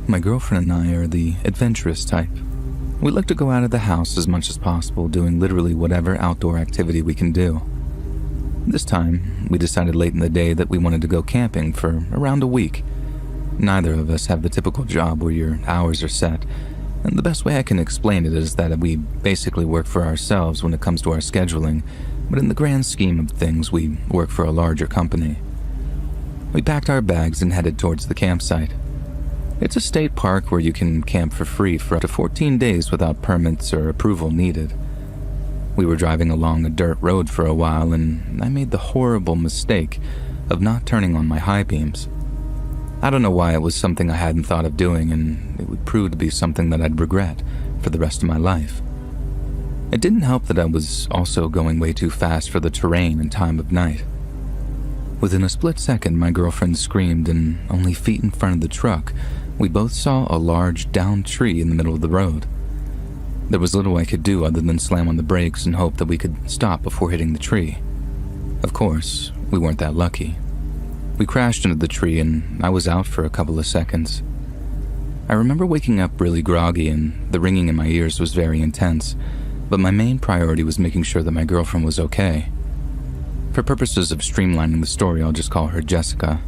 My girlfriend and I are the adventurous type. We like to go out of the house as much as possible, doing literally whatever outdoor activity we can do. This time, we decided late in the day that we wanted to go camping for around a week. Neither of us have the typical job where your hours are set, and the best way I can explain it is that we basically work for ourselves when it comes to our scheduling, but in the grand scheme of things, we work for a larger company. We packed our bags and headed towards the campsite. It's a state park where you can camp for free for up to 14 days without permits or approval needed. We were driving along a dirt road for a while, and I made the horrible mistake of not turning on my high beams. I don't know why it was something I hadn't thought of doing, and it would prove to be something that I'd regret for the rest of my life. It didn't help that I was also going way too fast for the terrain and time of night. Within a split second, my girlfriend screamed, and only feet in front of the truck, we both saw a large downed tree in the middle of the road. There was little I could do other than slam on the brakes and hope that we could stop before hitting the tree. Of course, we weren't that lucky. We crashed into the tree, and I was out for a couple of seconds. I remember waking up really groggy, and the ringing in my ears was very intense, but my main priority was making sure that my girlfriend was okay. For purposes of streamlining the story, I'll just call her Jessica.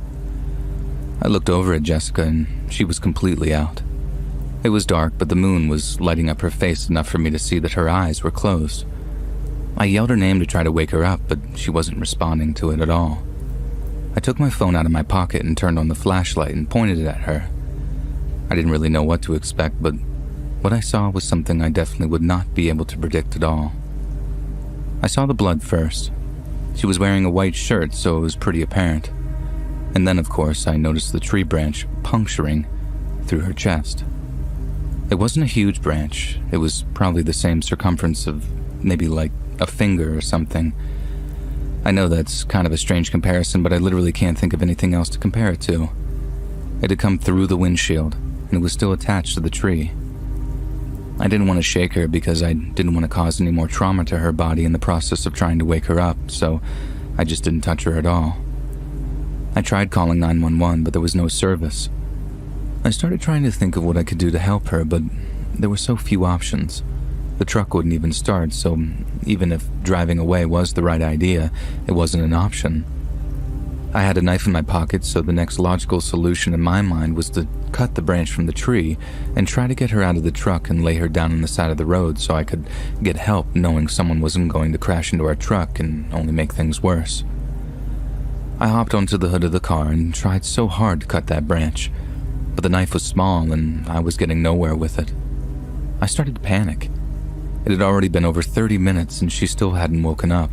I looked over at Jessica, and she was completely out. It was dark, but the moon was lighting up her face enough for me to see that her eyes were closed. I yelled her name to try to wake her up, but she wasn't responding to it at all. I took my phone out of my pocket and turned on the flashlight and pointed it at her. I didn't really know what to expect, but what I saw was something I definitely would not be able to predict at all. I saw the blood first. She was wearing a white shirt, so it was pretty apparent. And then, of course, I noticed the tree branch puncturing through her chest. It wasn't a huge branch. It was probably the same circumference of maybe like a finger or something. I know that's kind of a strange comparison, but I literally can't think of anything else to compare it to. It had come through the windshield, and it was still attached to the tree. I didn't want to shake her because I didn't want to cause any more trauma to her body in the process of trying to wake her up, so I just didn't touch her at all. I tried calling 911, but there was no service. I started trying to think of what I could do to help her, but there were so few options. The truck wouldn't even start, so even if driving away was the right idea, it wasn't an option. I had a knife in my pocket, so the next logical solution in my mind was to cut the branch from the tree and try to get her out of the truck and lay her down on the side of the road so I could get help, knowing someone wasn't going to crash into our truck and only make things worse. I hopped onto the hood of the car and tried so hard to cut that branch, but the knife was small and I was getting nowhere with it. I started to panic. It had already been over 30 minutes and she still hadn't woken up.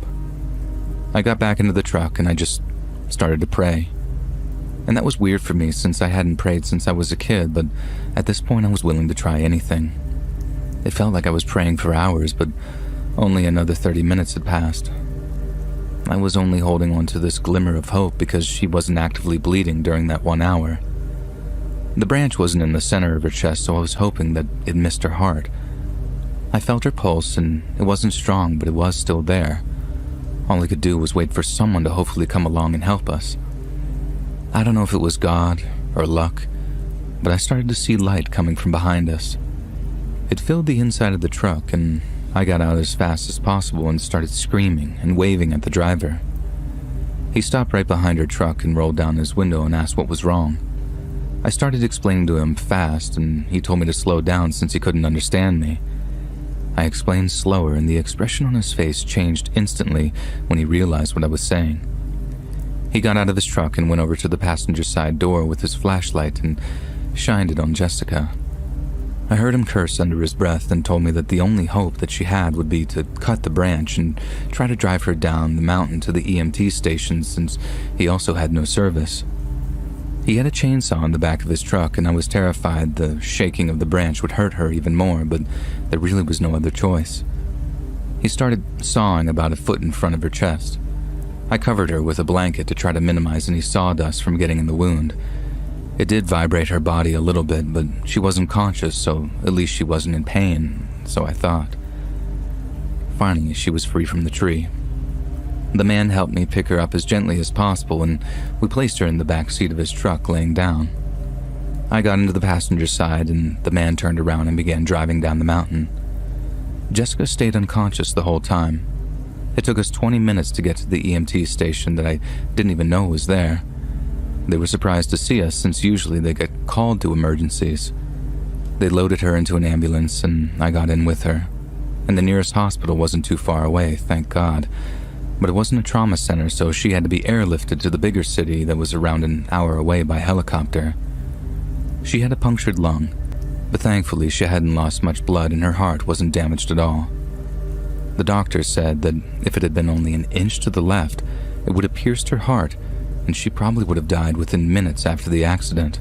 I got back into the truck and I just started to pray. And that was weird for me since I hadn't prayed since I was a kid, but at this point I was willing to try anything. It felt like I was praying for hours, but only another 30 minutes had passed. I was only holding on to this glimmer of hope because she wasn't actively bleeding during that 1 hour. The branch wasn't in the center of her chest, so I was hoping that it missed her heart. I felt her pulse, and it wasn't strong, but it was still there. All I could do was wait for someone to hopefully come along and help us. I don't know if it was God or luck, but I started to see light coming from behind us. It filled the inside of the truck, and I got out as fast as possible and started screaming and waving at the driver. He stopped right behind our truck and rolled down his window and asked what was wrong. I started explaining to him fast, and he told me to slow down since he couldn't understand me. I explained slower, and the expression on his face changed instantly when he realized what I was saying. He got out of his truck and went over to the passenger side door with his flashlight and shined it on Jessica. I heard him curse under his breath and told me that the only hope that she had would be to cut the branch and try to drive her down the mountain to the EMT station since he also had no service. He had a chainsaw in the back of his truck, and I was terrified the shaking of the branch would hurt her even more, but there really was no other choice. He started sawing about a foot in front of her chest. I covered her with a blanket to try to minimize any sawdust from getting in the wound. It did vibrate her body a little bit, but she wasn't conscious, so at least she wasn't in pain, so I thought. Finally, she was free from the tree. The man helped me pick her up as gently as possible, and we placed her in the back seat of his truck laying down. I got into the passenger side and the man turned around and began driving down the mountain. Jessica stayed unconscious the whole time. It took us 20 minutes to get to the EMT station that I didn't even know was there. They were surprised to see us since usually they get called to emergencies. They loaded her into an ambulance and I got in with her. And the nearest hospital wasn't too far away, thank God. But it wasn't a trauma center, so she had to be airlifted to the bigger city that was around an hour away by helicopter. She had a punctured lung, but thankfully she hadn't lost much blood and her heart wasn't damaged at all. The doctor said that if it had been only an inch to the left, it would have pierced her heart and she probably would have died within minutes after the accident.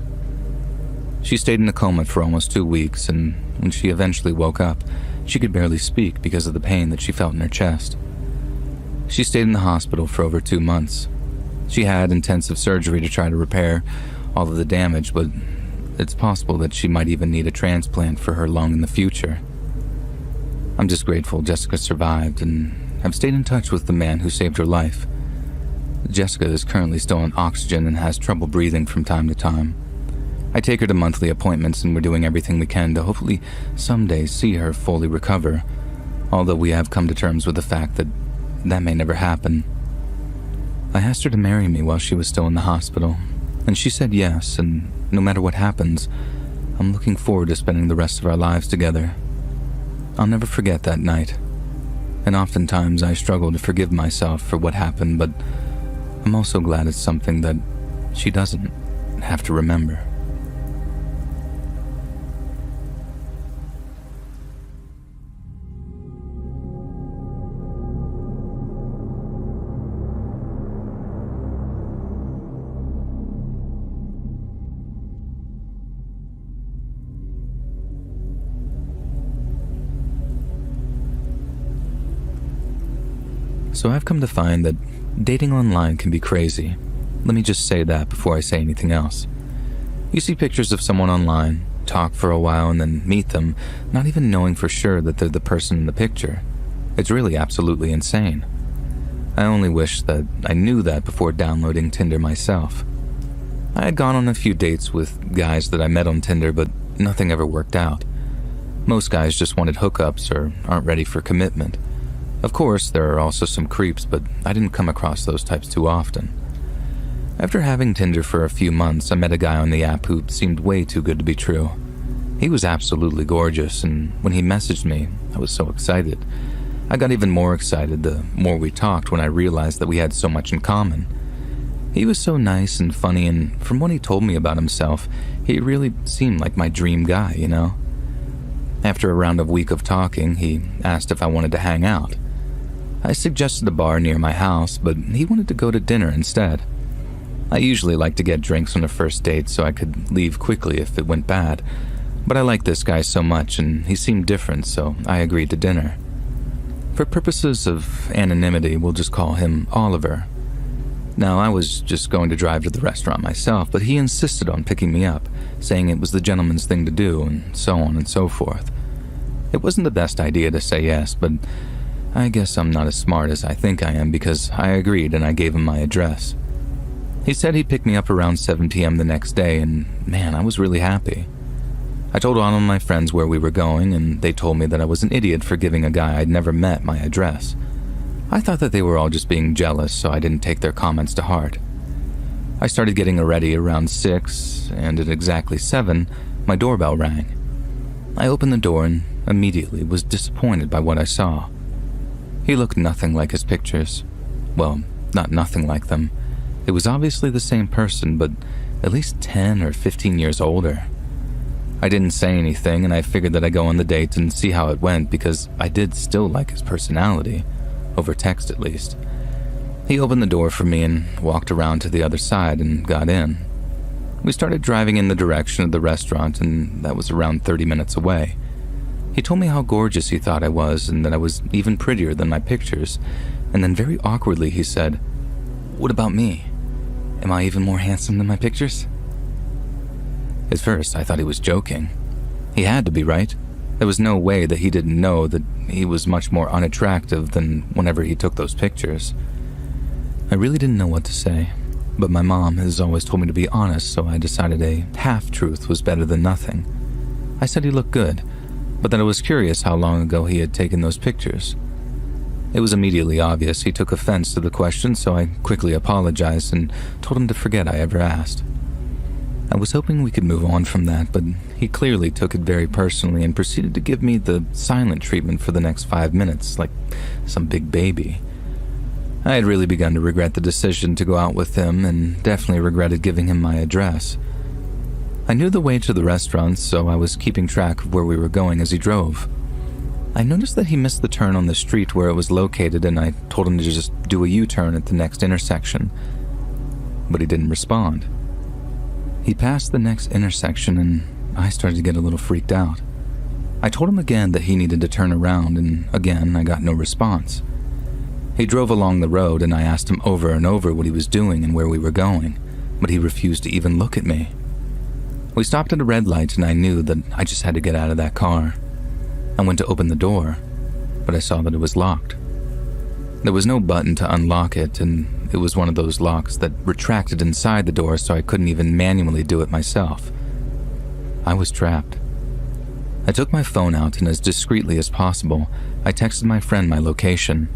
She stayed in a coma for almost 2 weeks, and when she eventually woke up, she could barely speak because of the pain that she felt in her chest. She stayed in the hospital for over 2 months. She had intensive surgery to try to repair all of the damage, but it's possible that she might even need a transplant for her lung in the future. I'm just grateful Jessica survived, and I've stayed in touch with the man who saved her life. Jessica is currently still on oxygen and has trouble breathing from time to time. I take her to monthly appointments and we're doing everything we can to hopefully someday see her fully recover, although we have come to terms with the fact that that may never happen. I asked her to marry me while she was still in the hospital, and she said yes, and no matter what happens, I'm looking forward to spending the rest of our lives together. I'll never forget that night, and oftentimes I struggle to forgive myself for what happened, but I'm also glad it's something that she doesn't have to remember. So I've come to find that dating online can be crazy. Let me just say that before I say anything else. You see pictures of someone online, talk for a while, and then meet them, not even knowing for sure that they're the person in the picture. It's really absolutely insane. I only wish that I knew that before downloading Tinder myself. I had gone on a few dates with guys that I met on Tinder, but nothing ever worked out. Most guys just wanted hookups or aren't ready for commitment. Of course, there are also some creeps, but I didn't come across those types too often. After having Tinder for a few months, I met a guy on the app who seemed way too good to be true. He was absolutely gorgeous, and when he messaged me, I was so excited. I got even more excited the more we talked when I realized that we had so much in common. He was so nice and funny, and from what he told me about himself, he really seemed like my dream guy, you know? After around a week of talking, he asked if I wanted to hang out. I suggested a bar near my house, but he wanted to go to dinner instead. I usually like to get drinks on a first date so I could leave quickly if it went bad, but I liked this guy so much and he seemed different, so I agreed to dinner. For purposes of anonymity, we'll just call him Oliver. Now, I was just going to drive to the restaurant myself, but he insisted on picking me up, saying it was the gentleman's thing to do, and so on and so forth. It wasn't the best idea to say yes, but I guess I'm not as smart as I think I am because I agreed and I gave him my address. He said he'd pick me up around 7 p.m. the next day, and man, I was really happy. I told all of my friends where we were going, and they told me that I was an idiot for giving a guy I'd never met my address. I thought that they were all just being jealous, so I didn't take their comments to heart. I started getting ready around 6, and at exactly 7, my doorbell rang. I opened the door and immediately was disappointed by what I saw. He looked nothing like his pictures. Well, not nothing like them. It was obviously the same person, but at least 10 or 15 years older. I didn't say anything, and I figured that I'd go on the date and see how it went because I did still like his personality, over text at least. He opened the door for me and walked around to the other side and got in. We started driving in the direction of the restaurant, and that was around 30 minutes away. He told me how gorgeous he thought I was and that I was even prettier than my pictures, and then very awkwardly he said, "What about me? Am I even more handsome than my pictures?" At first, I thought he was joking. He had to be, right? There was no way that he didn't know that he was much more unattractive than whenever he took those pictures. I really didn't know what to say. but my mom has always told me to be honest, so I decided a half-truth was better than nothing. I said he looked good, but that I was curious how long ago he had taken those pictures. It was immediately obvious he took offense to the question, so I quickly apologized and told him to forget I ever asked. I was hoping we could move on from that, but he clearly took it very personally and proceeded to give me the silent treatment for the next 5 minutes, like some big baby. I had really begun to regret the decision to go out with him and definitely regretted giving him my address. I knew the way to the restaurant, so I was keeping track of where we were going as he drove. I noticed that he missed the turn on the street where it was located, and I told him to just do a U-turn at the next intersection, but he didn't respond. He passed the next intersection, and I started to get a little freaked out. I told him again that he needed to turn around, and again I got no response. He drove along the road, and I asked him over and over what he was doing and where we were going, but he refused to even look at me. We stopped at a red light, and I knew that I just had to get out of that car. I went to open the door, but I saw that it was locked. There was no button to unlock it, and it was one of those locks that retracted inside the door, so I couldn't even manually do it myself. I was trapped. I took my phone out, and as discreetly as possible, I texted my friend my location.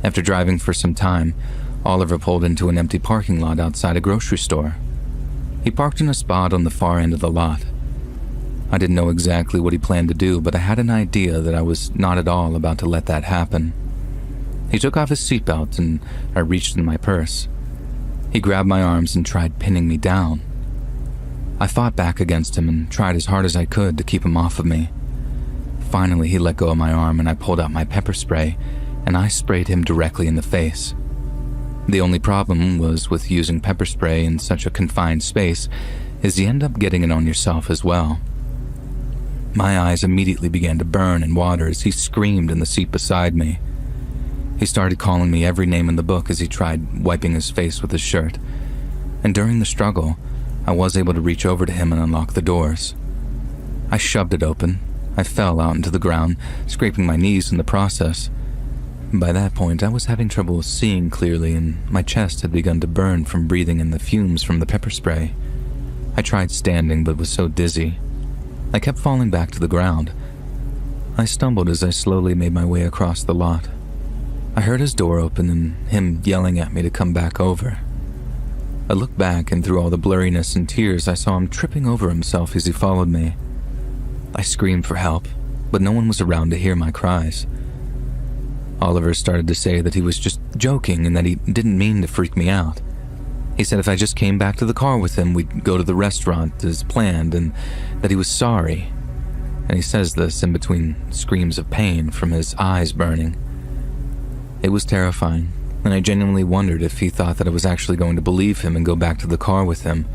After driving for some time, Oliver pulled into an empty parking lot outside a grocery store. He parked in a spot on the far end of the lot. I didn't know exactly what he planned to do, but I had an idea that I was not at all about to let that happen. He took off his seatbelt, and I reached in my purse. He grabbed my arms and tried pinning me down. I fought back against him and tried as hard as I could to keep him off of me. Finally, he let go of my arm, and I pulled out my pepper spray, and I sprayed him directly in the face. The only problem was with using pepper spray in such a confined space is you end up getting it on yourself as well. My eyes immediately began to burn and water as he screamed in the seat beside me. He started calling me every name in the book as he tried wiping his face with his shirt, and during the struggle, I was able to reach over to him and unlock the doors. I shoved it open. I fell out into the ground, scraping my knees in the process. By that point, I was having trouble seeing clearly, and my chest had begun to burn from breathing in the fumes from the pepper spray. I tried standing, but was so dizzy. I kept falling back to the ground. I stumbled as I slowly made my way across the lot. I heard his door open and him yelling at me to come back over. I looked back, and through all the blurriness and tears, I saw him tripping over himself as he followed me. I screamed for help, but no one was around to hear my cries. Oliver started to say that he was just joking and that he didn't mean to freak me out. He said if I just came back to the car with him, we'd go to the restaurant as planned, and that he was sorry. And he says this in between screams of pain from his eyes burning. It was terrifying, and I genuinely wondered if he thought that I was actually going to believe him and go back to the car with him.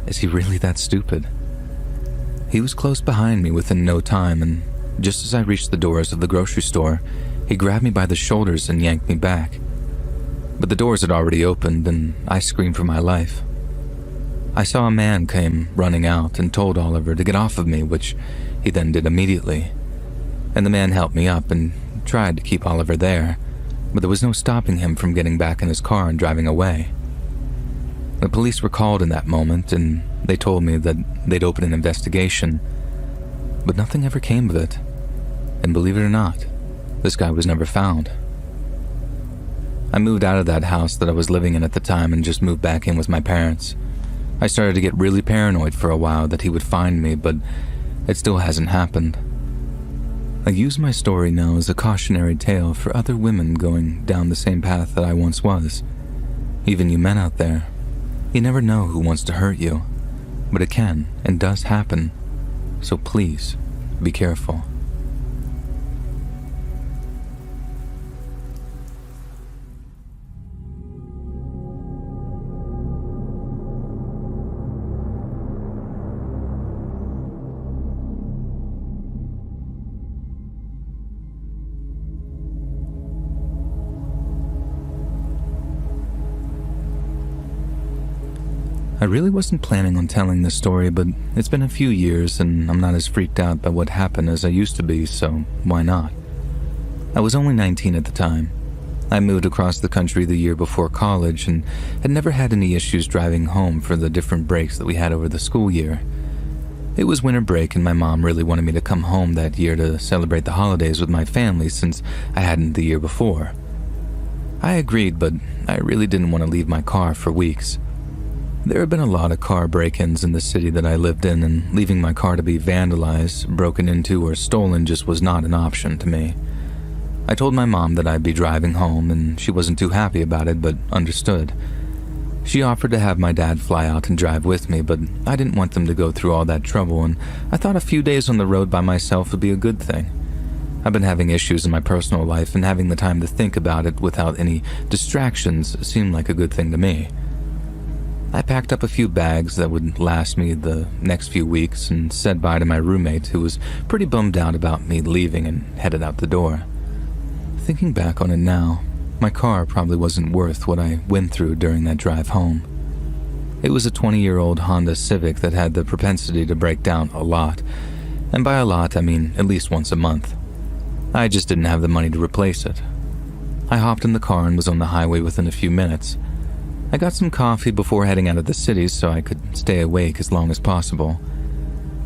Is he really that stupid? He was close behind me within no time, and just as I reached the doors of the grocery store, he grabbed me by the shoulders and yanked me back. But the doors had already opened, and I screamed for my life. I saw a man came running out and told Oliver to get off of me, which he then did immediately. And the man helped me up and tried to keep Oliver there, but there was no stopping him from getting back in his car and driving away. The police were called in that moment, and they told me that they'd open an investigation, but nothing ever came of it. And believe it or not, this guy was never found. I moved out of that house that I was living in at the time and just moved back in with my parents. I started to get really paranoid for a while that he would find me, but it still hasn't happened. I use my story now as a cautionary tale for other women going down the same path that I once was. Even you men out there, you never know who wants to hurt you, but it can and does happen, so please be careful. I really wasn't planning on telling this story, but it's been a few years and I'm not as freaked out by what happened as I used to be, so why not? I was only 19 at the time. I moved across the country the year before college and had never had any issues driving home for the different breaks that we had over the school year. It was winter break and my mom really wanted me to come home that year to celebrate the holidays with my family since I hadn't the year before. I agreed, but I really didn't want to leave my car for weeks. There had been a lot of car break-ins in the city that I lived in, and leaving my car to be vandalized, broken into, or stolen just was not an option to me. I told my mom that I'd be driving home, and she wasn't too happy about it, but understood. She offered to have my dad fly out and drive with me, but I didn't want them to go through all that trouble, and I thought a few days on the road by myself would be a good thing. I've been having issues in my personal life, and having the time to think about it without any distractions seemed like a good thing to me. I packed up a few bags that would last me the next few weeks and said bye to my roommate, who was pretty bummed out about me leaving, and headed out the door. Thinking back on it now, my car probably wasn't worth what I went through during that drive home. It was a 20-year-old Honda Civic that had the propensity to break down a lot, and by a lot I mean at least once a month. I just didn't have the money to replace it. I hopped in the car and was on the highway within a few minutes. I got some coffee before heading out of the city so I could stay awake as long as possible.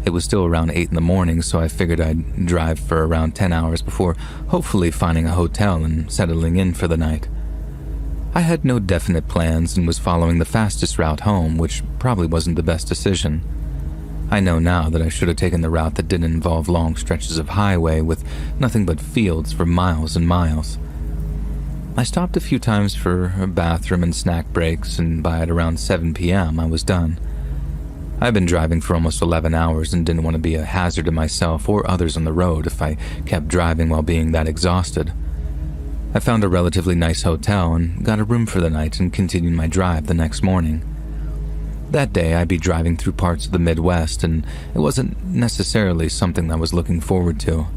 It was still around 8 in the morning, so I figured I'd drive for around 10 hours before hopefully finding a hotel and settling in for the night. I had no definite plans and was following the fastest route home, which probably wasn't the best decision. I know now that I should have taken the route that didn't involve long stretches of highway with nothing but fields for miles and miles. I stopped a few times for a bathroom and snack breaks, and by at around 7 p.m. I was done. I'd been driving for almost 11 hours and didn't want to be a hazard to myself or others on the road if I kept driving while being that exhausted. I found a relatively nice hotel and got a room for the night and continued my drive the next morning. That day I'd be driving through parts of the Midwest, and it wasn't necessarily something I was looking forward to.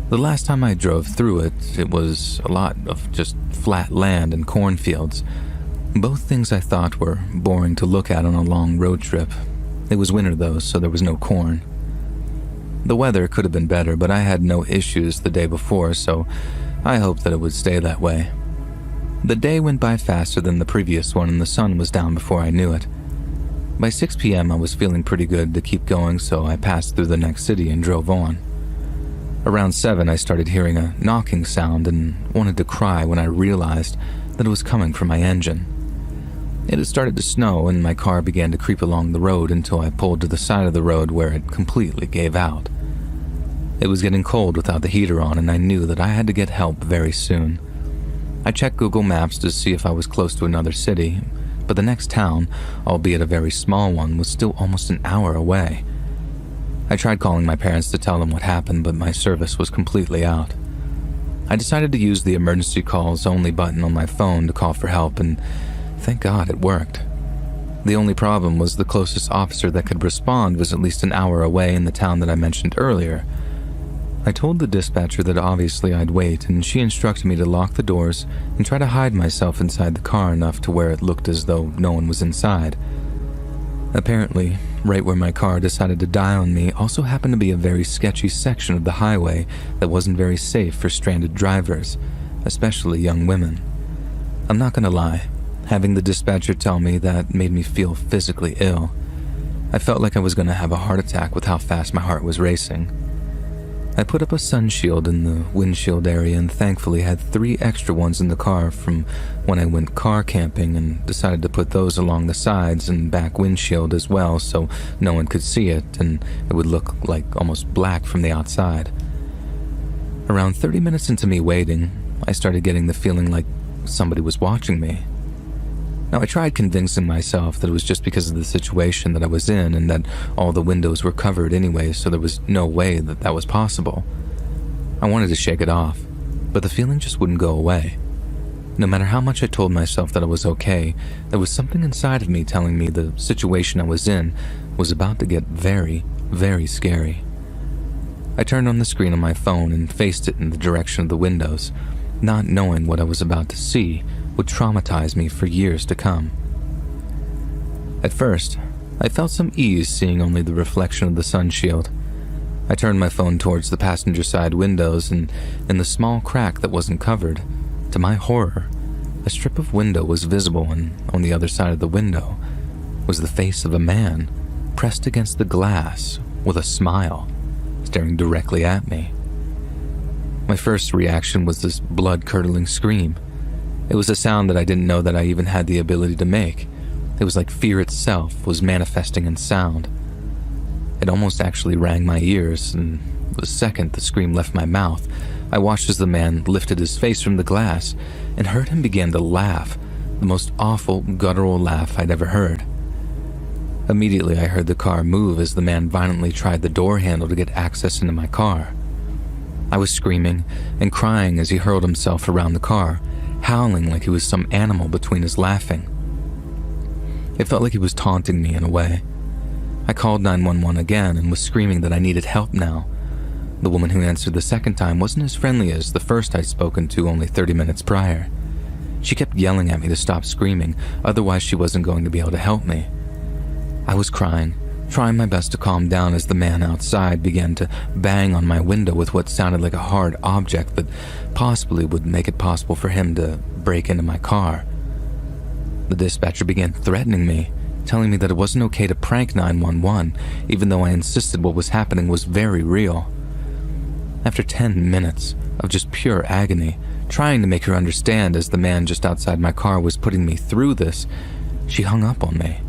The last time I drove through it, it was a lot of just flat land and cornfields. Both things I thought were boring to look at on a long road trip. It was winter though, so there was no corn. The weather could have been better, but I had no issues the day before, so I hoped that it would stay that way. The day went by faster than the previous one, and the sun was down before I knew it. By 6 p.m. I was feeling pretty good to keep going, so I passed through the next city and drove on. Around 7, I started hearing a knocking sound and wanted to cry when I realized that it was coming from my engine. It had started to snow, and my car began to creep along the road until I pulled to the side of the road where it completely gave out. It was getting cold without the heater on, and I knew that I had to get help very soon. I checked Google Maps to see if I was close to another city, but the next town, albeit a very small one, was still almost an hour away. I tried calling my parents to tell them what happened, but my service was completely out. I decided to use the emergency calls only button on my phone to call for help, and thank God it worked. The only problem was the closest officer that could respond was at least an hour away in the town that I mentioned earlier. I told the dispatcher that obviously I'd wait, and she instructed me to lock the doors and try to hide myself inside the car enough to where it looked as though no one was inside. Apparently, right where my car decided to die on me also happened to be a very sketchy section of the highway that wasn't very safe for stranded drivers, especially young women. I'm not gonna lie, having the dispatcher tell me that made me feel physically ill. I felt like I was gonna have a heart attack with how fast my heart was racing. I put up a sun shield in the windshield area and thankfully had 3 extra ones in the car from when I went car camping, and decided to put those along the sides and back windshield as well so no one could see it and it would look like almost black from the outside. Around 30 minutes into me waiting, I started getting the feeling like somebody was watching me. Now, I tried convincing myself that it was just because of the situation that I was in and that all the windows were covered anyway, so there was no way that that was possible. I wanted to shake it off, but the feeling just wouldn't go away. No matter how much I told myself that I was okay, there was something inside of me telling me the situation I was in was about to get very, very scary. I turned on the screen on my phone and faced it in the direction of the windows, not knowing what I was about to see would traumatize me for years to come. At first, I felt some ease seeing only the reflection of the sun shield. I turned my phone towards the passenger side windows, and in the small crack that wasn't covered, To my horror, a strip of window was visible, and on the other side of the window was the face of a man pressed against the glass with a smile, staring directly at me. My first reaction was this blood-curdling scream. It was a sound that I didn't know that I even had the ability to make. It was like fear itself was manifesting in sound. It almost actually rang my ears, and the second the scream left my mouth, I watched as the man lifted his face from the glass and heard him begin to laugh, the most awful, guttural laugh I'd ever heard. Immediately, I heard the car move as the man violently tried the door handle to get access into my car. I was screaming and crying as he hurled himself around the car, howling like he was some animal between his laughing. It felt like he was taunting me in a way. I called 911 again and was screaming that I needed help now. The woman who answered the second time wasn't as friendly as the first I'd spoken to only 30 minutes prior. She kept yelling at me to stop screaming, otherwise she wasn't going to be able to help me. I was crying, trying my best to calm down as the man outside began to bang on my window with what sounded like a hard object that possibly would make it possible for him to break into my car. The dispatcher began threatening me, telling me that it wasn't okay to prank 911, even though I insisted what was happening was very real. After 10 minutes of just pure agony, trying to make her understand as the man just outside my car was putting me through this, she hung up on me.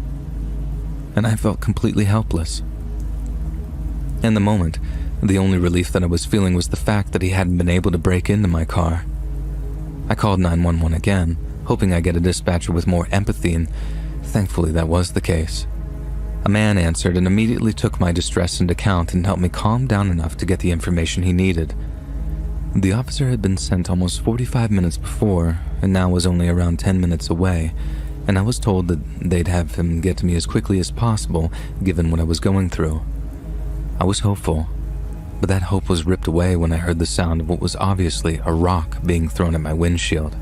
And I felt completely helpless. In the moment, the only relief that I was feeling was the fact that he hadn't been able to break into my car. I called 911 again, hoping I'd get a dispatcher with more empathy, and thankfully that was the case. A man answered and immediately took my distress into account and helped me calm down enough to get the information he needed. The officer had been sent almost 45 minutes before, and now was only around 10 minutes away, and I was told that they'd have him get to me as quickly as possible, given what I was going through. I was hopeful, but that hope was ripped away when I heard the sound of what was obviously a rock being thrown at my windshield.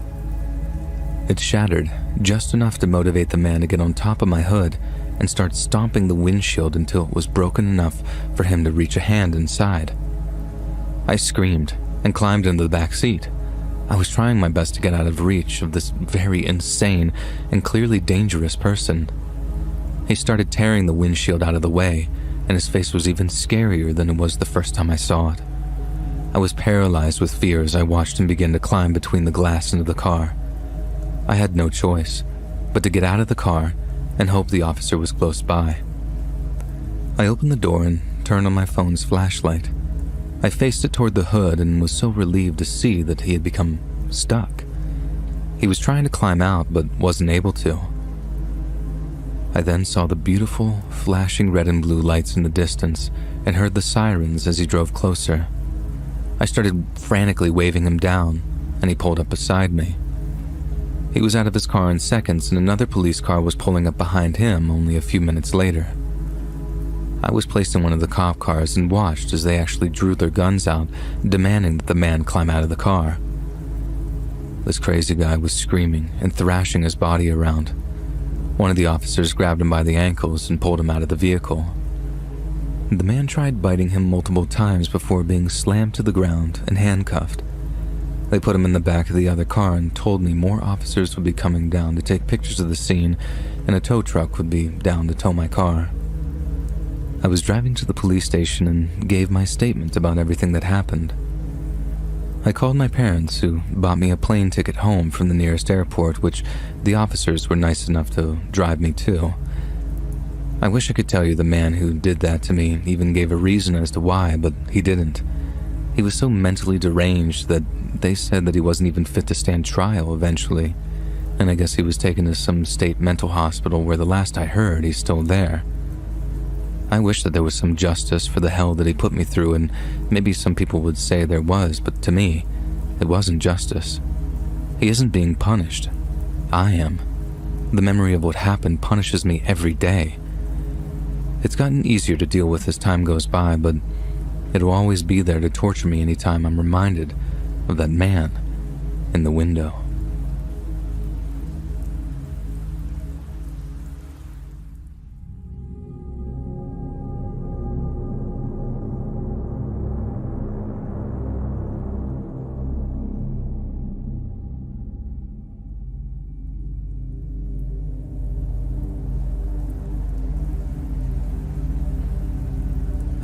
It shattered just enough to motivate the man to get on top of my hood and start stomping the windshield until it was broken enough for him to reach a hand inside. I screamed and climbed into the back seat. I was trying my best to get out of reach of this very insane and clearly dangerous person. He started tearing the windshield out of the way, and his face was even scarier than it was the first time I saw it. I was paralyzed with fear as I watched him begin to climb between the glass into the car. I had no choice but to get out of the car and hope the officer was close by. I opened the door and turned on my phone's flashlight. I faced it toward the hood and was so relieved to see that he had become stuck. He was trying to climb out but wasn't able to. I then saw the beautiful, flashing red and blue lights in the distance and heard the sirens as he drove closer. I started frantically waving him down, and he pulled up beside me. He was out of his car in seconds, and another police car was pulling up behind him only a few minutes later. I was placed in one of the cop cars and watched as they actually drew their guns out, demanding that the man climb out of the car. This crazy guy was screaming and thrashing his body around. One of the officers grabbed him by the ankles and pulled him out of the vehicle. The man tried biting him multiple times before being slammed to the ground and handcuffed. They put him in the back of the other car and told me more officers would be coming down to take pictures of the scene, and a tow truck would be down to tow my car. I was driving to the police station and gave my statement about everything that happened. I called my parents, who bought me a plane ticket home from the nearest airport, which the officers were nice enough to drive me to. I wish I could tell you the man who did that to me even gave a reason as to why, but he didn't. He was so mentally deranged that they said that he wasn't even fit to stand trial eventually, and I guess he was taken to some state mental hospital where the last I heard he's still there. I wish that there was some justice for the hell that he put me through, and maybe some people would say there was, but to me, it wasn't justice. He isn't being punished. I am. The memory of what happened punishes me every day. It's gotten easier to deal with as time goes by, but it'll always be there to torture me anytime I'm reminded of that man in the window.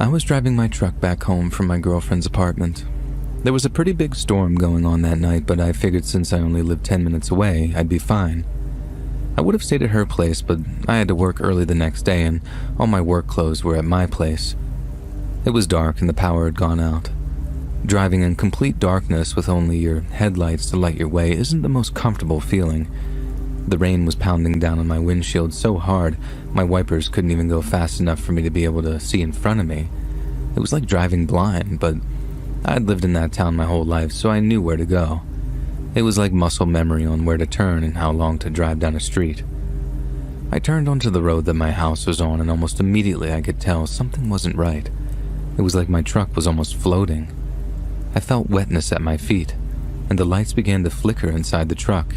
I was driving my truck back home from my girlfriend's apartment. There was a pretty big storm going on that night, but I figured since I only lived 10 minutes away, I'd be fine. I would have stayed at her place, but I had to work early the next day and all my work clothes were at my place. It was dark and the power had gone out. Driving in complete darkness with only your headlights to light your way isn't the most comfortable feeling. The rain was pounding down on my windshield so hard, my wipers couldn't even go fast enough for me to be able to see in front of me. It was like driving blind, but I'd lived in that town my whole life, so I knew where to go. It was like muscle memory on where to turn and how long to drive down a street. I turned onto the road that my house was on, and almost immediately I could tell something wasn't right. It was like my truck was almost floating. I felt wetness at my feet, and the lights began to flicker inside the truck.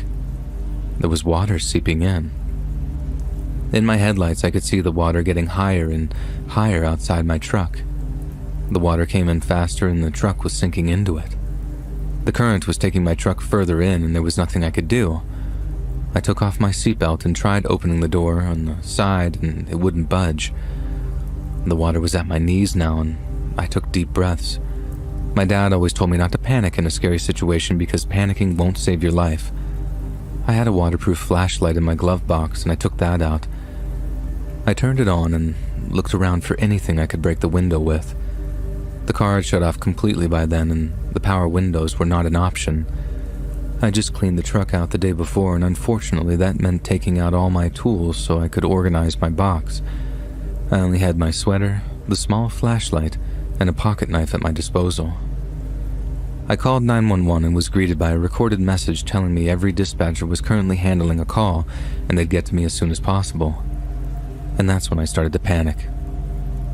There was water seeping in. In my headlights, I could see the water getting higher and higher outside my truck. The water came in faster and the truck was sinking into it. The current was taking my truck further in and there was nothing I could do. I took off my seatbelt and tried opening the door on the side and it wouldn't budge. The water was at my knees now and I took deep breaths. My dad always told me not to panic in a scary situation because panicking won't save your life. I had a waterproof flashlight in my glove box and I took that out. I turned it on and looked around for anything I could break the window with. The car had shut off completely by then and the power windows were not an option. I just cleaned the truck out the day before and unfortunately that meant taking out all my tools so I could organize my box. I only had my sweater, the small flashlight, and a pocket knife at my disposal. I called 911 and was greeted by a recorded message telling me every dispatcher was currently handling a call and they'd get to me as soon as possible. And that's when I started to panic.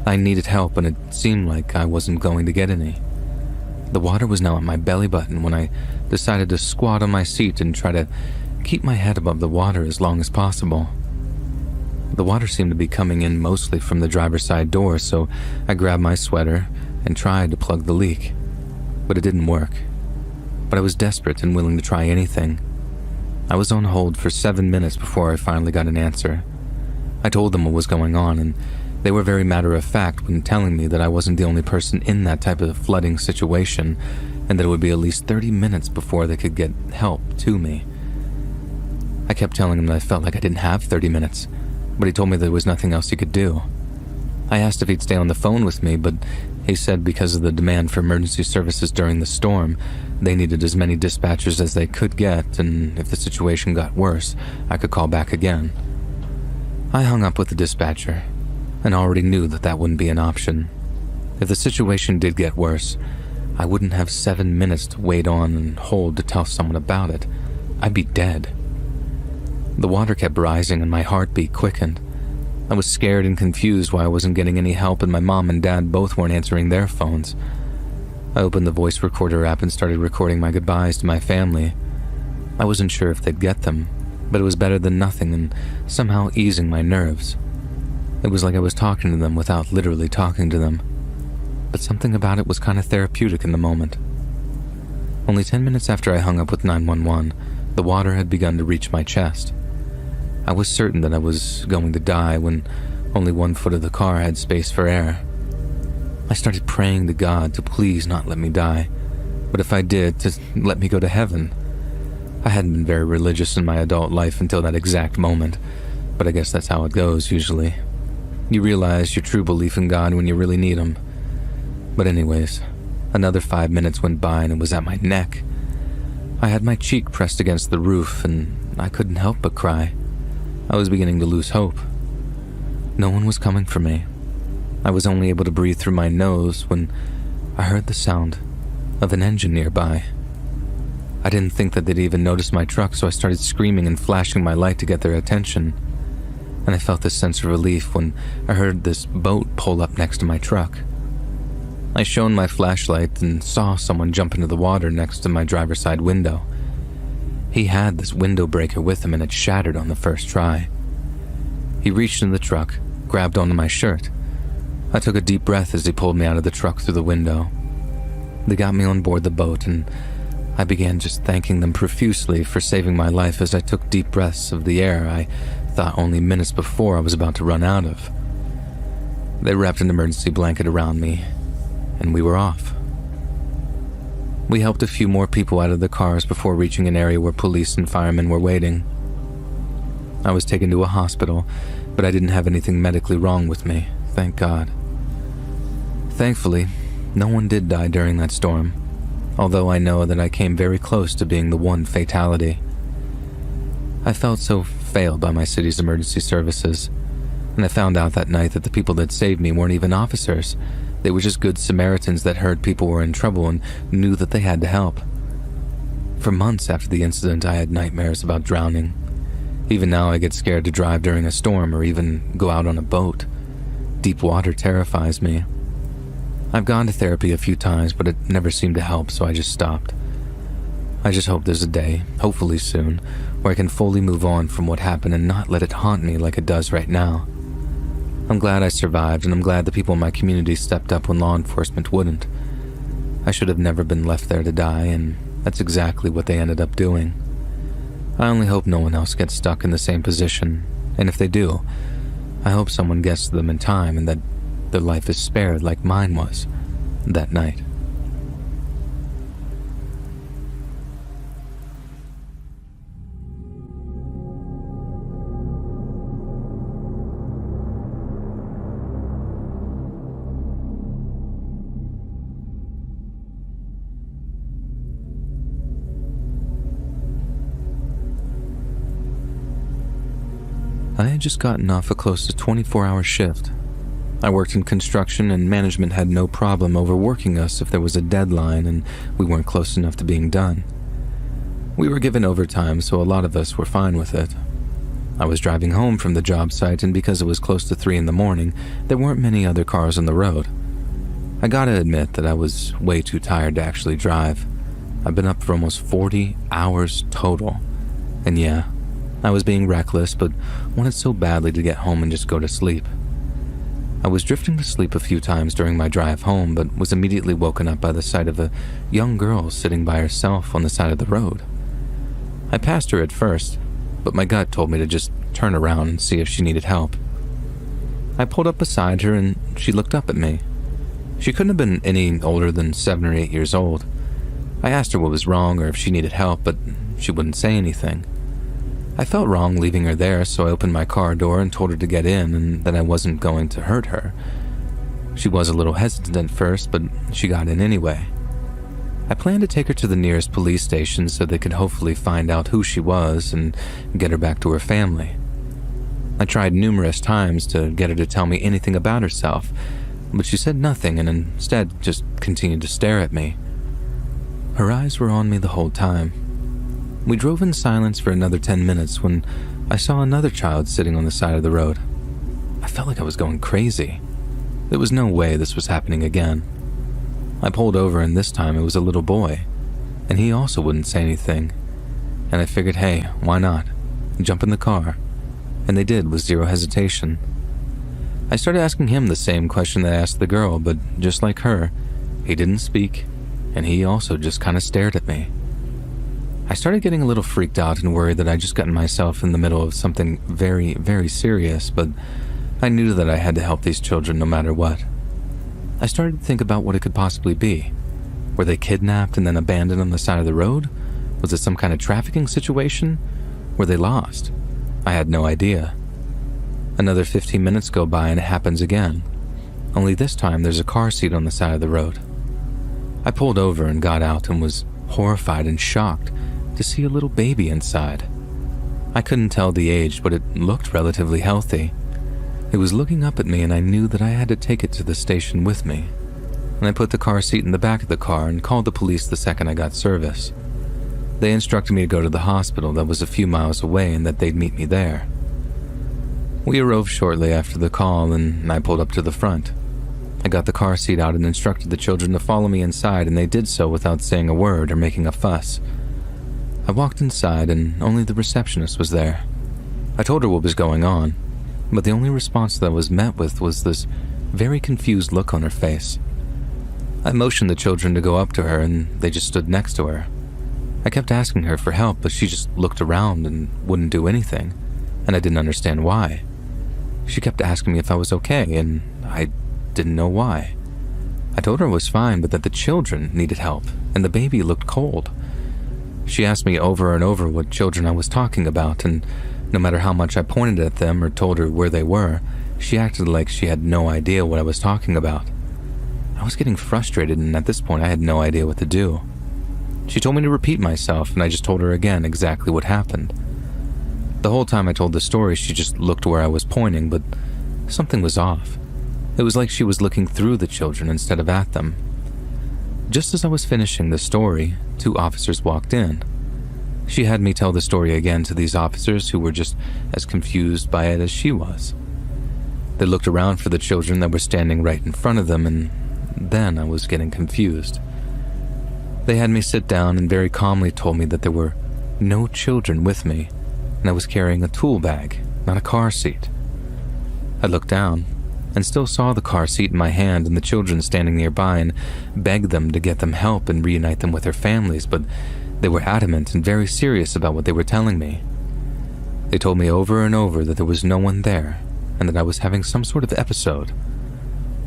I needed help and it seemed like I wasn't going to get any. The water was now at my belly button when I decided to squat on my seat and try to keep my head above the water as long as possible. The water seemed to be coming in mostly from the driver's side door, so I grabbed my sweater and tried to plug the leak. But it didn't work. But I was desperate and willing to try anything. I was on hold for 7 minutes before I finally got an answer. I told them what was going on, and they were very matter-of-fact when telling me that I wasn't the only person in that type of flooding situation, and that it would be at least 30 minutes before they could get help to me. I kept telling him that I felt like I didn't have 30 minutes, but he told me there was nothing else he could do. I asked if he'd stay on the phone with me, but he said because of the demand for emergency services during the storm, they needed as many dispatchers as they could get, and if the situation got worse, I could call back again. I hung up with the dispatcher, and already knew that that wouldn't be an option. If the situation did get worse, I wouldn't have 7 minutes to wait on and hold to tell someone about it. I'd be dead. The water kept rising and my heartbeat quickened. I was scared and confused why I wasn't getting any help and my mom and dad both weren't answering their phones. I opened the voice recorder app and started recording my goodbyes to my family. I wasn't sure if they'd get them, but it was better than nothing and somehow easing my nerves. It was like I was talking to them without literally talking to them, but something about it was kind of therapeutic in the moment. Only 10 minutes after I hung up with 911, the water had begun to reach my chest. I was certain that I was going to die when only one foot of the car had space for air. I started praying to God to please not let me die, but if I did, to let me go to heaven. I hadn't been very religious in my adult life until that exact moment, but I guess that's how it goes usually. You realize your true belief in God when you really need him. But anyways, another 5 minutes went by and it was at my neck. I had my cheek pressed against the roof and I couldn't help but cry. I was beginning to lose hope. No one was coming for me. I was only able to breathe through my nose when I heard the sound of an engine nearby. I didn't think that they'd even notice my truck, so I started screaming and flashing my light to get their attention. And I felt this sense of relief when I heard this boat pull up next to my truck. I shone my flashlight and saw someone jump into the water next to my driver's side window. He had this window breaker with him and it shattered on the first try. He reached in the truck, grabbed onto my shirt. I took a deep breath as he pulled me out of the truck through the window. They got me on board the boat and I began just thanking them profusely for saving my life as I took deep breaths of the air I thought only minutes before I was about to run out of. They wrapped an emergency blanket around me, and we were off. We helped a few more people out of the cars before reaching an area where police and firemen were waiting. I was taken to a hospital, but I didn't have anything medically wrong with me, thank God. Thankfully, no one did die during that storm, although I know that I came very close to being the one fatality. I felt so failed by my city's emergency services, and I found out that night that the people that saved me weren't even officers. They were just good Samaritans that heard people were in trouble and knew that they had to help. For months after the incident, I had nightmares about drowning. Even now, I get scared to drive during a storm or even go out on a boat. Deep water terrifies me. I've gone to therapy a few times, but it never seemed to help, so I just stopped. I just hope there's a day, hopefully soon, where I can fully move on from what happened and not let it haunt me like it does right now. I'm glad I survived, and I'm glad the people in my community stepped up when law enforcement wouldn't. I should have never been left there to die, and that's exactly what they ended up doing. I only hope no one else gets stuck in the same position, and if they do, I hope someone gets to them in time and that their life is spared like mine was that night. I had just gotten off a close to 24-hour shift. I worked in construction, and management had no problem overworking us if there was a deadline and we weren't close enough to being done. We were given overtime, so a lot of us were fine with it. I was driving home from the job site, and because it was close to 3 in the morning, there weren't many other cars on the road. I gotta admit that I was way too tired to actually drive. I've been up for almost 40 hours total, and yeah, I was being reckless, but wanted so badly to get home and just go to sleep. I was drifting to sleep a few times during my drive home, but was immediately woken up by the sight of a young girl sitting by herself on the side of the road. I passed her at first, but my gut told me to just turn around and see if she needed help. I pulled up beside her, and she looked up at me. She couldn't have been any older than 7 or 8 years old. I asked her what was wrong or if she needed help, but she wouldn't say anything. I felt wrong leaving her there, so I opened my car door and told her to get in and that I wasn't going to hurt her. She was a little hesitant at first, but she got in anyway. I planned to take her to the nearest police station so they could hopefully find out who she was and get her back to her family. I tried numerous times to get her to tell me anything about herself, but she said nothing and instead just continued to stare at me. Her eyes were on me the whole time. We drove in silence for another 10 minutes when I saw another child sitting on the side of the road. I felt like I was going crazy. There was no way this was happening again. I pulled over, and this time it was a little boy, and he also wouldn't say anything. And I figured, hey, why not? Jump in the car. And they did with zero hesitation. I started asking him the same question that I asked the girl, but just like her, he didn't speak, and he also just kind of stared at me. I started getting a little freaked out and worried that I'd just gotten myself in the middle of something very, very serious, but I knew that I had to help these children no matter what. I started to think about what it could possibly be. Were they kidnapped and then abandoned on the side of the road? Was it some kind of trafficking situation? Were they lost? I had no idea. Another 15 minutes go by and it happens again. Only this time there's a car seat on the side of the road. I pulled over and got out and was horrified and shocked to see a little baby inside. I couldn't tell the age, but it looked relatively healthy. It was looking up at me, and I knew that I had to take it to the station with me. And I put the car seat in the back of the car and called the police the second I got service. They instructed me to go to the hospital that was a few miles away and that they'd meet me there. We arrived shortly after the call, and I pulled up to the front. I got the car seat out and instructed the children to follow me inside, and they did so without saying a word or making a fuss. I walked inside, and only the receptionist was there. I told her what was going on, but the only response that I was met with was this very confused look on her face. I motioned the children to go up to her, and they just stood next to her. I kept asking her for help, but she just looked around and wouldn't do anything, and I didn't understand why. She kept asking me if I was okay, and I didn't know why. I told her I was fine, but that the children needed help, and the baby looked cold. She asked me over and over what children I was talking about, and no matter how much I pointed at them or told her where they were, she acted like she had no idea what I was talking about. I was getting frustrated, and at this point I had no idea what to do. She told me to repeat myself, and I just told her again exactly what happened. The whole time I told the story, she just looked where I was pointing, but something was off. It was like she was looking through the children instead of at them. Just as I was finishing the story, 2 officers walked in. She had me tell the story again to these officers who were just as confused by it as she was. They looked around for the children that were standing right in front of them, and then I was getting confused. They had me sit down and very calmly told me that there were no children with me, and I was carrying a tool bag, not a car seat. I looked down and still saw the car seat in my hand and the children standing nearby, and begged them to get them help and reunite them with their families, but they were adamant and very serious about what they were telling me. They told me over and over that there was no one there and that I was having some sort of episode.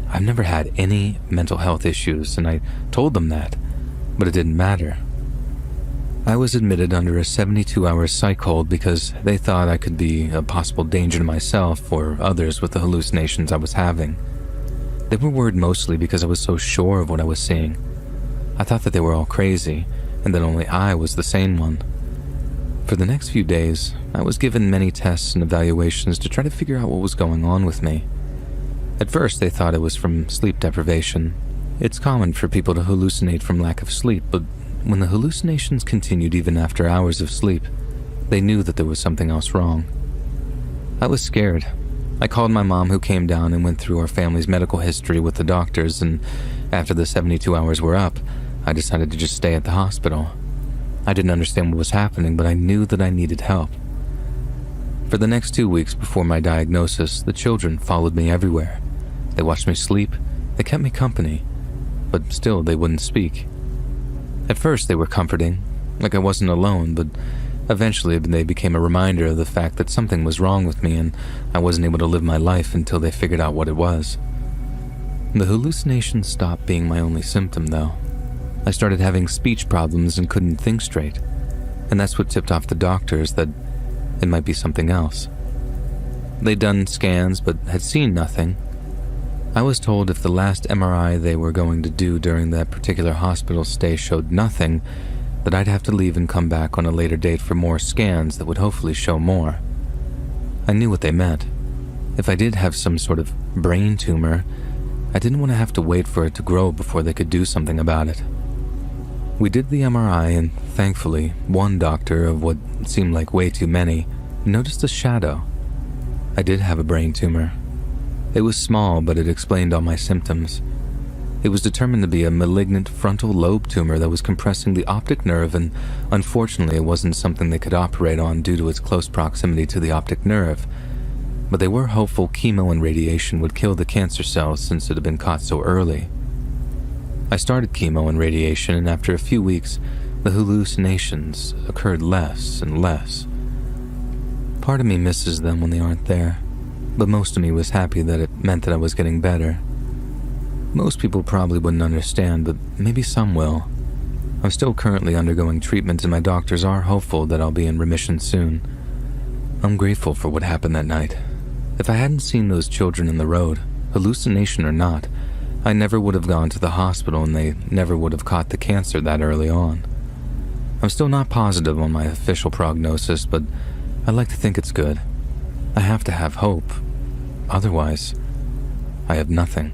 I've never had any mental health issues, and I told them that, but it didn't matter. I was admitted under a 72-hour psych hold because they thought I could be a possible danger to myself or others with the hallucinations I was having. They were worried mostly because I was so sure of what I was seeing. I thought that they were all crazy and that only I was the sane one. For the next few days, I was given many tests and evaluations to try to figure out what was going on with me. At first, they thought it was from sleep deprivation. It's common for people to hallucinate from lack of sleep, but when the hallucinations continued even after hours of sleep, they knew that there was something else wrong. I was scared. I called my mom, who came down and went through our family's medical history with the doctors, and after the 72 hours were up, I decided to just stay at the hospital. I didn't understand what was happening, but I knew that I needed help. For the next 2 weeks before my diagnosis, the children followed me everywhere. They watched me sleep, they kept me company, but still they wouldn't speak. At first they were comforting, like I wasn't alone, but eventually they became a reminder of the fact that something was wrong with me and I wasn't able to live my life until they figured out what it was. The hallucinations stopped being my only symptom, though. I started having speech problems and couldn't think straight, and that's what tipped off the doctors that it might be something else. They'd done scans but had seen nothing. I was told if the last MRI they were going to do during that particular hospital stay showed nothing, that I'd have to leave and come back on a later date for more scans that would hopefully show more. I knew what they meant. If I did have some sort of brain tumor, I didn't want to have to wait for it to grow before they could do something about it. We did the MRI, and thankfully, one doctor, of what seemed like way too many, noticed a shadow. I did have a brain tumor. It was small, but it explained all my symptoms. It was determined to be a malignant frontal lobe tumor that was compressing the optic nerve, and unfortunately it wasn't something they could operate on due to its close proximity to the optic nerve. But they were hopeful chemo and radiation would kill the cancer cells since it had been caught so early. I started chemo and radiation, and after a few weeks, the hallucinations occurred less and less. Part of me misses them when they aren't there, but most of me was happy that it meant that I was getting better. Most people probably wouldn't understand, but maybe some will. I'm still currently undergoing treatment, and my doctors are hopeful that I'll be in remission soon. I'm grateful for what happened that night. If I hadn't seen those children in the road, hallucination or not, I never would have gone to the hospital, and they never would have caught the cancer that early on. I'm still not positive on my official prognosis, but I like to think it's good. I have to have hope. Otherwise, I have nothing.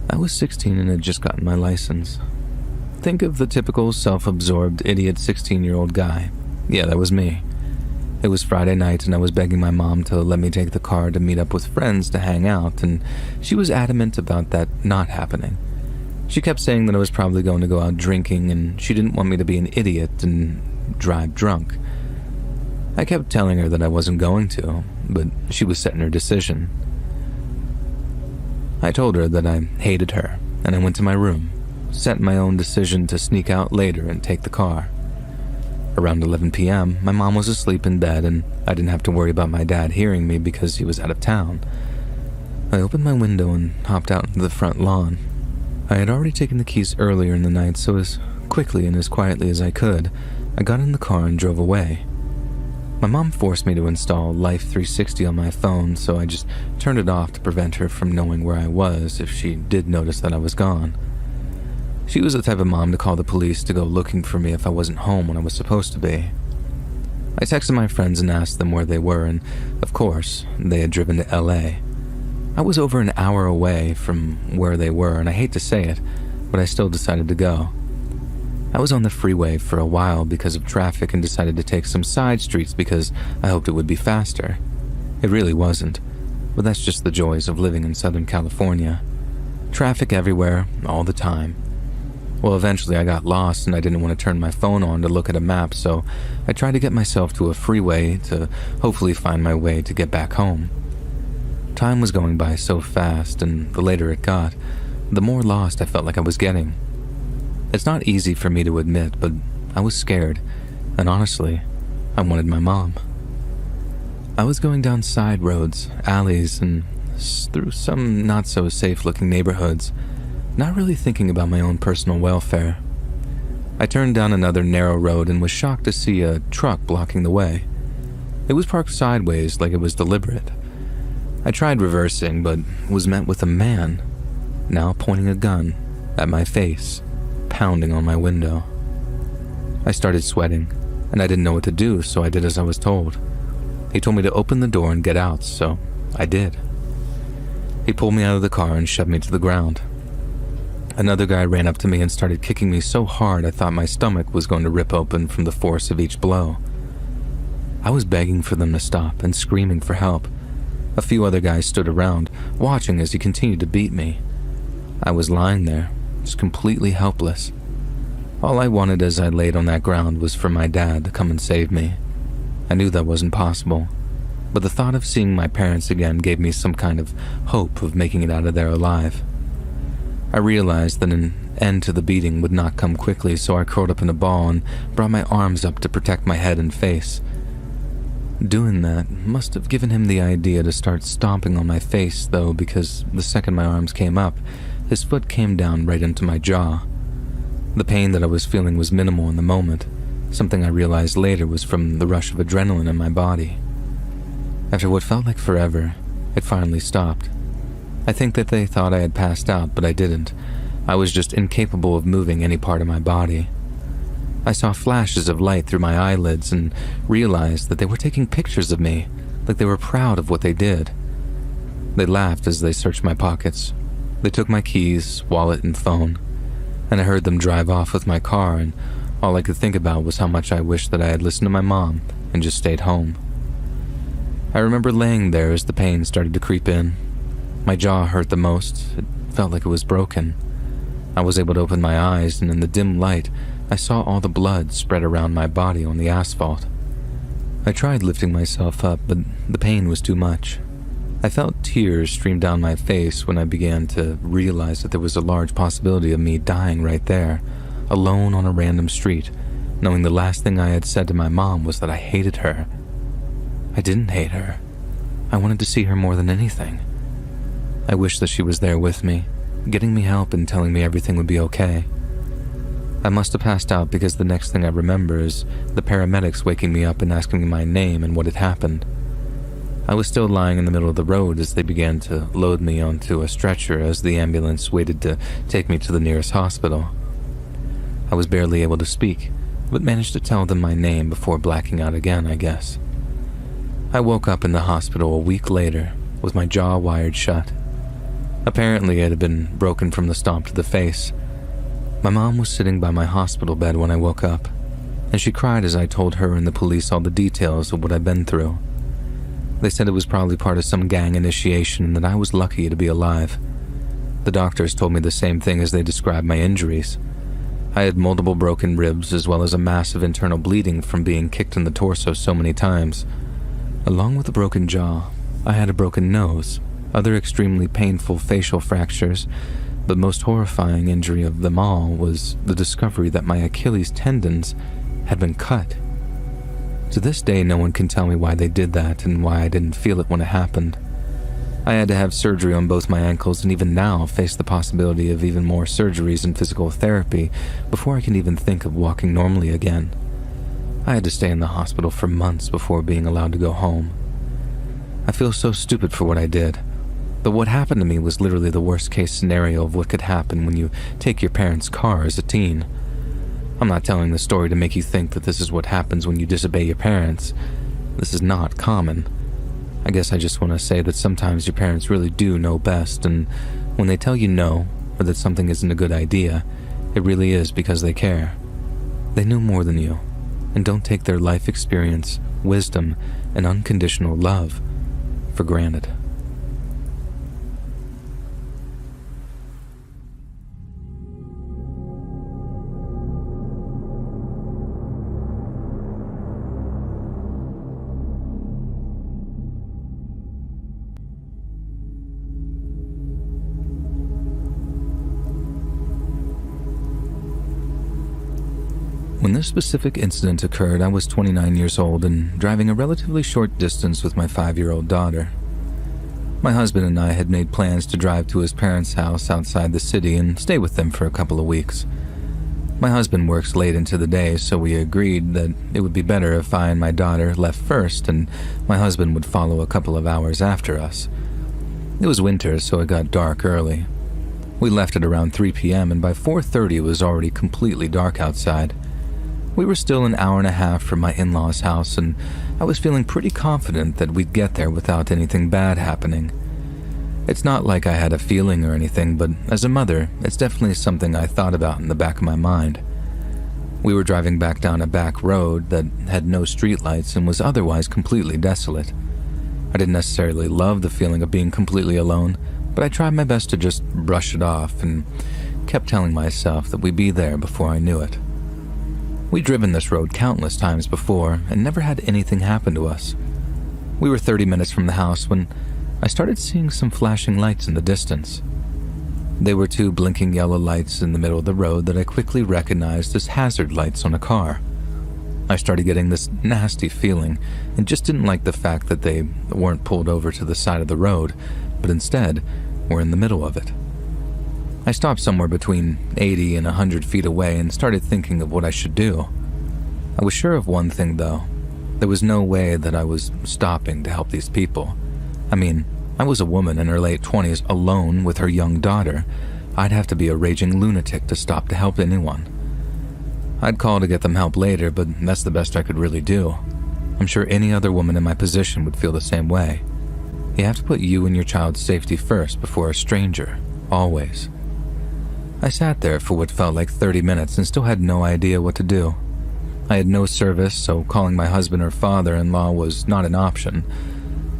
I was 16 and had just gotten my license. Think of the typical self-absorbed, idiot 16-year-old guy. Yeah, that was me. It was Friday night, and I was begging my mom to let me take the car to meet up with friends to hang out, and she was adamant about that not happening. She kept saying that I was probably going to go out drinking, and she didn't want me to be an idiot and drive drunk. I kept telling her that I wasn't going to, but she was set in her decision. I told her that I hated her, and I went to my room, set my own decision to sneak out later and take the car. Around 11 p.m., my mom was asleep in bed, and I didn't have to worry about my dad hearing me because he was out of town. I opened my window and hopped out into the front lawn. I had already taken the keys earlier in the night, so as quickly and as quietly as I could, I got in the car and drove away. My mom forced me to install Life 360 on my phone, so I just turned it off to prevent her from knowing where I was if she did notice that I was gone. She was the type of mom to call the police to go looking for me if I wasn't home when I was supposed to be. I texted my friends and asked them where they were, and of course, they had driven to LA. I was over an hour away from where they were, and I hate to say it, but I still decided to go. I was on the freeway for a while because of traffic and decided to take some side streets because I hoped it would be faster. It really wasn't, but that's just the joys of living in Southern California. Traffic everywhere, all the time. Well, eventually I got lost and I didn't want to turn my phone on to look at a map, so I tried to get myself to a freeway to hopefully find my way to get back home. Time was going by so fast, and the later it got, the more lost I felt like I was getting. It's not easy for me to admit, but I was scared, and honestly, I wanted my mom. I was going down side roads, alleys, and through some not-so-safe-looking neighborhoods, not really thinking about my own personal welfare. I turned down another narrow road and was shocked to see a truck blocking the way. It was parked sideways like it was deliberate. I tried reversing, but was met with a man, now pointing a gun at my face, pounding on my window. I started sweating, and I didn't know what to do, so I did as I was told. He told me to open the door and get out, so I did. He pulled me out of the car and shoved me to the ground. Another guy ran up to me and started kicking me so hard I thought my stomach was going to rip open from the force of each blow. I was begging for them to stop and screaming for help. A few other guys stood around, watching as he continued to beat me. I was lying there, just completely helpless. All I wanted as I laid on that ground was for my dad to come and save me. I knew that wasn't possible, but the thought of seeing my parents again gave me some kind of hope of making it out of there alive. I realized that an end to the beating would not come quickly, so I curled up in a ball and brought my arms up to protect my head and face. Doing that must have given him the idea to start stomping on my face, though, because the second my arms came up, his foot came down right into my jaw. The pain that I was feeling was minimal in the moment, something I realized later was from the rush of adrenaline in my body. After what felt like forever, it finally stopped. I think that they thought I had passed out, but I didn't. I was just incapable of moving any part of my body. I saw flashes of light through my eyelids and realized that they were taking pictures of me, like they were proud of what they did. They laughed as they searched my pockets. They took my keys, wallet, and phone, and I heard them drive off with my car, and all I could think about was how much I wished that I had listened to my mom and just stayed home. I remember laying there as the pain started to creep in. My jaw hurt the most. It felt like it was broken. I was able to open my eyes, and in the dim light, I saw all the blood spread around my body on the asphalt. I tried lifting myself up, but the pain was too much. I felt tears stream down my face when I began to realize that there was a large possibility of me dying right there, alone on a random street, knowing the last thing I had said to my mom was that I hated her. I didn't hate her. I wanted to see her more than anything. I wished that she was there with me, getting me help and telling me everything would be okay. I must have passed out because the next thing I remember is the paramedics waking me up and asking me my name and what had happened. I was still lying in the middle of the road as they began to load me onto a stretcher as the ambulance waited to take me to the nearest hospital. I was barely able to speak, but managed to tell them my name before blacking out again, I guess. I woke up in the hospital a week later with my jaw wired shut. Apparently, it had been broken from the stomp to the face. My mom was sitting by my hospital bed when I woke up, and she cried as I told her and the police all the details of what I'd been through. They said it was probably part of some gang initiation and that I was lucky to be alive. The doctors told me the same thing as they described my injuries. I had multiple broken ribs as well as a massive internal bleeding from being kicked in the torso so many times. Along with a broken jaw, I had a broken nose, other extremely painful facial fractures, but most horrifying injury of them all was the discovery that my Achilles tendons had been cut. To this day, no one can tell me why they did that and why I didn't feel it when it happened. I had to have surgery on both my ankles and even now face the possibility of even more surgeries and physical therapy before I can even think of walking normally again. I had to stay in the hospital for months before being allowed to go home. I feel so stupid for what I did, but what happened to me was literally the worst case scenario of what could happen when you take your parents' car as a teen. I'm not telling the story to make you think that this is what happens when you disobey your parents. This is not common. I guess I just want to say that sometimes your parents really do know best, and when they tell you no, or that something isn't a good idea, it really is because they care. They know more than you, and don't take their life experience, wisdom, and unconditional love for granted. When this specific incident occurred, I was 29 years old and driving a relatively short distance with my 5-year-old daughter. My husband and I had made plans to drive to his parents' house outside the city and stay with them for a couple of weeks. My husband works late into the day, so we agreed that it would be better if I and my daughter left first and my husband would follow a couple of hours after us. It was winter, so it got dark early. We left at around 3 p.m. and by 4:30 it was already completely dark outside. We were still an hour and a half from my in-laws' house, and I was feeling pretty confident that we'd get there without anything bad happening. It's not like I had a feeling or anything, but as a mother, it's definitely something I thought about in the back of my mind. We were driving back down a back road that had no streetlights and was otherwise completely desolate. I didn't necessarily love the feeling of being completely alone, but I tried my best to just brush it off and kept telling myself that we'd be there before I knew it. We'd driven this road countless times before and never had anything happen to us. We were 30 minutes from the house when I started seeing some flashing lights in the distance. They were 2 blinking yellow lights in the middle of the road that I quickly recognized as hazard lights on a car. I started getting this nasty feeling and just didn't like the fact that they weren't pulled over to the side of the road, but instead were in the middle of it. I stopped somewhere between 80 and 100 feet away and started thinking of what I should do. I was sure of one thing though. There was no way that I was stopping to help these people. I mean, I was a woman in her late 20s alone with her young daughter. I'd have to be a raging lunatic to stop to help anyone. I'd call to get them help later, but that's the best I could really do. I'm sure any other woman in my position would feel the same way. You have to put you and your child's safety first before a stranger, always. I sat there for what felt like 30 minutes and still had no idea what to do. I had no service, so calling my husband or father-in-law was not an option.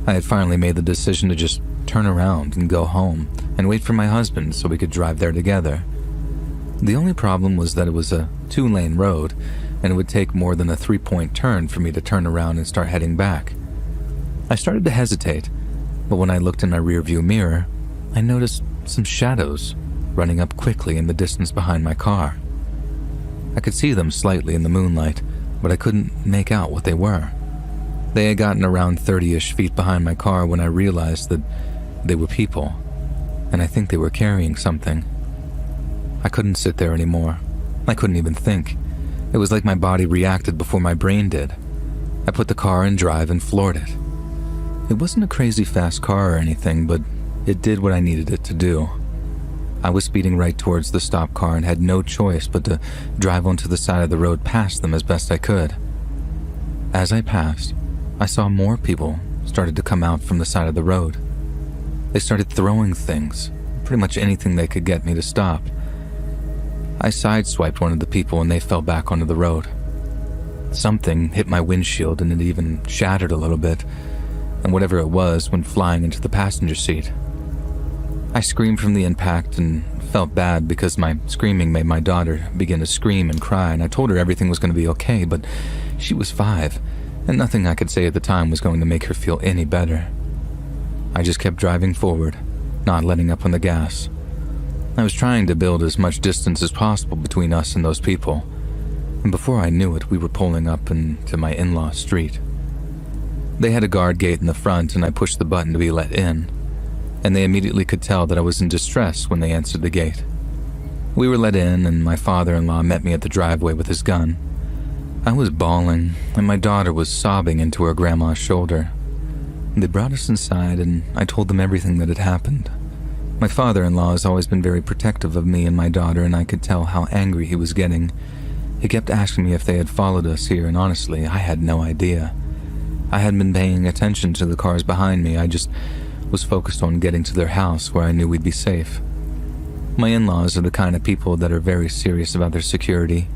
I had finally made the decision to just turn around and go home and wait for my husband so we could drive there together. The only problem was that it was a 2-lane road and it would take more than a 3-point turn for me to turn around and start heading back. I started to hesitate, but when I looked in my rearview mirror, I noticed some shadows running up quickly in the distance behind my car. I could see them slightly in the moonlight, but I couldn't make out what they were. They had gotten around 30-ish feet behind my car when I realized that they were people, and I think they were carrying something. I couldn't sit there anymore. I couldn't even think. It was like my body reacted before my brain did. I put the car in drive and floored it. It wasn't a crazy fast car or anything, but it did what I needed it to do. I was speeding right towards the stopped car and had no choice but to drive onto the side of the road past them as best I could. As I passed, I saw more people started to come out from the side of the road. They started throwing things, pretty much anything they could get me to stop. I sideswiped one of the people and they fell back onto the road. Something hit my windshield and it even shattered a little bit, and whatever it was went flying into the passenger seat. I screamed from the impact and felt bad because my screaming made my daughter begin to scream and cry, and I told her everything was going to be okay, but she was 5, and nothing I could say at the time was going to make her feel any better. I just kept driving forward, not letting up on the gas. I was trying to build as much distance as possible between us and those people, and before I knew it, we were pulling up into my in-laws' street. They had a guard gate in the front, and I pushed the button to be let in, and they immediately could tell that I was in distress when they answered the gate. We were let in, and my father-in-law met me at the driveway with his gun. I was bawling, and my daughter was sobbing into her grandma's shoulder. They brought us inside, and I told them everything that had happened. My father-in-law has always been very protective of me and my daughter, and I could tell how angry he was getting. He kept asking me if they had followed us here, and honestly, I had no idea. I hadn't been paying attention to the cars behind me. I just was focused on getting to their house where I knew we'd be safe. My in-laws are the kind of people that are very serious about their security.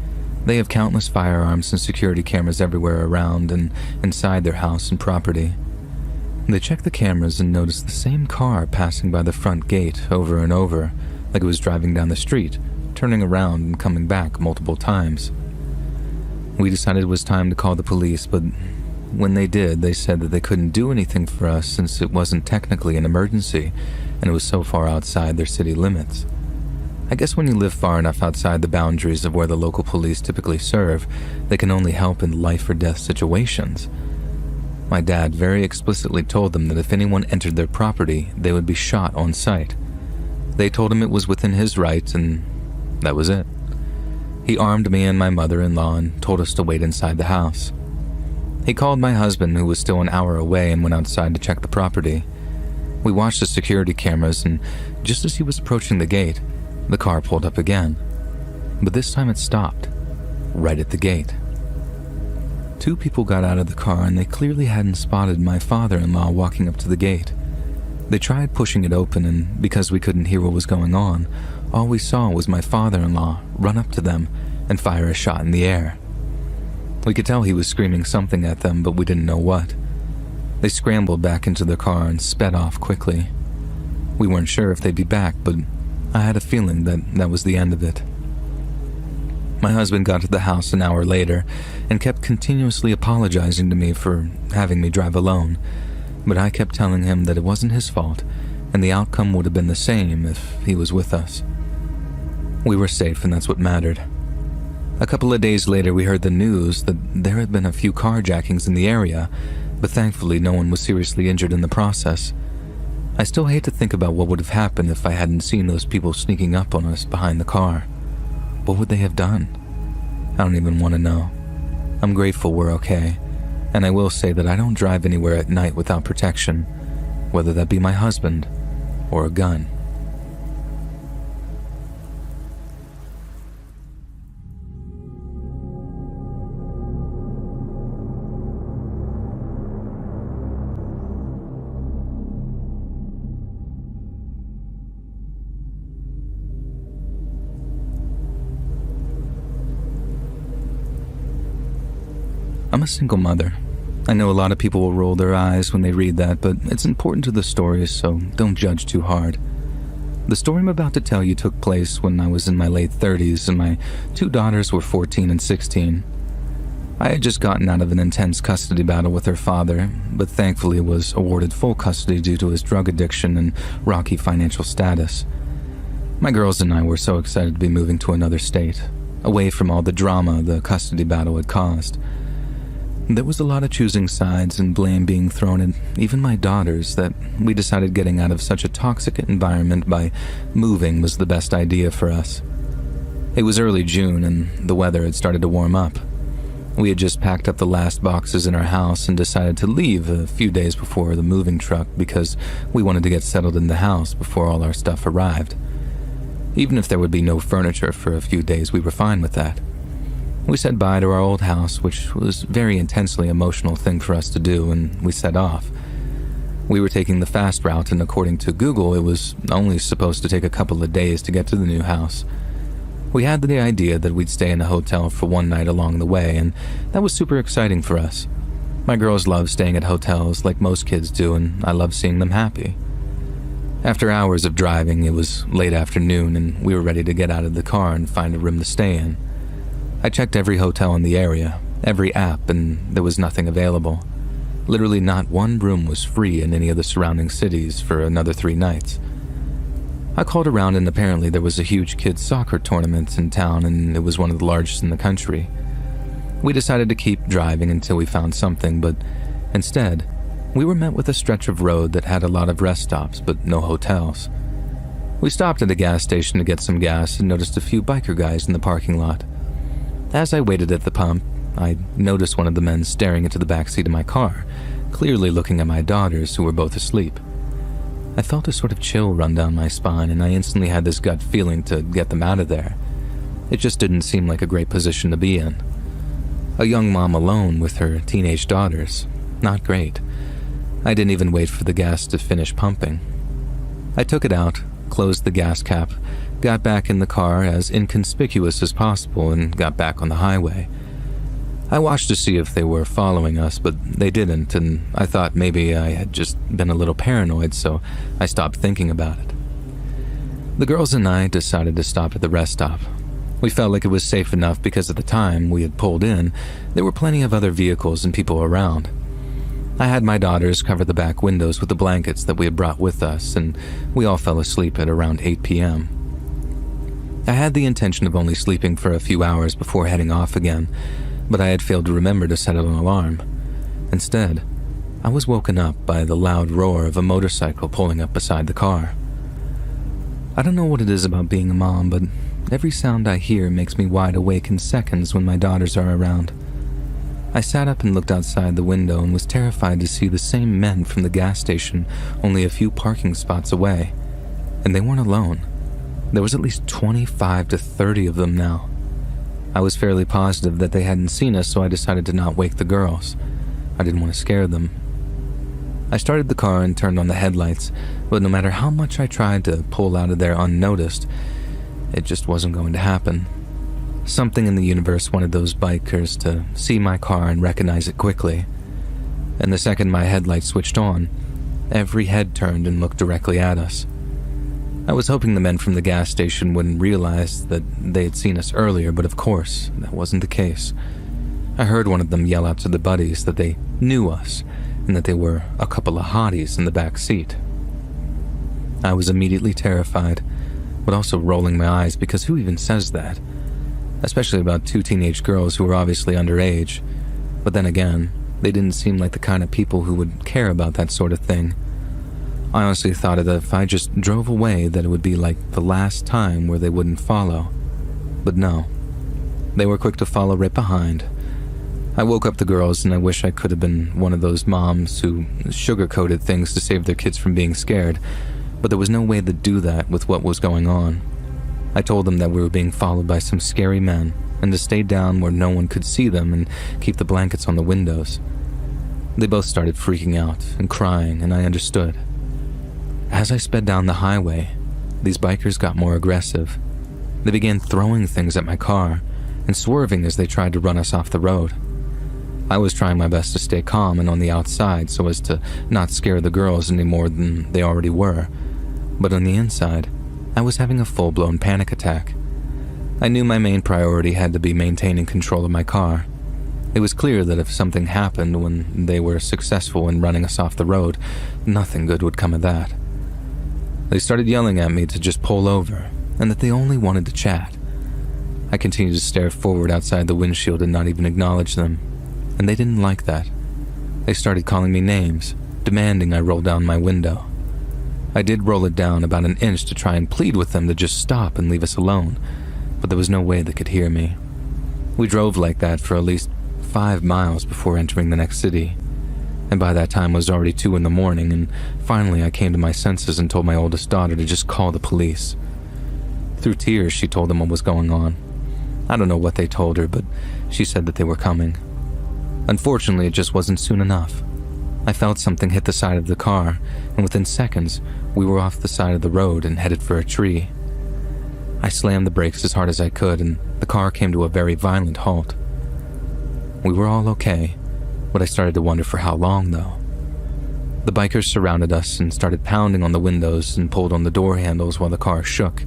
They have countless firearms and security cameras everywhere around and inside their house and property. They checked the cameras and noticed the same car passing by the front gate over and over, like it was driving down the street, turning around and coming back multiple times. We decided it was time to call the police, but when they did, they said that they couldn't do anything for us since it wasn't technically an emergency and it was so far outside their city limits. I guess when you live far enough outside the boundaries of where the local police typically serve, they can only help in life or death situations. My dad very explicitly told them that if anyone entered their property, they would be shot on sight. They told him it was within his rights, and that was it. He armed me and my mother-in-law and told us to wait inside the house. He called my husband, who was still an hour away, and went outside to check the property. We watched the security cameras, and just as he was approaching the gate, the car pulled up again. But this time it stopped, right at the gate. 2 people got out of the car, and they clearly hadn't spotted my father-in-law walking up to the gate. They tried pushing it open, and because we couldn't hear what was going on, all we saw was my father-in-law run up to them and fire a shot in the air. We could tell he was screaming something at them, but we didn't know what. They scrambled back into their car and sped off quickly. We weren't sure if they'd be back, but I had a feeling that that was the end of it. My husband got to the house an hour later and kept continuously apologizing to me for having me drive alone, but I kept telling him that it wasn't his fault and the outcome would have been the same if he was with us. We were safe, and that's what mattered. A couple of days later, we heard the news that there had been a few carjackings in the area, but thankfully no one was seriously injured in the process. I still hate to think about what would have happened if I hadn't seen those people sneaking up on us behind the car. What would they have done? I don't even want to know. I'm grateful we're okay, and I will say that I don't drive anywhere at night without protection, whether that be my husband or a gun. I'm a single mother. I know a lot of people will roll their eyes when they read that, but it's important to the story, so don't judge too hard. The story I'm about to tell you took place when I was in my late 30s and my 2 daughters were 14 and 16. I had just gotten out of an intense custody battle with her father, but thankfully was awarded full custody due to his drug addiction and rocky financial status. My girls and I were so excited to be moving to another state, away from all the drama the custody battle had caused. There was a lot of choosing sides and blame being thrown at even my daughters that we decided getting out of such a toxic environment by moving was the best idea for us. It was early June and the weather had started to warm up. We had just packed up the last boxes in our house and decided to leave a few days before the moving truck because we wanted to get settled in the house before all our stuff arrived. Even if there would be no furniture for a few days, we were fine with that. We said bye to our old house, which was a very intensely emotional thing for us to do, and we set off. We were taking the fast route, and according to Google, it was only supposed to take a couple of days to get to the new house. We had the idea that we'd stay in a hotel for one night along the way, and that was super exciting for us. My girls love staying at hotels like most kids do, and I love seeing them happy. After hours of driving, it was late afternoon and we were ready to get out of the car and find a room to stay in. I checked every hotel in the area, every app, and there was nothing available. Literally not one room was free in any of the surrounding cities for another 3 nights. I called around and apparently there was a huge kids' soccer tournament in town and it was one of the largest in the country. We decided to keep driving until we found something, but instead, we were met with a stretch of road that had a lot of rest stops but no hotels. We stopped at a gas station to get some gas and noticed a few biker guys in the parking lot. As I waited at the pump, I noticed one of the men staring into the backseat of my car, clearly looking at my daughters who were both asleep. I felt a sort of chill run down my spine and I instantly had this gut feeling to get them out of there. It just didn't seem like a great position to be in. A young mom alone with her teenage daughters. Not great. I didn't even wait for the gas to finish pumping. I took it out, closed the gas cap, got back in the car as inconspicuous as possible and got back on the highway. I watched to see if they were following us, but they didn't, and I thought maybe I had just been a little paranoid, so I stopped thinking about it. The girls and I decided to stop at the rest stop. We felt like it was safe enough because at the time we had pulled in, there were plenty of other vehicles and people around. I had my daughters cover the back windows with the blankets that we had brought with us, and we all fell asleep at around 8 p.m. I had the intention of only sleeping for a few hours before heading off again, but I had failed to remember to set an alarm. Instead, I was woken up by the loud roar of a motorcycle pulling up beside the car. I don't know what it is about being a mom, but every sound I hear makes me wide awake in seconds when my daughters are around. I sat up and looked outside the window and was terrified to see the same men from the gas station only a few parking spots away. And they weren't alone. There was at least 25 to 30 of them now. I was fairly positive that they hadn't seen us, so I decided to not wake the girls. I didn't want to scare them. I started the car and turned on the headlights, but no matter how much I tried to pull out of there unnoticed, it just wasn't going to happen. Something in the universe wanted those bikers to see my car and recognize it quickly. And the second my headlights switched on, every head turned and looked directly at us. I was hoping the men from the gas station wouldn't realize that they had seen us earlier, but of course, that wasn't the case. I heard one of them yell out to the buddies that they knew us and that they were a couple of hotties in the back seat. I was immediately terrified, but also rolling my eyes because who even says that? Especially about 2 teenage girls who were obviously underage. But then again, they didn't seem like the kind of people who would care about that sort of thing. I honestly thought that if I just drove away that it would be like the last time where they wouldn't follow. But no. They were quick to follow right behind. I woke up the girls and I wish I could have been one of those moms who sugar-coated things to save their kids from being scared, but there was no way to do that with what was going on. I told them that we were being followed by some scary men and to stay down where no one could see them and keep the blankets on the windows. They both started freaking out and crying, and I understood. As I sped down the highway, these bikers got more aggressive. They began throwing things at my car and swerving as they tried to run us off the road. I was trying my best to stay calm and on the outside so as to not scare the girls any more than they already were, but on the inside, I was having a full-blown panic attack. I knew my main priority had to be maintaining control of my car. It was clear that if something happened when they were successful in running us off the road, nothing good would come of that. They started yelling at me to just pull over, and that they only wanted to chat. I continued to stare forward outside the windshield and not even acknowledge them, and they didn't like that. They started calling me names, demanding I roll down my window. I did roll it down about an inch to try and plead with them to just stop and leave us alone, but there was no way they could hear me. We drove like that for at least 5 miles before entering the next city, and by that time it was already 2 in the morning, and finally I came to my senses and told my oldest daughter to just call the police. Through tears, she told them what was going on. I don't know what they told her, but she said that they were coming. Unfortunately, it just wasn't soon enough. I felt something hit the side of the car, and within seconds, we were off the side of the road and headed for a tree. I slammed the brakes as hard as I could, and the car came to a very violent halt. We were all okay, but I started to wonder for how long, though. The bikers surrounded us and started pounding on the windows and pulled on the door handles while the car shook.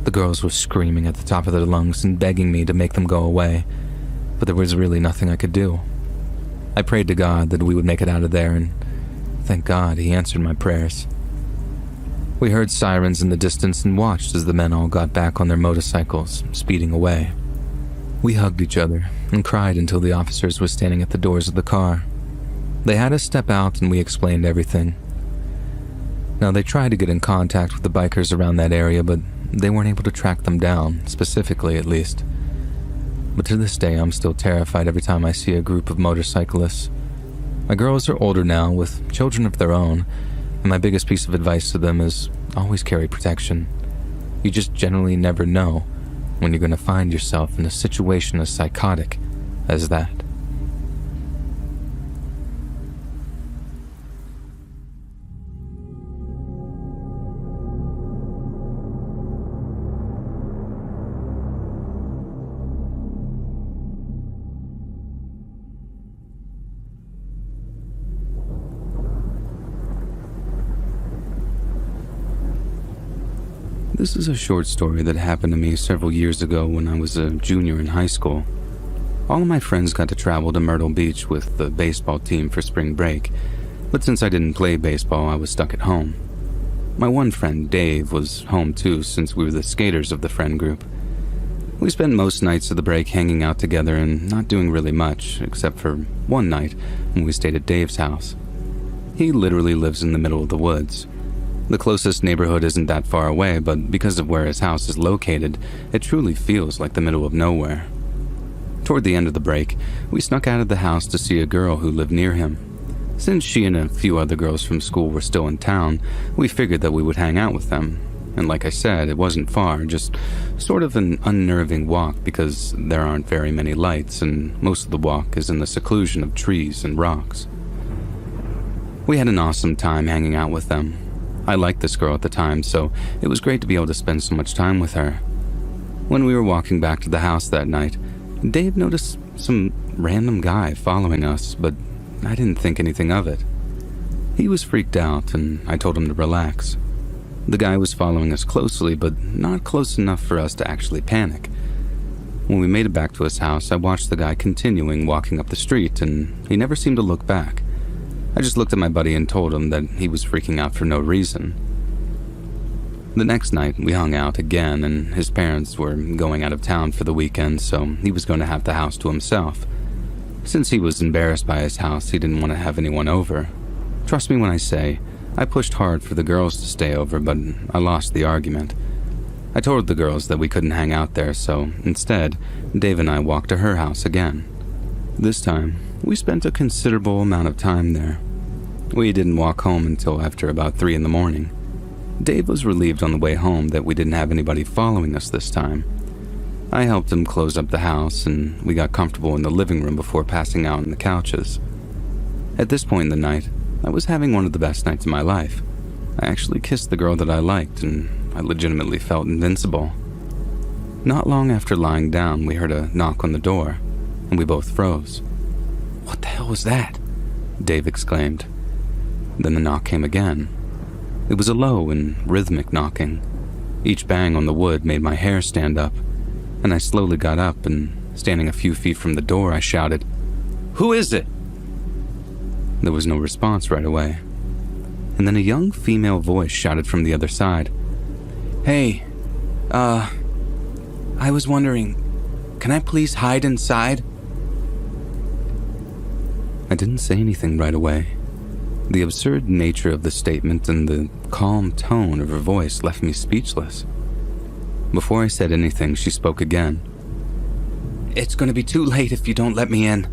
The girls were screaming at the top of their lungs and begging me to make them go away, but there was really nothing I could do. I prayed to God that we would make it out of there, and thank God he answered my prayers. We heard sirens in the distance and watched as the men all got back on their motorcycles, speeding away. We hugged each other and cried until the officers were standing at the doors of the car. They had us step out and we explained everything. Now, they tried to get in contact with the bikers around that area, but they weren't able to track them down, specifically at least. But to this day, I'm still terrified every time I see a group of motorcyclists. My girls are older now, with children of their own, and my biggest piece of advice to them is always carry protection. You just generally never know when you're going to find yourself in a situation as psychotic as that. This is a short story that happened to me several years ago when I was a junior in high school. All of my friends got to travel to Myrtle Beach with the baseball team for spring break, but since I didn't play baseball, I was stuck at home. My one friend, Dave, was home too since we were the skaters of the friend group. We spent most nights of the break hanging out together and not doing really much, except for one night when we stayed at Dave's house. He literally lives in the middle of the woods. The closest neighborhood isn't that far away, but because of where his house is located, it truly feels like the middle of nowhere. Toward the end of the break, we snuck out of the house to see a girl who lived near him. Since she and a few other girls from school were still in town, we figured that we would hang out with them. And like I said, it wasn't far, just sort of an unnerving walk because there aren't very many lights and most of the walk is in the seclusion of trees and rocks. We had an awesome time hanging out with them. I liked this girl at the time, so it was great to be able to spend so much time with her. When we were walking back to the house that night, Dave noticed some random guy following us, but I didn't think anything of it. He was freaked out, and I told him to relax. The guy was following us closely, but not close enough for us to actually panic. When we made it back to his house, I watched the guy continuing walking up the street, and he never seemed to look back. I just looked at my buddy and told him that he was freaking out for no reason. The next night, we hung out again, and his parents were going out of town for the weekend, so he was going to have the house to himself. Since he was embarrassed by his house, he didn't want to have anyone over. Trust me when I say, I pushed hard for the girls to stay over, but I lost the argument. I told the girls that we couldn't hang out there, so instead, Dave and I walked to her house again. This time, we spent a considerable amount of time there. We didn't walk home until after about 3 in the morning. Dave was relieved on the way home that we didn't have anybody following us this time. I helped him close up the house, and we got comfortable in the living room before passing out on the couches. At this point in the night, I was having one of the best nights of my life. I actually kissed the girl that I liked, and I legitimately felt invincible. Not long after lying down, we heard a knock on the door, and we both froze. "What the hell was that?" Dave exclaimed. Then the knock came again. It was a low and rhythmic knocking. Each bang on the wood made my hair stand up, and I slowly got up and, standing a few feet from the door, I shouted, "Who is it?" There was no response right away. And then a young female voice shouted from the other side, "Hey, I was wondering, can I please hide inside?" I didn't say anything right away. The absurd nature of the statement and the calm tone of her voice left me speechless. Before I said anything, she spoke again. "It's going to be too late if you don't let me in.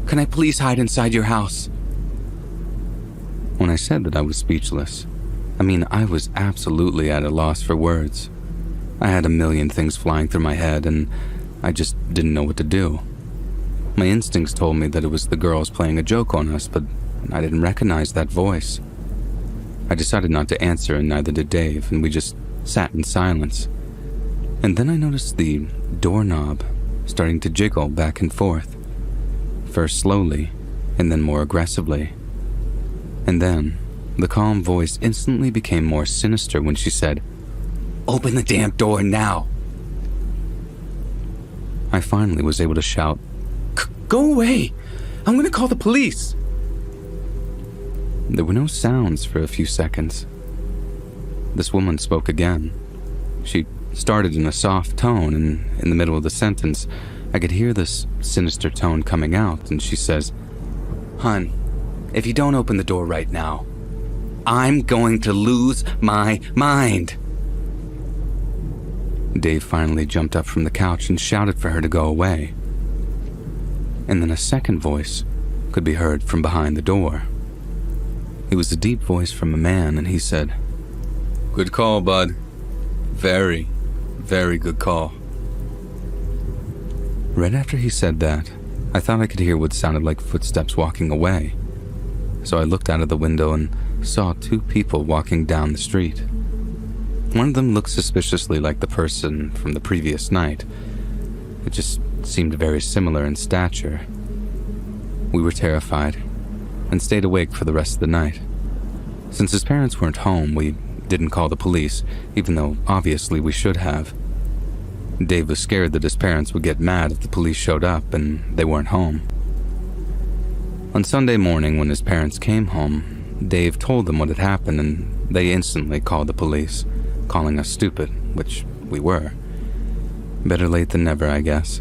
Can I please hide inside your house?" When I said that I was speechless, I was absolutely at a loss for words. I had a million things flying through my head, and I just didn't know what to do. My instincts told me that it was the girls playing a joke on us, but I didn't recognize that voice. I decided not to answer, and neither did Dave, and we just sat in silence. And then I noticed the doorknob starting to jiggle back and forth, first slowly, and then more aggressively. And then, the calm voice instantly became more sinister when she said, "Open the damn door now!" I finally was able to shout, "Go away! I'm gonna call the police!" There were no sounds for a few seconds. This woman spoke again. She started in a soft tone, and in the middle of the sentence, I could hear this sinister tone coming out, and she says, "Hun, if you don't open the door right now, I'm going to lose my mind." Dave finally jumped up from the couch and shouted for her to go away. And then a second voice could be heard from behind the door. It was a deep voice from a man, and he said, "Good call, bud. Very, very good call." Right after he said that, I thought I could hear what sounded like footsteps walking away. So I looked out of the window and saw two people walking down the street. One of them looked suspiciously like the person from the previous night. It just seemed very similar in stature. We were terrified and stayed awake for the rest of the night. Since his parents weren't home, we didn't call the police, even though obviously we should have. Dave was scared that his parents would get mad if the police showed up and they weren't home. On Sunday morning, when his parents came home, Dave told them what had happened, and they instantly called the police, calling us stupid, which we were. Better late than never, I guess.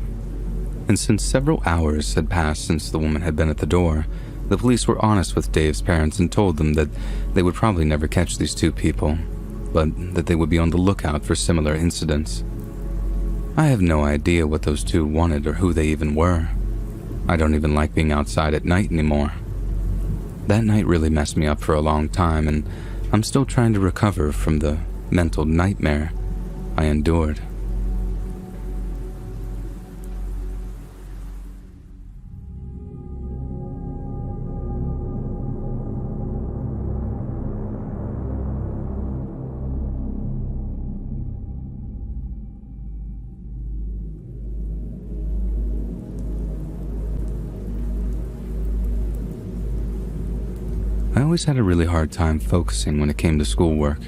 And since several hours had passed since the woman had been at the door, the police were honest with Dave's parents and told them that they would probably never catch these two people, but that they would be on the lookout for similar incidents. I have no idea what those two wanted or who they even were. I don't even like being outside at night anymore. That night really messed me up for a long time, and I'm still trying to recover from the mental nightmare I endured. I always had a really hard time focusing when it came to schoolwork.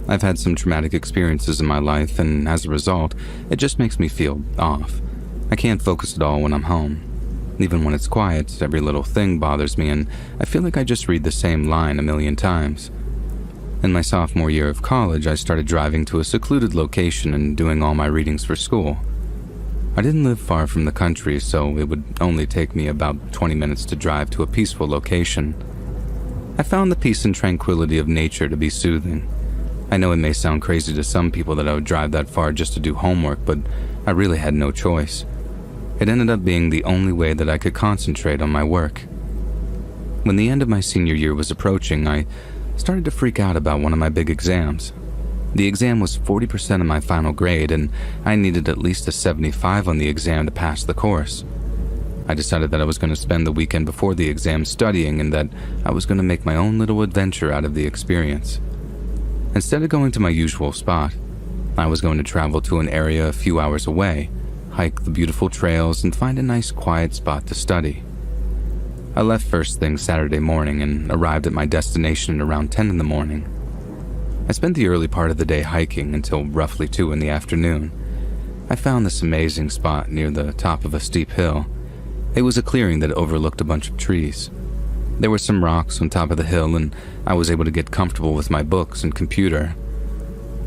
I've had some traumatic experiences in my life, and as a result, it just makes me feel off. I can't focus at all when I'm home. Even when it's quiet, every little thing bothers me, and I feel like I just read the same line a million times. In my sophomore year of college, I started driving to a secluded location and doing all my readings for school. I didn't live far from the country, so it would only take me about 20 minutes to drive to a peaceful location. I found the peace and tranquility of nature to be soothing. I know it may sound crazy to some people that I would drive that far just to do homework, but I really had no choice. It ended up being the only way that I could concentrate on my work. When the end of my senior year was approaching, I started to freak out about one of my big exams. The exam was 40% of my final grade, and I needed at least a 75 on the exam to pass the course. I decided that I was going to spend the weekend before the exam studying, and that I was going to make my own little adventure out of the experience. Instead of going to my usual spot, I was going to travel to an area a few hours away, hike the beautiful trails, and find a nice quiet spot to study. I left first thing Saturday morning and arrived at my destination around 10 in the morning. I spent the early part of the day hiking until roughly 2 in the afternoon. I found this amazing spot near the top of a steep hill. It was a clearing that overlooked a bunch of trees. There were some rocks on top of the hill, and I was able to get comfortable with my books and computer.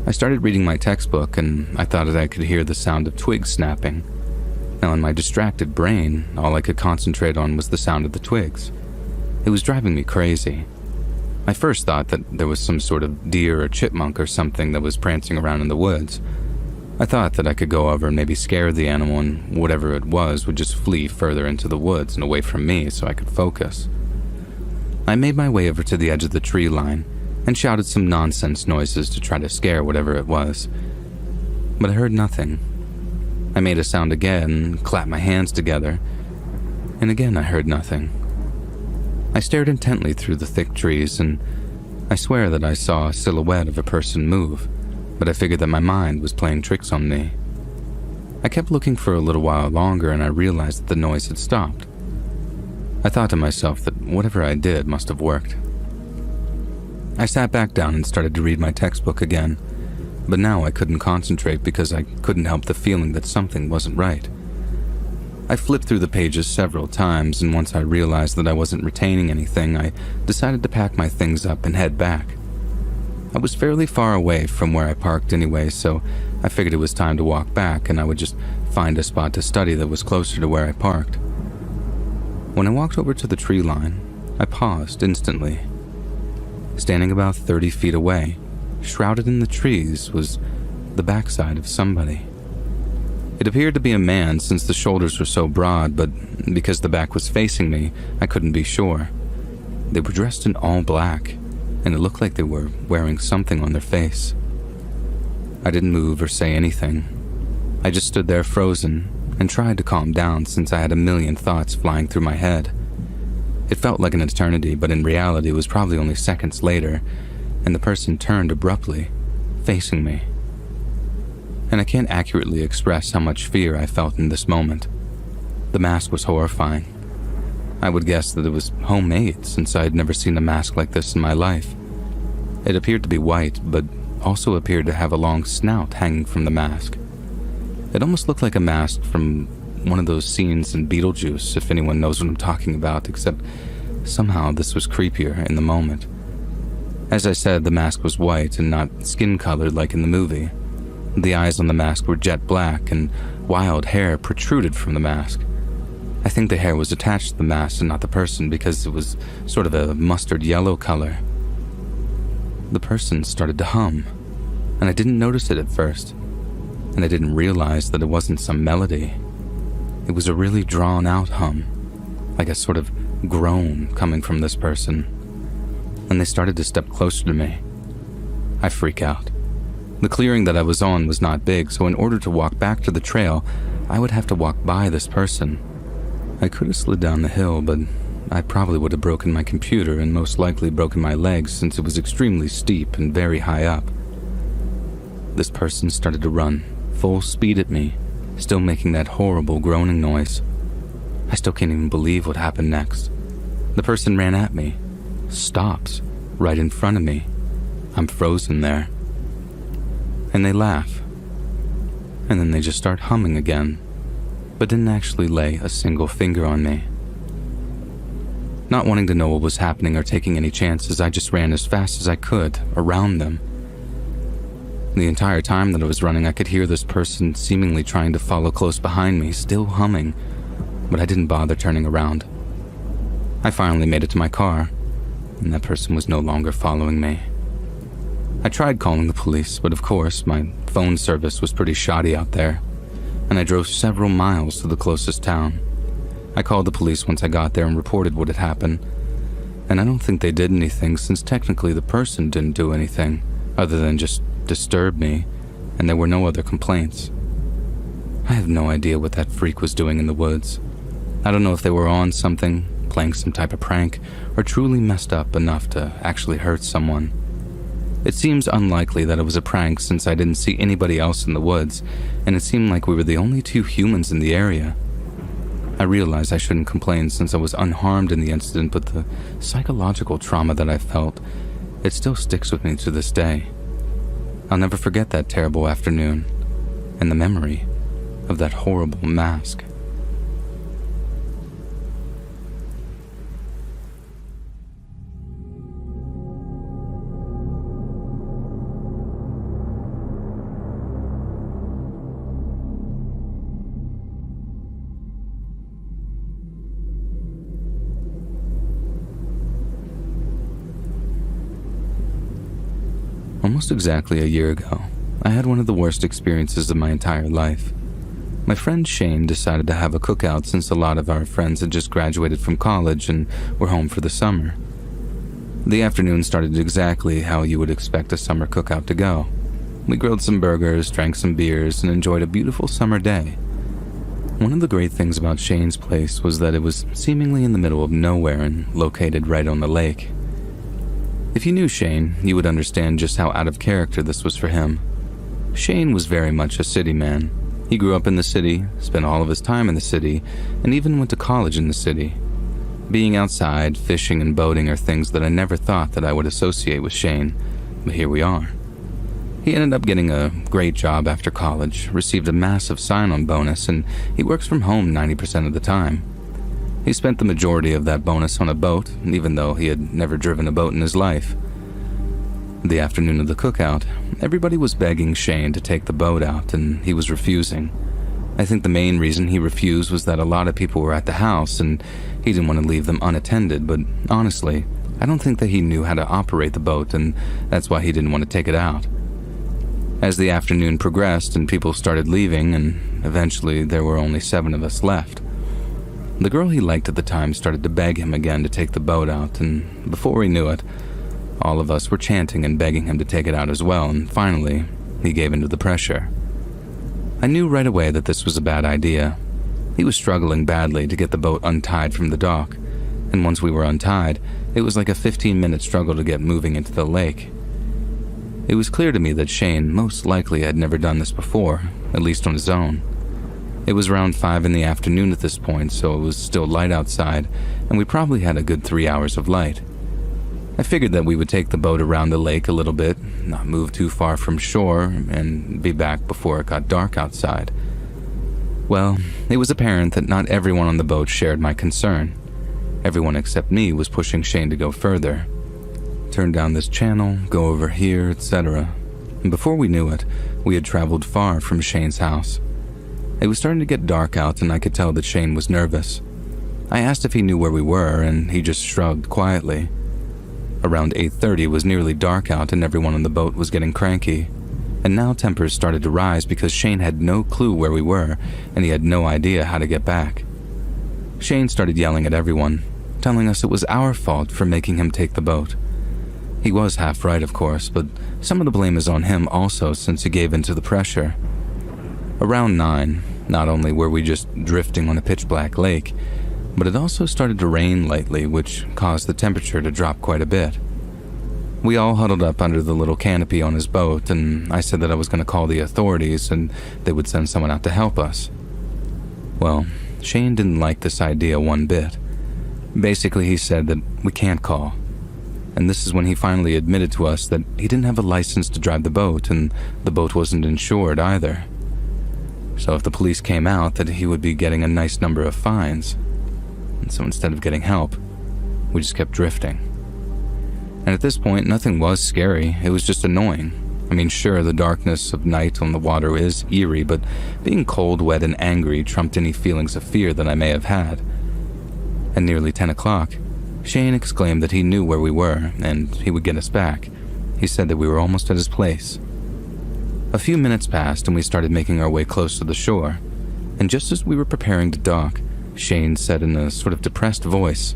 I started reading my textbook, and I thought that I could hear the sound of twigs snapping. Now, in my distracted brain, all I could concentrate on was the sound of the twigs. It was driving me crazy. I first thought that there was some sort of deer or chipmunk or something that was prancing around in the woods. I thought that I could go over and maybe scare the animal, and whatever it was would just flee further into the woods and away from me so I could focus. I made my way over to the edge of the tree line and shouted some nonsense noises to try to scare whatever it was. But I heard nothing. I made a sound again, clapped my hands together, and again I heard nothing. I stared intently through the thick trees, and I swear that I saw a silhouette of a person move, but I figured that my mind was playing tricks on me. I kept looking for a little while longer, and I realized that the noise had stopped. I thought to myself that whatever I did must have worked. I sat back down and started to read my textbook again, but now I couldn't concentrate because I couldn't help the feeling that something wasn't right. I flipped through the pages several times, and once I realized that I wasn't retaining anything, I decided to pack my things up and head back. I was fairly far away from where I parked anyway, so I figured it was time to walk back and I would just find a spot to study that was closer to where I parked. When I walked over to the tree line, I paused instantly. Standing about 30 feet away, shrouded in the trees, was the backside of somebody. It appeared to be a man since the shoulders were so broad, but because the back was facing me, I couldn't be sure. They were dressed in all black, and it looked like they were wearing something on their face. I didn't move or say anything. I just stood there frozen and tried to calm down since I had a million thoughts flying through my head. It felt like an eternity, but in reality it was probably only seconds later, and the person turned abruptly, facing me. And I can't accurately express how much fear I felt in this moment. The mask was horrifying. I would guess that it was homemade since I had never seen a mask like this in my life. It appeared to be white, but also appeared to have a long snout hanging from the mask. It almost looked like a mask from one of those scenes in Beetlejuice, if anyone knows what I'm talking about, except somehow this was creepier in the moment. As I said, the mask was white and not skin-colored like in the movie. The eyes on the mask were jet black, and wild hair protruded from the mask. I think the hair was attached to the mask and not the person because it was sort of a mustard yellow color. The person started to hum, and I didn't notice it at first, and I didn't realize that it wasn't some melody. It was a really drawn-out hum, like a sort of groan coming from this person. And they started to step closer to me. I freak out. The clearing that I was on was not big, so in order to walk back to the trail, I would have to walk by this person. I could have slid down the hill, but I probably would have broken my computer and most likely broken my legs since it was extremely steep and very high up. This person started to run, full speed at me, still making that horrible groaning noise. I still can't even believe what happened next. The person ran at me, stops, right in front of me. I'm frozen there. And they laugh. And then they just start humming again, but didn't actually lay a single finger on me. Not wanting to know what was happening or taking any chances, I just ran as fast as I could around them. The entire time that I was running, I could hear this person seemingly trying to follow close behind me, still humming, but I didn't bother turning around. I finally made it to my car, and that person was no longer following me. I tried calling the police, but of course, my phone service was pretty shoddy out there, and I drove several miles to the closest town. I called the police once I got there and reported what had happened, and I don't think they did anything since technically the person didn't do anything other than just disturb me, and there were no other complaints. I have no idea what that freak was doing in the woods. I don't know if they were on something, playing some type of prank, or truly messed up enough to actually hurt someone. It seems unlikely that it was a prank since I didn't see anybody else in the woods, and it seemed like we were the only two humans in the area. I realized I shouldn't complain since I was unharmed in the incident, but the psychological trauma that I felt, it still sticks with me to this day. I'll never forget that terrible afternoon, and the memory of that horrible mask. Almost exactly a year ago, I had one of the worst experiences of my entire life. My friend Shane decided to have a cookout since a lot of our friends had just graduated from college and were home for the summer. The afternoon started exactly how you would expect a summer cookout to go. We grilled some burgers, drank some beers, and enjoyed a beautiful summer day. One of the great things about Shane's place was that it was seemingly in the middle of nowhere and located right on the lake. If you knew Shane, you would understand just how out of character this was for him. Shane was very much a city man. He grew up in the city, spent all of his time in the city, and even went to college in the city. Being outside, fishing, and boating are things that I never thought that I would associate with Shane, but here we are. He ended up getting a great job after college, received a massive sign-on bonus, and he works from home 90% of the time. He spent the majority of that bonus on a boat, even though he had never driven a boat in his life. The afternoon of the cookout, everybody was begging Shane to take the boat out, and he was refusing. I think the main reason he refused was that a lot of people were at the house, and he didn't want to leave them unattended, but honestly, I don't think that he knew how to operate the boat, and that's why he didn't want to take it out. As the afternoon progressed and people started leaving, and eventually there were only 7 of us left, the girl he liked at the time started to beg him again to take the boat out, and before we knew it, all of us were chanting and begging him to take it out as well, and finally, he gave into the pressure. I knew right away that this was a bad idea. He was struggling badly to get the boat untied from the dock, and once we were untied, it was like a 15-minute struggle to get moving into the lake. It was clear to me that Shane most likely had never done this before, at least on his own. It was around 5 in the afternoon at this point, so it was still light outside, and we probably had a good 3 hours of light. I figured that we would take the boat around the lake a little bit, not move too far from shore, and be back before it got dark outside. Well, it was apparent that not everyone on the boat shared my concern. Everyone except me was pushing Shane to go further. Turn down this channel, go over here, etc. And before we knew it, we had traveled far from Shane's house. It was starting to get dark out, and I could tell that Shane was nervous. I asked if he knew where we were, and he just shrugged quietly. Around 8:30 it was nearly dark out, and everyone on the boat was getting cranky. And now tempers started to rise because Shane had no clue where we were, and he had no idea how to get back. Shane started yelling at everyone, telling us it was our fault for making him take the boat. He was half right, of course, but some of the blame is on him also since he gave in to the pressure. Around 9, not only were we just drifting on a pitch-black lake, but it also started to rain lightly, which caused the temperature to drop quite a bit. We all huddled up under the little canopy on his boat, and I said that I was going to call the authorities and they would send someone out to help us. Well, Shane didn't like this idea one bit. Basically, he said that we can't call. And this is when he finally admitted to us that he didn't have a license to drive the boat, and the boat wasn't insured either. So if the police came out, that he would be getting a nice number of fines. And so instead of getting help, we just kept drifting. And at this point, nothing was scary, it was just annoying. I mean, sure, the darkness of night on the water is eerie, but being cold, wet, and angry trumped any feelings of fear that I may have had. At nearly 10 o'clock, Shane exclaimed that he knew where we were, and he would get us back. He said that we were almost at his place. A few minutes passed, and we started making our way close to the shore. And just as we were preparing to dock, Shane said in a sort of depressed voice,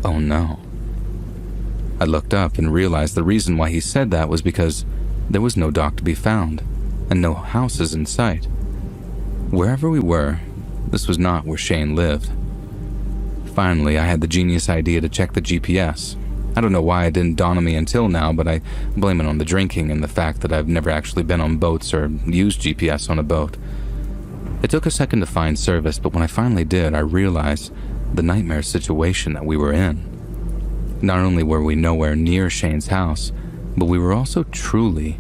"Oh no." I looked up and realized the reason why he said that was because there was no dock to be found, and no houses in sight. Wherever we were, this was not where Shane lived. Finally, I had the genius idea to check the GPS. I don't know why it didn't dawn on me until now, but I blame it on the drinking and the fact that I've never actually been on boats or used GPS on a boat. It took a second to find service, but when I finally did, I realized the nightmare situation that we were in. Not only were we nowhere near Shane's house, but we were also truly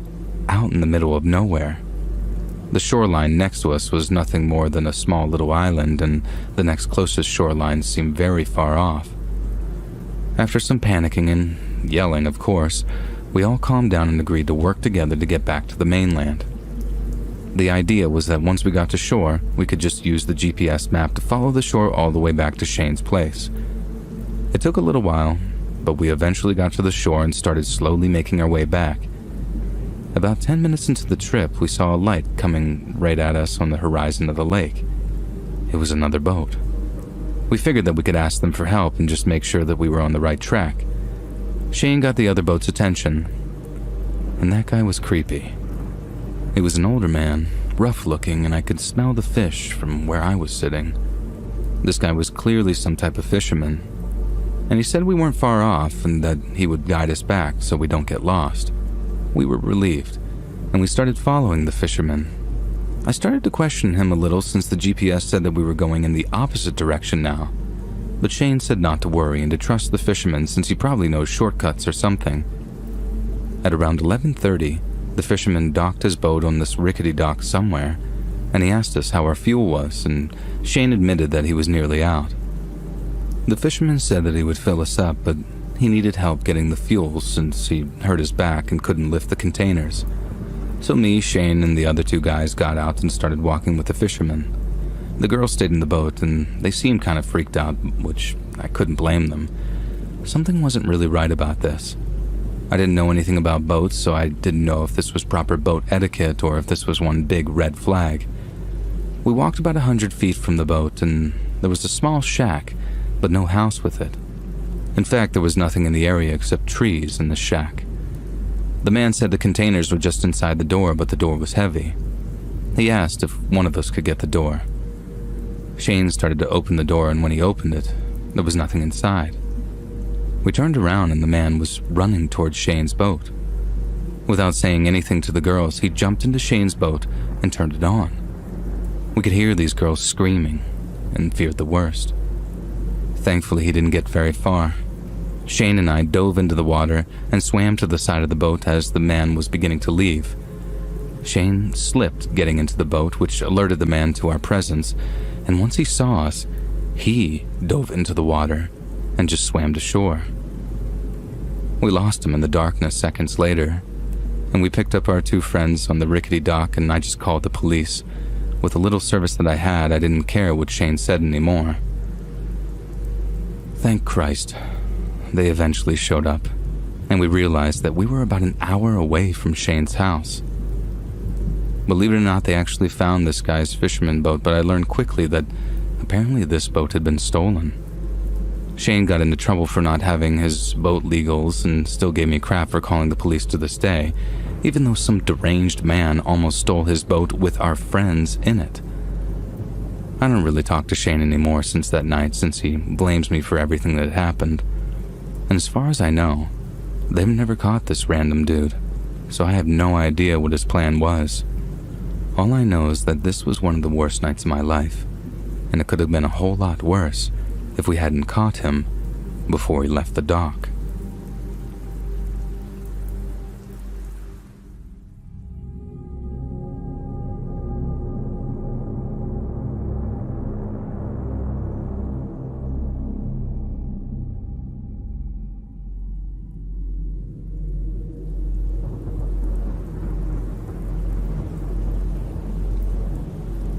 out in the middle of nowhere. The shoreline next to us was nothing more than a small little island, and the next closest shoreline seemed very far off. After some panicking and yelling, of course, we all calmed down and agreed to work together to get back to the mainland. The idea was that once we got to shore, we could just use the GPS map to follow the shore all the way back to Shane's place. It took a little while, but we eventually got to the shore and started slowly making our way back. About 10 minutes into the trip, we saw a light coming right at us on the horizon of the lake. It was another boat. We figured that we could ask them for help and just make sure that we were on the right track. Shane got the other boat's attention, and that guy was creepy. He was an older man, rough-looking, and I could smell the fish from where I was sitting. This guy was clearly some type of fisherman, and he said we weren't far off and that he would guide us back so we don't get lost. We were relieved, and we started following the fisherman. I started to question him a little since the GPS said that we were going in the opposite direction now. but Shane said not to worry and to trust the fisherman since he probably knows shortcuts or something. At around 11:30, the fisherman docked his boat on this rickety dock somewhere, and he asked us how our fuel was, and Shane admitted that he was nearly out. The fisherman said that he would fill us up, but he needed help getting the fuel since he hurt his back and couldn't lift the containers. So me, Shane, and the other two guys got out and started walking with the fisherman. The girls stayed in the boat, and they seemed kind of freaked out, which I couldn't blame them. Something wasn't really right about this. I didn't know anything about boats, so I didn't know if this was proper boat etiquette or if this was one big red flag. We walked about 100 feet from the boat, and there was a small shack, but no house with it. In fact, there was nothing in the area except trees in the shack. The man said the containers were just inside the door, but the door was heavy. He asked if one of us could get the door. Shane started to open the door, and when he opened it, there was nothing inside. We turned around, and the man was running towards Shane's boat. Without saying anything to the girls, he jumped into Shane's boat and turned it on. We could hear these girls screaming and feared the worst. Thankfully, he didn't get very far. Shane and I dove into the water and swam to the side of the boat as the man was beginning to leave. Shane slipped getting into the boat, which alerted the man to our presence, and once he saw us, he dove into the water and just swam to shore. We lost him in the darkness seconds later, and we picked up our two friends on the rickety dock, and I just called the police. With the little service that I had, I didn't care what Shane said anymore. Thank Christ, they eventually showed up, and we realized that we were about an hour away from Shane's house. Believe it or not, they actually found this guy's fisherman boat, but I learned quickly that apparently this boat had been stolen. Shane got into trouble for not having his boat legals and still gave me crap for calling the police to this day, even though some deranged man almost stole his boat with our friends in it. I don't really talk to Shane anymore since that night, since he blames me for everything that happened. And as far as I know, they've never caught this random dude, so I have no idea what his plan was. All I know is that this was one of the worst nights of my life, and it could have been a whole lot worse if we hadn't caught him before he left the dock.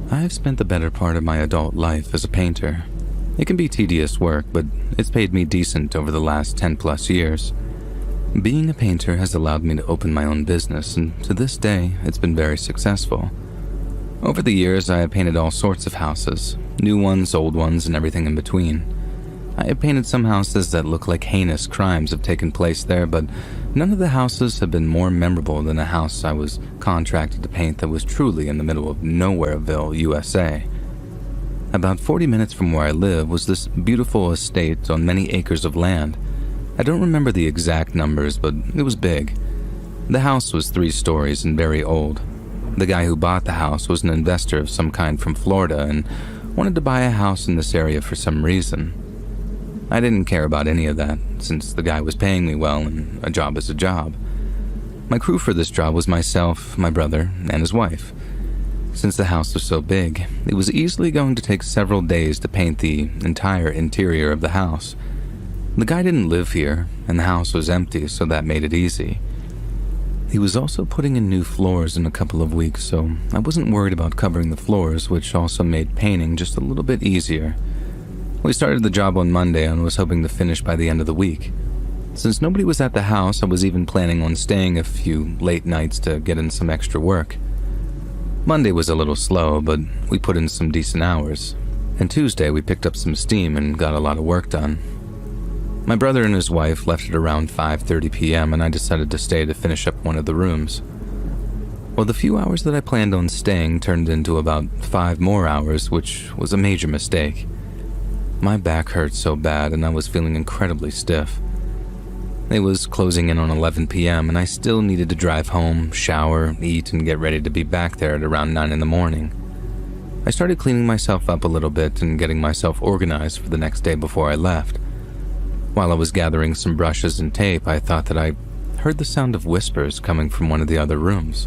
I've spent the better part of my adult life as a painter. It can be tedious work, but it's paid me decent over the last 10 plus years. Being a painter has allowed me to open my own business, and to this day, it's been very successful. Over the years, I have painted all sorts of houses, new ones, old ones, and everything in between. I have painted some houses that look like heinous crimes have taken place there, but none of the houses have been more memorable than a house I was contracted to paint that was truly in the middle of Nowhereville, USA. About 40 minutes from where I live was this beautiful estate on many acres of land. I don't remember the exact numbers, but it was big. The house was 3 stories and very old. The guy who bought the house was an investor of some kind from Florida and wanted to buy a house in this area for some reason. I didn't care about any of that, since the guy was paying me well and a job is a job. My crew for this job was myself, my brother, and his wife. Since the house was so big, it was easily going to take several days to paint the entire interior of the house. The guy didn't live here, and the house was empty, so that made it easy. He was also putting in new floors in a couple of weeks, so I wasn't worried about covering the floors, which also made painting just a little bit easier. We started the job on Monday and was hoping to finish by the end of the week. Since nobody was at the house, I was even planning on staying a few late nights to get in some extra work. Monday was a little slow, but we put in some decent hours, and Tuesday we picked up some steam and got a lot of work done. My brother and his wife left at around 5:30 p.m. and I decided to stay to finish up one of the rooms. Well, the few hours that I planned on staying turned into about 5 more hours, which was a major mistake. My back hurt so bad and I was feeling incredibly stiff. It was closing in on 11 p.m. and I still needed to drive home, shower, eat, and get ready to be back there at around 9 in the morning. I started cleaning myself up a little bit and getting myself organized for the next day before I left. While I was gathering some brushes and tape, I thought that I heard the sound of whispers coming from one of the other rooms.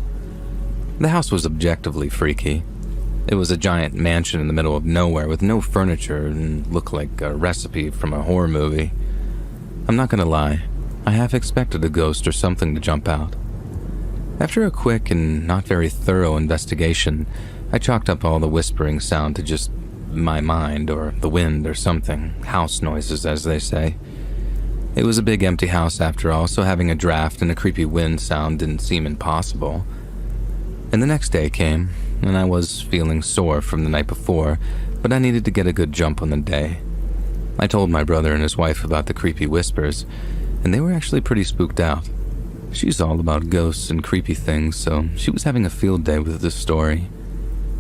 The house was objectively freaky. It was a giant mansion in the middle of nowhere with no furniture and looked like a recipe from a horror movie. I'm not gonna lie, I half expected a ghost or something to jump out. After a quick and not very thorough investigation, I chalked up all the whispering sound to just my mind or the wind or something, house noises as they say. It was a big empty house after all, so having a draft and a creepy wind sound didn't seem impossible. And the next day came, and I was feeling sore from the night before, but I needed to get a good jump on the day. I told my brother and his wife about the creepy whispers, and they were actually pretty spooked out. She's all about ghosts and creepy things, so she was having a field day with this story.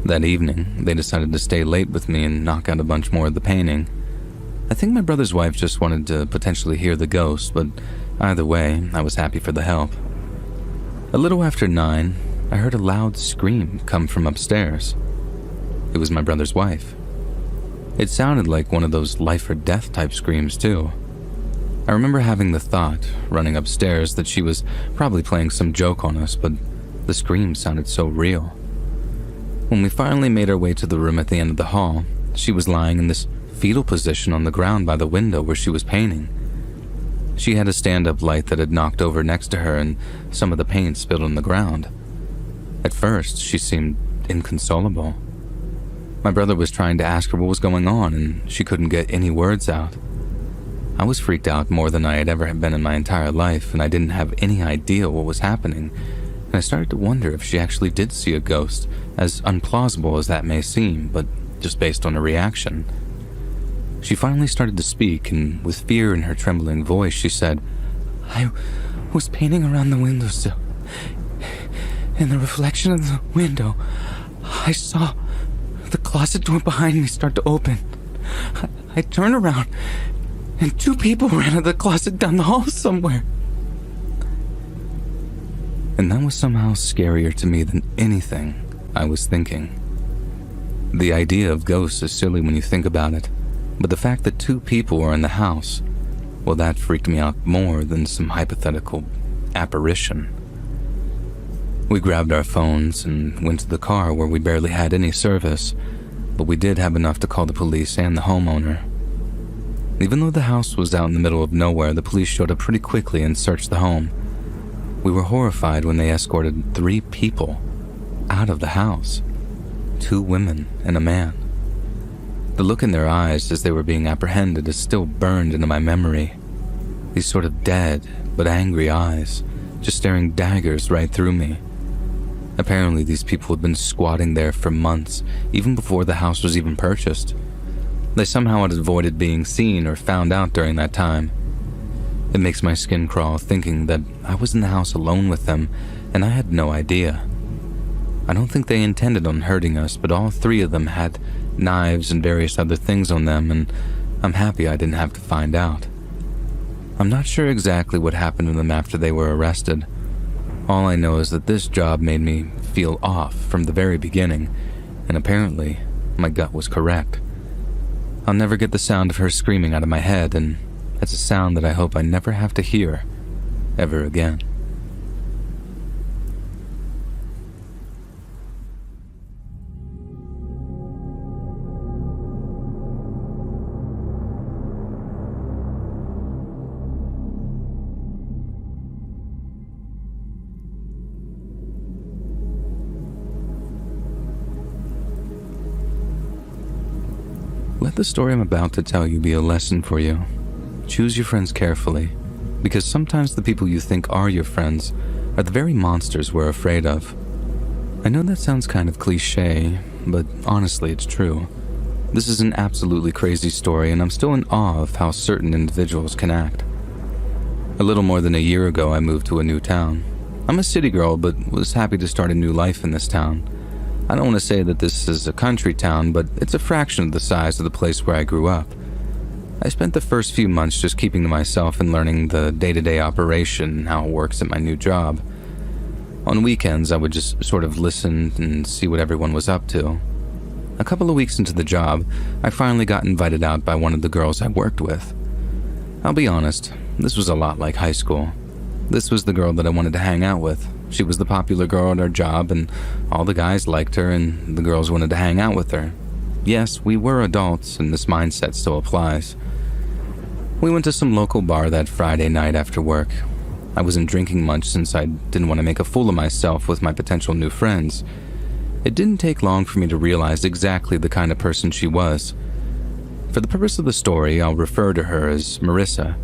That evening, they decided to stay late with me and knock out a bunch more of the painting. I think my brother's wife just wanted to potentially hear the ghost, but either way, I was happy for the help. A little after 9, I heard a loud scream come from upstairs. It was my brother's wife. It sounded like one of those life or death type screams too. I remember having the thought, running upstairs, that she was probably playing some joke on us, but the scream sounded so real. When we finally made our way to the room at the end of the hall, she was lying in this fetal position on the ground by the window where she was painting. She had a stand-up light that had knocked over next to her and some of the paint spilled on the ground. At first, she seemed inconsolable. My brother was trying to ask her what was going on, and she couldn't get any words out. I was freaked out more than I had ever been in my entire life, and I didn't have any idea what was happening, and I started to wonder if she actually did see a ghost, as unplausible as that may seem, but just based on her reaction. She finally started to speak, and with fear in her trembling voice, she said, "I was painting around the windowsill. In the reflection of the window, I saw the closet door behind me start to open. I turned around, and 2 people ran out of the closet down the hall somewhere." And that was somehow scarier to me than anything I was thinking. The idea of ghosts is silly when you think about it, but the fact that 2 people were in the house, well, that freaked me out more than some hypothetical apparition. We grabbed our phones and went to the car where we barely had any service, but we did have enough to call the police and the homeowner. Even though the house was out in the middle of nowhere, the police showed up pretty quickly and searched the home. We were horrified when they escorted 3 people out of the house, 2 women and a man. The look in their eyes as they were being apprehended is still burned into my memory. These sort of dead but angry eyes, just staring daggers right through me. Apparently these people had been squatting there for months, even before the house was even purchased. They somehow had avoided being seen or found out during that time. It makes my skin crawl thinking that I was in the house alone with them, and I had no idea. I don't think they intended on hurting us, but all 3 of them had knives and various other things on them, and I'm happy I didn't have to find out. I'm not sure exactly what happened to them after they were arrested. All I know is that this job made me feel off from the very beginning, and apparently my gut was correct. I'll never get the sound of her screaming out of my head, and it's a sound that I hope I never have to hear ever again. Let the story I'm about to tell you be a lesson for you. Choose your friends carefully, because sometimes the people you think are your friends are the very monsters we're afraid of. I know that sounds kind of cliche, but honestly it's true. This is an absolutely crazy story, and I'm still in awe of how certain individuals can act. A little more than a year ago, I moved to a new town. I'm a city girl, but was happy to start a new life in this town. I don't want to say that this is a country town, but it's a fraction of the size of the place where I grew up. I spent the first few months just keeping to myself and learning the day-to-day operation and how it works at my new job. On weekends, I would just sort of listen and see what everyone was up to. A couple of weeks into the job, I finally got invited out by one of the girls I worked with. I'll be honest, this was a lot like high school. This was the girl that I wanted to hang out with. She was the popular girl at our job, and all the guys liked her, and the girls wanted to hang out with her. Yes, we were adults, and this mindset still applies. We went to some local bar that Friday night after work. I wasn't drinking much since I didn't want to make a fool of myself with my potential new friends. It didn't take long for me to realize exactly the kind of person she was. For the purpose of the story, I'll refer to her as Marissa.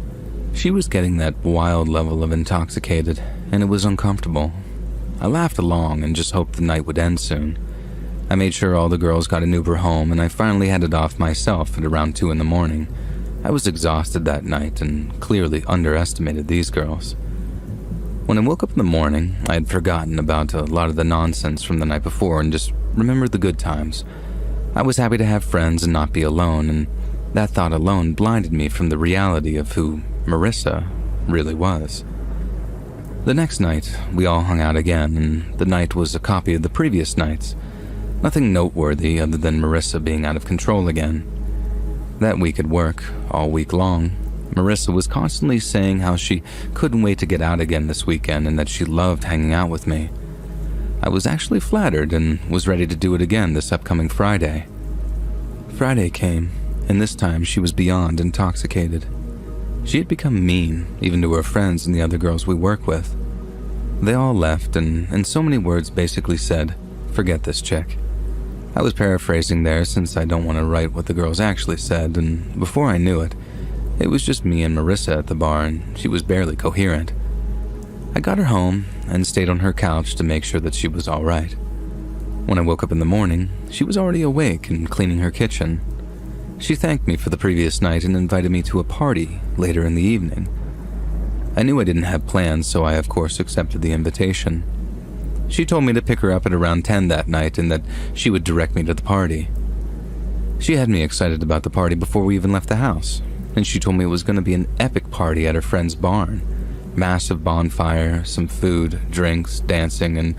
She was getting that wild level of intoxicated, and it was uncomfortable. I laughed along and just hoped the night would end soon. I made sure all the girls got an Uber home, and I finally headed off myself at around 2 a.m. I was exhausted that night and clearly underestimated these girls. When I woke up in the morning, I had forgotten about a lot of the nonsense from the night before and just remembered the good times. I was happy to have friends and not be alone, and that thought alone blinded me from the reality of who Marissa really was. The next night, we all hung out again, and the night was a copy of the previous nights. Nothing noteworthy other than Marissa being out of control again. That week at work, all week long, Marissa was constantly saying how she couldn't wait to get out again this weekend and that she loved hanging out with me. I was actually flattered and was ready to do it again this upcoming Friday. Friday came, and this time she was beyond intoxicated. She had become mean, even to her friends and the other girls we work with. They all left and, in so many words, basically said, "Forget this chick." I was paraphrasing there since I don't want to write what the girls actually said, and before I knew it, it was just me and Marissa at the bar, and she was barely coherent. I got her home and stayed on her couch to make sure that she was all right. When I woke up in the morning, she was already awake and cleaning her kitchen. She thanked me for the previous night and invited me to a party later in the evening. I knew I didn't have plans, so I of course accepted the invitation. She told me to pick her up at around 10 that night and that she would direct me to the party. She had me excited about the party before we even left the house, and she told me it was going to be an epic party at her friend's barn. Massive bonfire, some food, drinks, dancing, and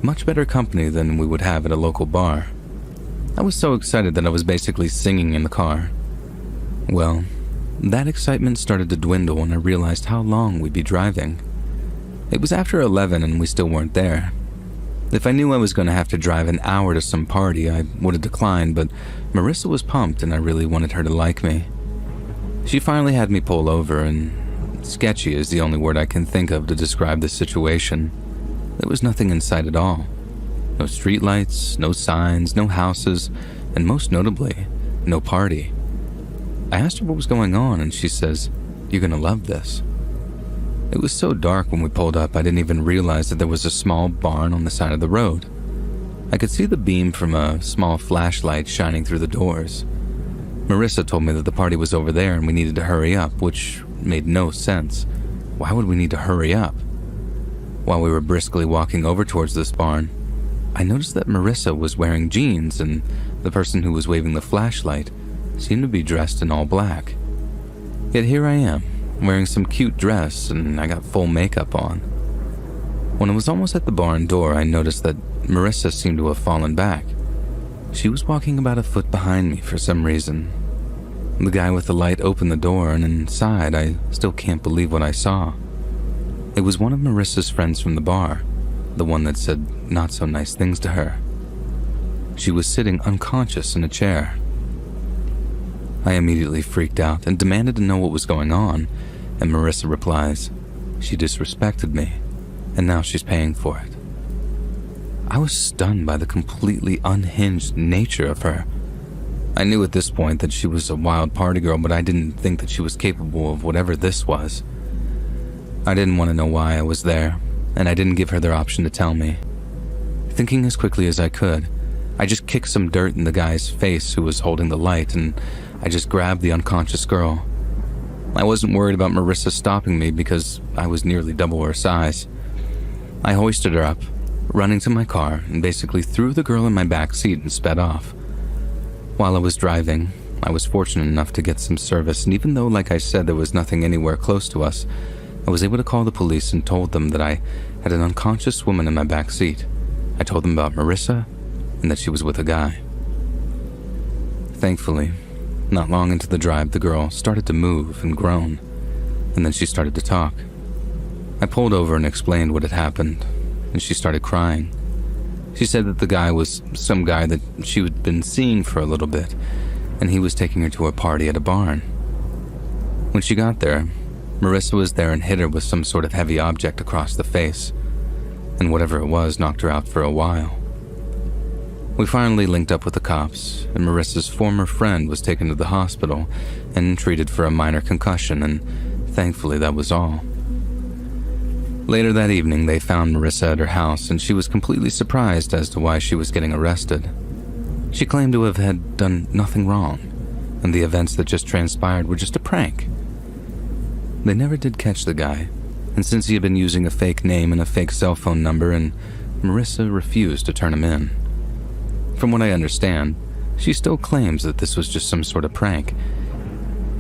much better company than we would have at a local bar. I was so excited that I was basically singing in the car. Well, that excitement started to dwindle when I realized how long we'd be driving. It was after 11 and we still weren't there. If I knew I was going to have to drive an hour to some party, I would have declined, but Marissa was pumped and I really wanted her to like me. She finally had me pull over, and sketchy is the only word I can think of to describe the situation. There was nothing in sight at all. No streetlights, no signs, no houses, and most notably, no party. I asked her what was going on, and she says, "You're gonna love this." It was so dark when we pulled up I didn't even realize that there was a small barn on the side of the road. I could see the beam from a small flashlight shining through the doors. Marissa told me that the party was over there and we needed to hurry up, which made no sense. Why would we need to hurry up? While we were briskly walking over towards this barn, I noticed that Marissa was wearing jeans and the person who was waving the flashlight seemed to be dressed in all black. Yet here I am, wearing some cute dress, and I got full makeup on. When I was almost at the barn door, I noticed that Marissa seemed to have fallen back. She was walking about a foot behind me for some reason. The guy with the light opened the door, and inside, I still can't believe what I saw. It was one of Marissa's friends from the bar, the one that said not so nice things to her. She was sitting unconscious in a chair. I immediately freaked out and demanded to know what was going on, and Marissa replies, "She disrespected me, and now she's paying for it." I was stunned by the completely unhinged nature of her. I knew at this point that she was a wild party girl, but I didn't think that she was capable of whatever this was. I didn't want to know why I was there, and I didn't give her the option to tell me. Thinking as quickly as I could, I just kicked some dirt in the guy's face who was holding the light, and I just grabbed the unconscious girl. I wasn't worried about Marissa stopping me because I was nearly double her size. I hoisted her up, running to my car, and basically threw the girl in my back seat and sped off. While I was driving, I was fortunate enough to get some service, and even though, like I said, there was nothing anywhere close to us, I was able to call the police and told them that I had an unconscious woman in my back seat. I told them about Marissa and that she was with a guy. Thankfully, not long into the drive, the girl started to move and groan, and then she started to talk. I pulled over and explained what had happened, and she started crying. She said that the guy was some guy that she had been seeing for a little bit, and he was taking her to a party at a barn. When she got there, Marissa was there and hit her with some sort of heavy object across the face, and whatever it was knocked her out for a while. We finally linked up with the cops, and Marissa's former friend was taken to the hospital and treated for a minor concussion, and thankfully that was all. Later that evening, they found Marissa at her house, and she was completely surprised as to why she was getting arrested. She claimed to have had done nothing wrong, and the events that just transpired were just a prank. They never did catch the guy, and since he had been using a fake name and a fake cell phone number, and Marissa refused to turn him in. From what I understand, she still claims that this was just some sort of prank,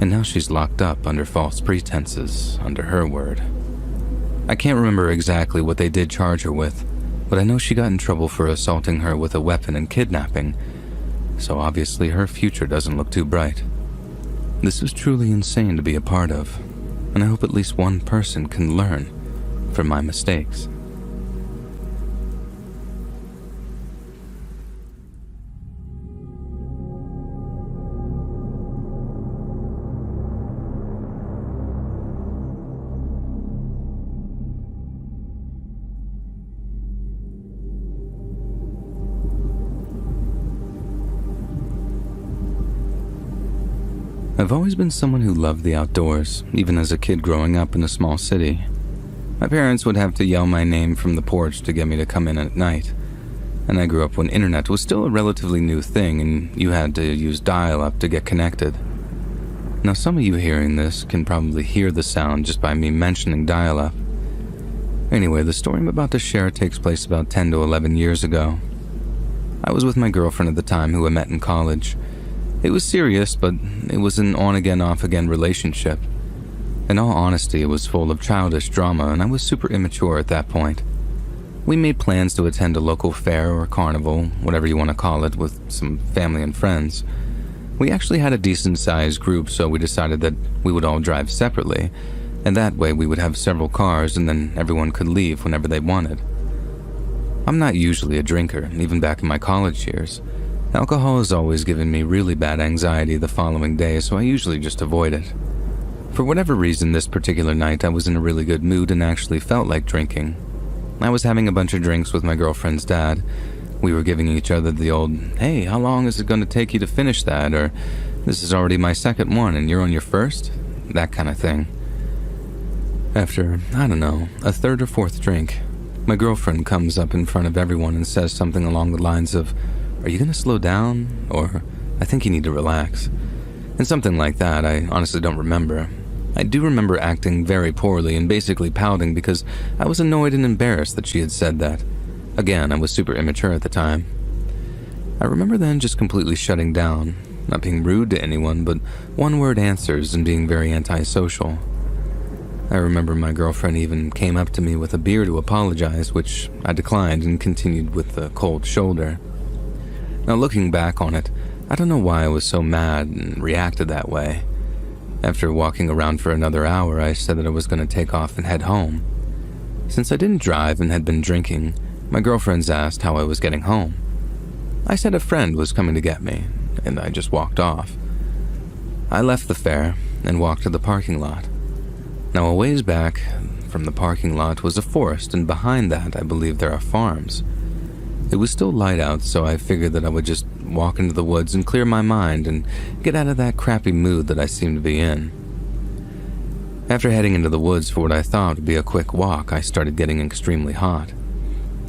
and now she's locked up under false pretenses, under her word. I can't remember exactly what they did charge her with, but I know she got in trouble for assaulting her with a weapon and kidnapping, so obviously her future doesn't look too bright. This is truly insane to be a part of, and I hope at least one person can learn from my mistakes. I've always been someone who loved the outdoors, even as a kid growing up in a small city. My parents would have to yell my name from the porch to get me to come in at night, and I grew up when internet was still a relatively new thing and you had to use dial-up to get connected. Now some of you hearing this can probably hear the sound just by me mentioning dial-up. Anyway, the story I'm about to share takes place about 10 to 11 years ago. I was with my girlfriend at the time who I met in college. It was serious, but it was an on-again, off-again relationship. In all honesty, it was full of childish drama, and I was super immature at that point. We made plans to attend a local fair or carnival, whatever you want to call it, with some family and friends. We actually had a decent-sized group, so we decided that we would all drive separately, and that way we would have several cars and then everyone could leave whenever they wanted. I'm not usually a drinker, even back in my college years. Alcohol has always given me really bad anxiety the following day, so I usually just avoid it. For whatever reason, this particular night I was in a really good mood and actually felt like drinking. I was having a bunch of drinks with my girlfriend's dad. We were giving each other the old, "Hey, how long is it going to take you to finish that?" or "This is already my second one and you're on your first?" That kind of thing. After, I don't know, a third or fourth drink, my girlfriend comes up in front of everyone and says something along the lines of, "Are you going to slow down?" or "I think you need to relax." And something like that. I honestly don't remember. I do remember acting very poorly and basically pouting because I was annoyed and embarrassed that she had said that. Again, I was super immature at the time. I remember then just completely shutting down, not being rude to anyone, but one-word answers and being very antisocial. I remember my girlfriend even came up to me with a beer to apologize, which I declined and continued with the cold shoulder. Now looking back on it, I don't know why I was so mad and reacted that way. After walking around for another hour, I said that I was going to take off and head home. Since I didn't drive and had been drinking, my girlfriends asked how I was getting home. I said a friend was coming to get me, and I just walked off. I left the fair and walked to the parking lot. Now a ways back from the parking lot was a forest, and behind that I believe there are farms. It was still light out, so I figured that I would just walk into the woods and clear my mind and get out of that crappy mood that I seemed to be in. After heading into the woods for what I thought would be a quick walk, I started getting extremely hot.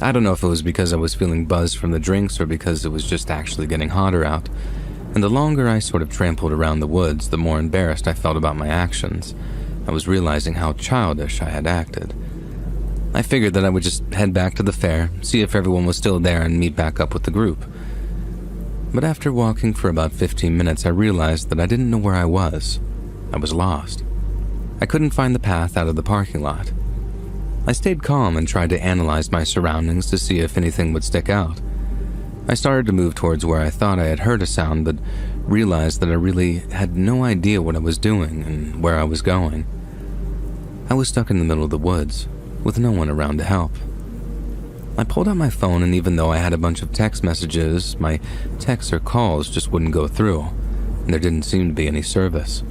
I don't know if it was because I was feeling buzzed from the drinks or because it was just actually getting hotter out, and the longer I sort of trampled around the woods, the more embarrassed I felt about my actions. I was realizing how childish I had acted. I figured that I would just head back to the fair, see if everyone was still there, and meet back up with the group. But after walking for about 15 minutes, I realized that I didn't know where I was. I was lost. I couldn't find the path out of the parking lot. I stayed calm and tried to analyze my surroundings to see if anything would stick out. I started to move towards where I thought I had heard a sound, but realized that I really had no idea what I was doing and where I was going. I was stuck in the middle of the woods, with no one around to help. I pulled out my phone, and even though I had a bunch of text messages, my texts or calls just wouldn't go through, and there didn't seem to be any service.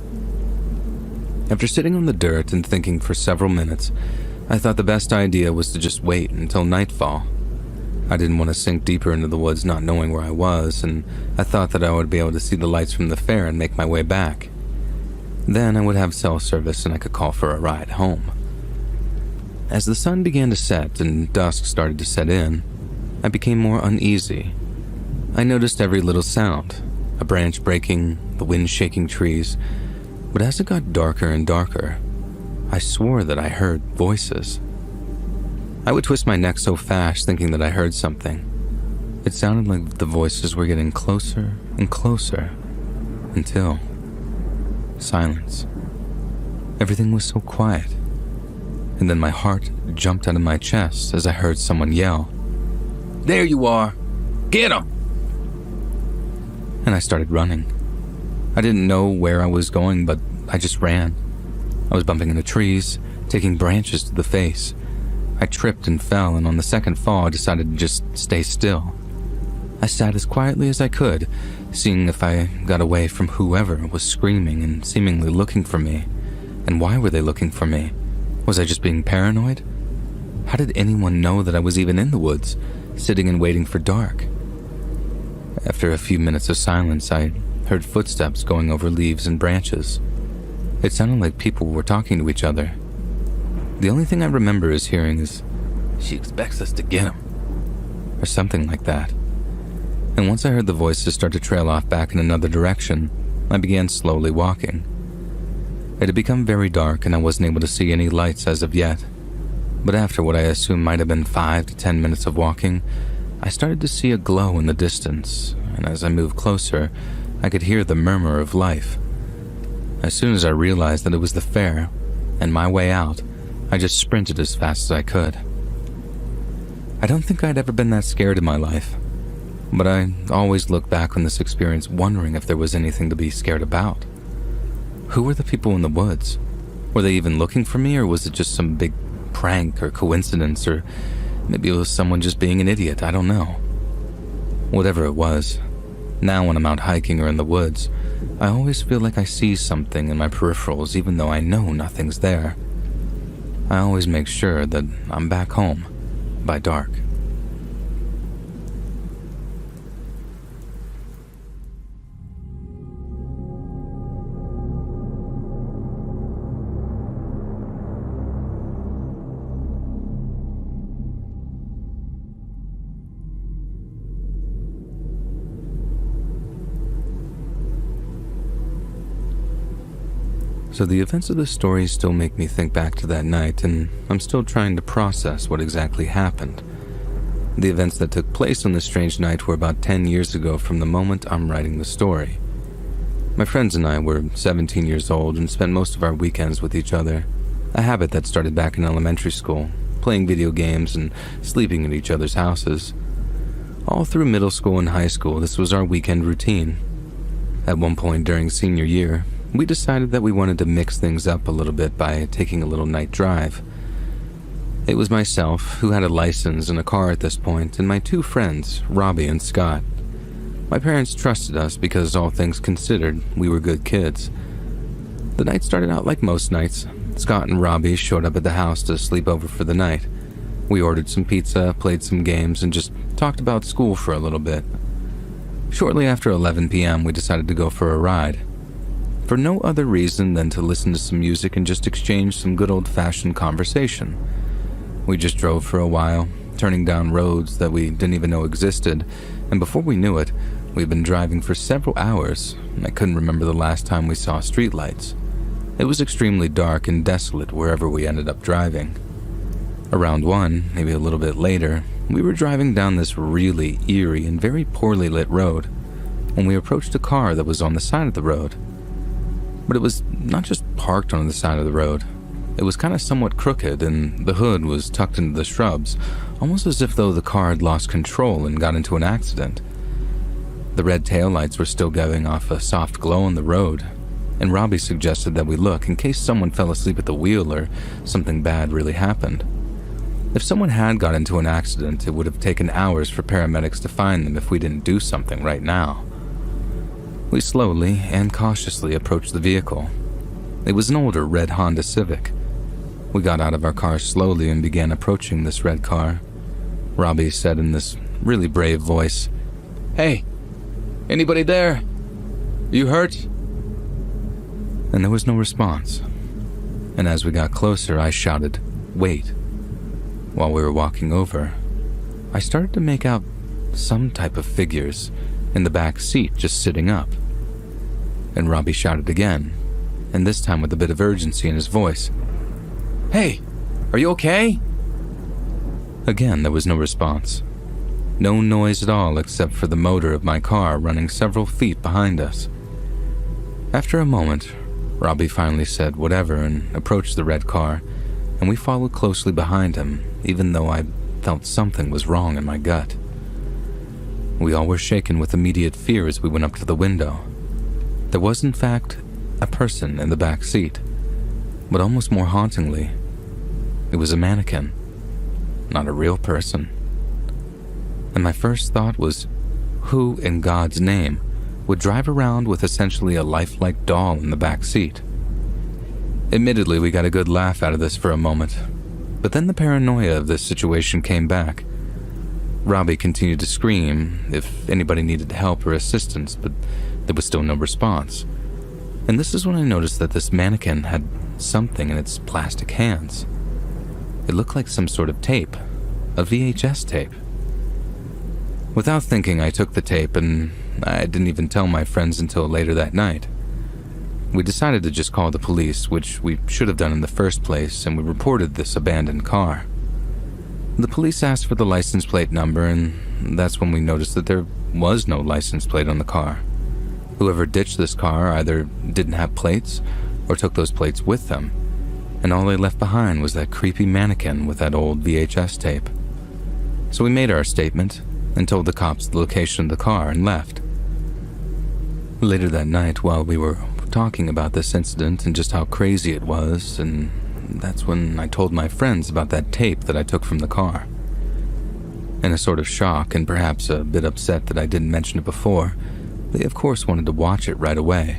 After sitting on the dirt and thinking for several minutes, I thought the best idea was to just wait until nightfall. I didn't want to sink deeper into the woods not knowing where I was, and I thought that I would be able to see the lights from the fair and make my way back. Then I would have cell service and I could call for a ride home. As the sun began to set and dusk started to set in, I became more uneasy. I noticed every little sound, a branch breaking, the wind shaking trees, but as it got darker and darker, I swore that I heard voices. I would twist my neck so fast thinking that I heard something. It sounded like the voices were getting closer and closer, until silence. Everything was so quiet. And then my heart jumped out of my chest as I heard someone yell, "There you are! Get him!" And I started running. I didn't know where I was going, but I just ran. I was bumping into trees, taking branches to the face. I tripped and fell, and on the second fall I decided to just stay still. I sat as quietly as I could, seeing if I got away from whoever was screaming and seemingly looking for me. And why were they looking for me? Was I just being paranoid? How did anyone know that I was even in the woods, sitting and waiting for dark? After a few minutes of silence, I heard footsteps going over leaves and branches. It sounded like people were talking to each other. The only thing I remember is hearing is, "She expects us to get him," or something like that. And once I heard the voices start to trail off back in another direction, I began slowly walking. It had become very dark and I wasn't able to see any lights as of yet. But after what I assume might have been 5 to 10 minutes of walking, I started to see a glow in the distance, and as I moved closer, I could hear the murmur of life. As soon as I realized that it was the fair, and my way out, I just sprinted as fast as I could. I don't think I'd ever been that scared in my life, but I always look back on this experience wondering if there was anything to be scared about. Who were the people in the woods? Were they even looking for me, or was it just some big prank or coincidence, or maybe it was someone just being an idiot? I don't know. Whatever it was, now when I'm out hiking or in the woods, I always feel like I see something in my peripherals even though I know nothing's there. I always make sure that I'm back home by dark. So the events of this story still make me think back to that night, and I'm still trying to process what exactly happened. The events that took place on this strange night were about 10 years ago from the moment I'm writing the story. My friends and I were 17 years old and spent most of our weekends with each other, a habit that started back in elementary school, playing video games and sleeping at each other's houses. All through middle school and high school, this was our weekend routine. At one point during senior year, we decided that we wanted to mix things up a little bit by taking a little night drive. It was myself, who had a license and a car at this point, and my two friends, Robbie and Scott. My parents trusted us because, all things considered, we were good kids. The night started out like most nights. Scott and Robbie showed up at the house to sleep over for the night. We ordered some pizza, played some games, and just talked about school for a little bit. Shortly after 11 p.m., we decided to go for a ride. For no other reason than to listen to some music and just exchange some good old-fashioned conversation. We just drove for a while, turning down roads that we didn't even know existed, and before we knew it, we'd been driving for several hours, and I couldn't remember the last time we saw streetlights. It was extremely dark and desolate wherever we ended up driving. Around 1, maybe a little bit later, we were driving down this really eerie and very poorly lit road when we approached a car that was on the side of the road. But it was not just parked on the side of the road. It was kind of somewhat crooked, and the hood was tucked into the shrubs, almost as if though the car had lost control and got into an accident. The red taillights were still giving off a soft glow on the road, and Robbie suggested that we look in case someone fell asleep at the wheel or something bad really happened. If someone had got into an accident, it would have taken hours for paramedics to find them if we didn't do something right now. We slowly and cautiously approached the vehicle. It was an older red Honda Civic. We got out of our car slowly and began approaching this red car. Robbie said in this really brave voice, "Hey, anybody there? You hurt?" And there was no response. And as we got closer, I shouted, "Wait." While we were walking over, I started to make out some type of figures in the back seat just sitting up. And Robbie shouted again, and this time with a bit of urgency in his voice, "Hey, are you okay?" Again, there was no response. No noise at all except for the motor of my car running several feet behind us. After a moment, Robbie finally said whatever and approached the red car, and we followed closely behind him, even though I felt something was wrong in my gut. We all were shaken with immediate fear as we went up to the window. There was, in fact, a person in the back seat, but almost more hauntingly, it was a mannequin, not a real person. And my first thought was, who in God's name would drive around with essentially a lifelike doll in the back seat? Admittedly, we got a good laugh out of this for a moment, but then the paranoia of this situation came back. Robbie continued to scream if anybody needed help or assistance, but there was still no response. And this is when I noticed that this mannequin had something in its plastic hands. It looked like some sort of tape, a VHS tape. Without thinking, I took the tape, and I didn't even tell my friends until later that night. We decided to just call the police, which we should have done in the first place, and we reported this abandoned car. The police asked for the license plate number, and that's when we noticed that there was no license plate on the car. Whoever ditched this car either didn't have plates or took those plates with them, and all they left behind was that creepy mannequin with that old VHS tape. So we made our statement and told the cops the location of the car and left. Later that night, while we were talking about this incident and just how crazy it was, and that's when I told my friends about that tape that I took from the car. In a sort of shock and perhaps a bit upset that I didn't mention it before, they of course wanted to watch it right away.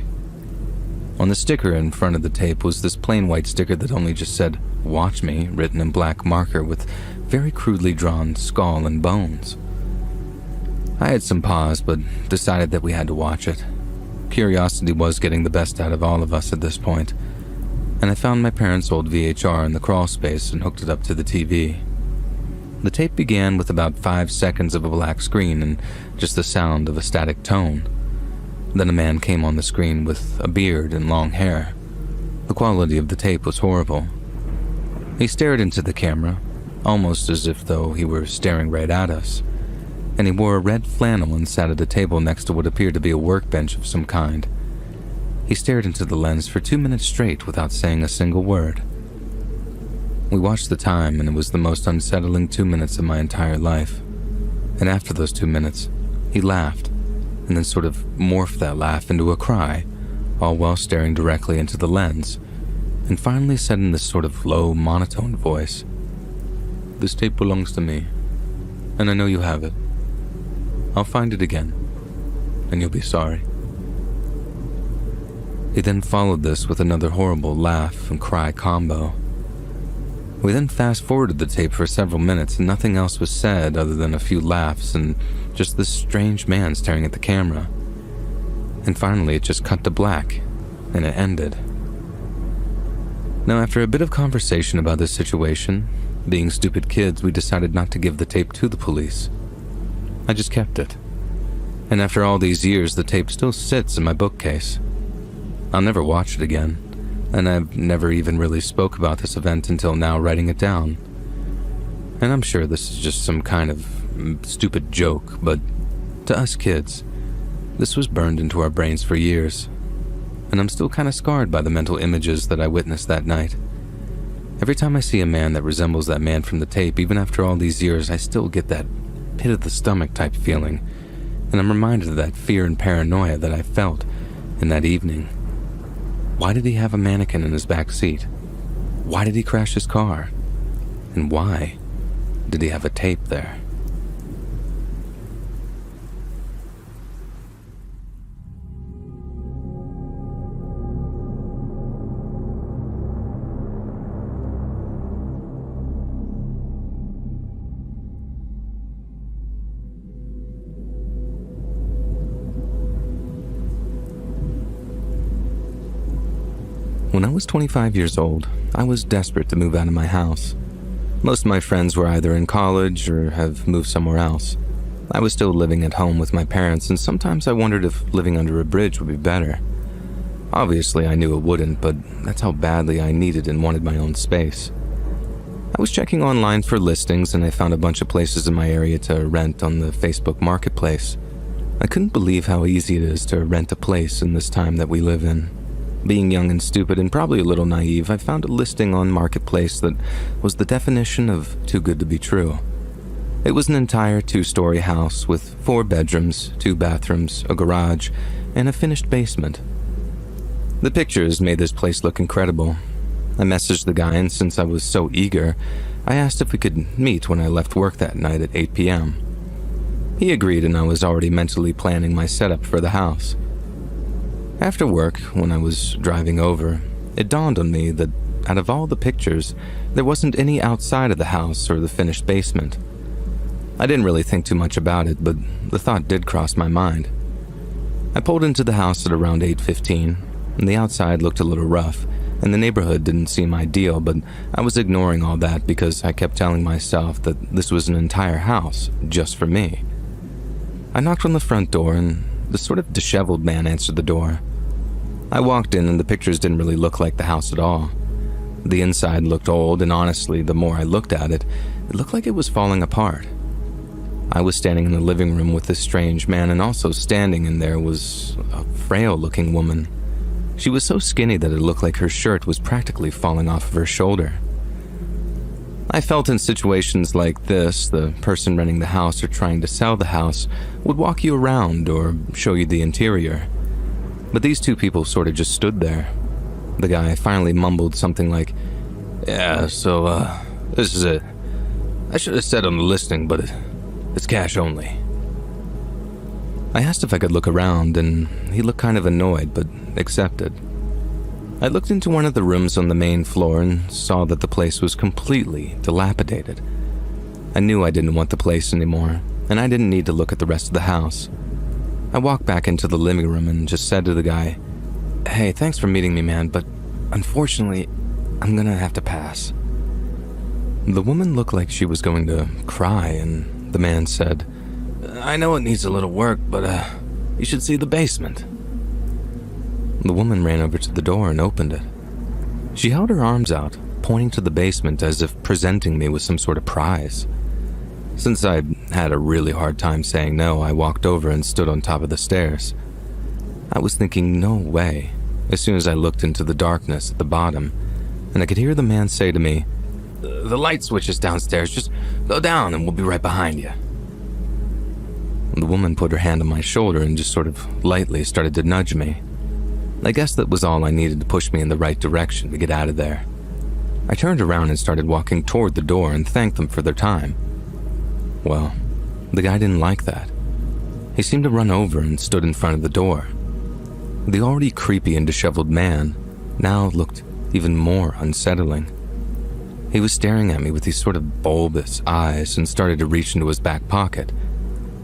On the sticker in front of the tape was this plain white sticker that only just said, "Watch me," written in black marker with very crudely drawn skull and bones. I had some pause, but decided that we had to watch it. Curiosity was getting the best out of all of us at this point, and I found my parents' old VHR in the crawl space and hooked it up to the TV. The tape began with about 5 seconds of a black screen and just the sound of a static tone. Then a man came on the screen with a beard and long hair. The quality of the tape was horrible. He stared into the camera, almost as if though he were staring right at us, and he wore a red flannel and sat at a table next to what appeared to be a workbench of some kind. He stared into the lens for 2 minutes straight without saying a single word. We watched the time, and it was the most unsettling 2 minutes of my entire life. And after those 2 minutes, he laughed, and then sort of morphed that laugh into a cry, all while staring directly into the lens, and finally said in this sort of low, monotone voice, "This tape belongs to me, and I know you have it. I'll find it again, and you'll be sorry." He then followed this with another horrible laugh and cry combo. We then fast-forwarded the tape for several minutes, and nothing else was said other than a few laughs and just this strange man staring at the camera. And finally, it just cut to black, and it ended. Now, after a bit of conversation about this situation, being stupid kids, we decided not to give the tape to the police. I just kept it. And after all these years, the tape still sits in my bookcase. I'll never watch it again, and I've never even really spoke about this event until now writing it down. And I'm sure this is just some kind of stupid joke, but to us kids, this was burned into our brains for years, and I'm still kind of scarred by the mental images that I witnessed that night. Every time I see a man that resembles that man from the tape, even after all these years, I still get that pit of the stomach type feeling, and I'm reminded of that fear and paranoia that I felt in that evening. Why did he have a mannequin in his back seat? Why did he crash his car? And why did he have a tape there? When I was 25 years old, I was desperate to move out of my house. Most of my friends were either in college or have moved somewhere else. I was still living at home with my parents, and sometimes I wondered if living under a bridge would be better. Obviously, I knew it wouldn't, but that's how badly I needed and wanted my own space. I was checking online for listings, and I found a bunch of places in my area to rent on the Facebook Marketplace. I couldn't believe how easy it is to rent a place in this time that we live in. Being young and stupid and probably a little naive, I found a listing on Marketplace that was the definition of too good to be true. It was an entire 2-story house with 4 bedrooms, 2 bathrooms, a garage, and a finished basement. The pictures made this place look incredible. I messaged the guy, and since I was so eager, I asked if we could meet when I left work that night at 8 p.m. He agreed, and I was already mentally planning my setup for the house. After work, when I was driving over, it dawned on me that out of all the pictures, there wasn't any outside of the house or the finished basement. I didn't really think too much about it, but the thought did cross my mind. I pulled into the house at around 8:15, and the outside looked a little rough, and the neighborhood didn't seem ideal, but I was ignoring all that because I kept telling myself that this was an entire house just for me. I knocked on the front door, and the sort of disheveled man answered the door. I walked in, and the pictures didn't really look like the house at all. The inside looked old, and honestly, the more I looked at it, it looked like it was falling apart. I was standing in the living room with this strange man, and also standing in there was a frail-looking woman. She was so skinny that it looked like her shirt was practically falling off of her shoulder. I felt in situations like this, the person renting the house or trying to sell the house would walk you around or show you the interior. But these 2 people sort of just stood there. The guy finally mumbled something like, "Yeah, so, this is it. I should have said on the listing, but it's cash only." I asked if I could look around, and he looked kind of annoyed, but accepted. I looked into one of the rooms on the main floor and saw that the place was completely dilapidated. I knew I didn't want the place anymore, and I didn't need to look at the rest of the house. I walked back into the living room and just said to the guy, "Hey, thanks for meeting me, man, but unfortunately, I'm gonna have to pass." The woman looked like she was going to cry, and the man said, "I know it needs a little work, but you should see the basement." The woman ran over to the door and opened it. She held her arms out, pointing to the basement as if presenting me with some sort of prize. Since I'd had a really hard time saying no, I walked over and stood on top of the stairs. I was thinking, no way, as soon as I looked into the darkness at the bottom, and I could hear the man say to me, "The light switch is downstairs, just go down and we'll be right behind you." The woman put her hand on my shoulder and just sort of lightly started to nudge me. I guess that was all I needed to push me in the right direction to get out of there. I turned around and started walking toward the door and thanked them for their time. Well, the guy didn't like that. He seemed to run over and stood in front of the door. The already creepy and disheveled man now looked even more unsettling. He was staring at me with these sort of bulbous eyes and started to reach into his back pocket.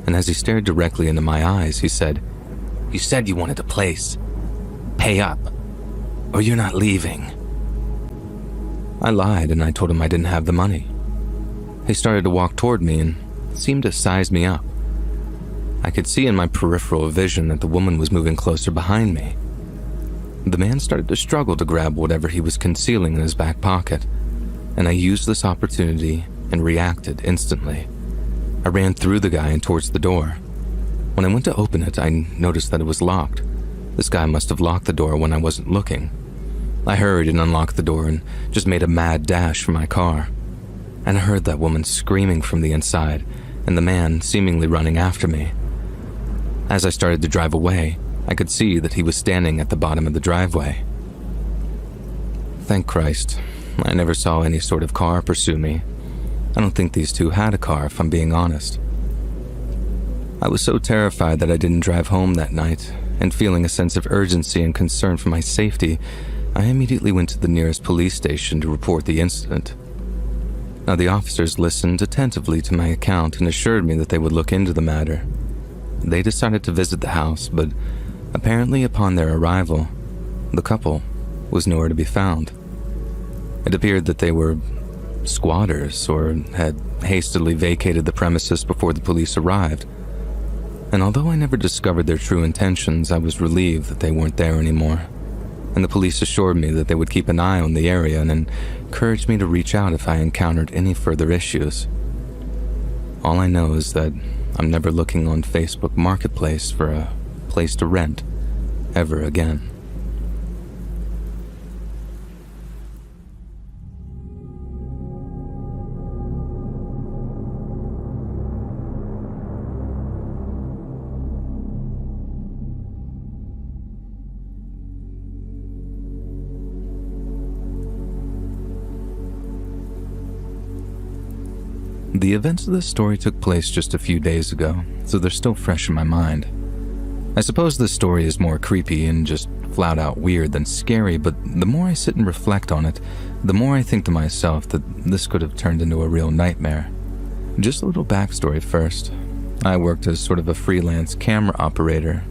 And as he stared directly into my eyes, he said, "You said you wanted a place. Pay up, or you're not leaving." I lied and I told him I didn't have the money. He started to walk toward me and seemed to size me up. I could see in my peripheral vision that the woman was moving closer behind me. The man started to struggle to grab whatever he was concealing in his back pocket, and I used this opportunity and reacted instantly. I ran through the guy and towards the door. When I went to open it, I noticed that it was locked. This guy must have locked the door when I wasn't looking. I hurried and unlocked the door and just made a mad dash for my car. And I heard that woman screaming from the inside and the man seemingly running after me. As I started to drive away, I could see that he was standing at the bottom of the driveway. Thank Christ, I never saw any sort of car pursue me. I don't think these two had a car, if I'm being honest. I was so terrified that I didn't drive home that night, and feeling a sense of urgency and concern for my safety, I immediately went to the nearest police station to report the incident. Now, the officers listened attentively to my account and assured me that they would look into the matter. They decided to visit the house, but apparently upon their arrival, the couple was nowhere to be found. It appeared that they were squatters or had hastily vacated the premises before the police arrived. And although I never discovered their true intentions, I was relieved that they weren't there anymore. And the police assured me that they would keep an eye on the area and encouraged me to reach out if I encountered any further issues. All I know is that I'm never looking on Facebook Marketplace for a place to rent ever again. The events of this story took place just a few days ago, so they're still fresh in my mind. I suppose this story is more creepy and just flat out weird than scary, but the more I sit and reflect on it, the more I think to myself that this could have turned into a real nightmare. Just a little backstory first. I worked as sort of a freelance camera operator.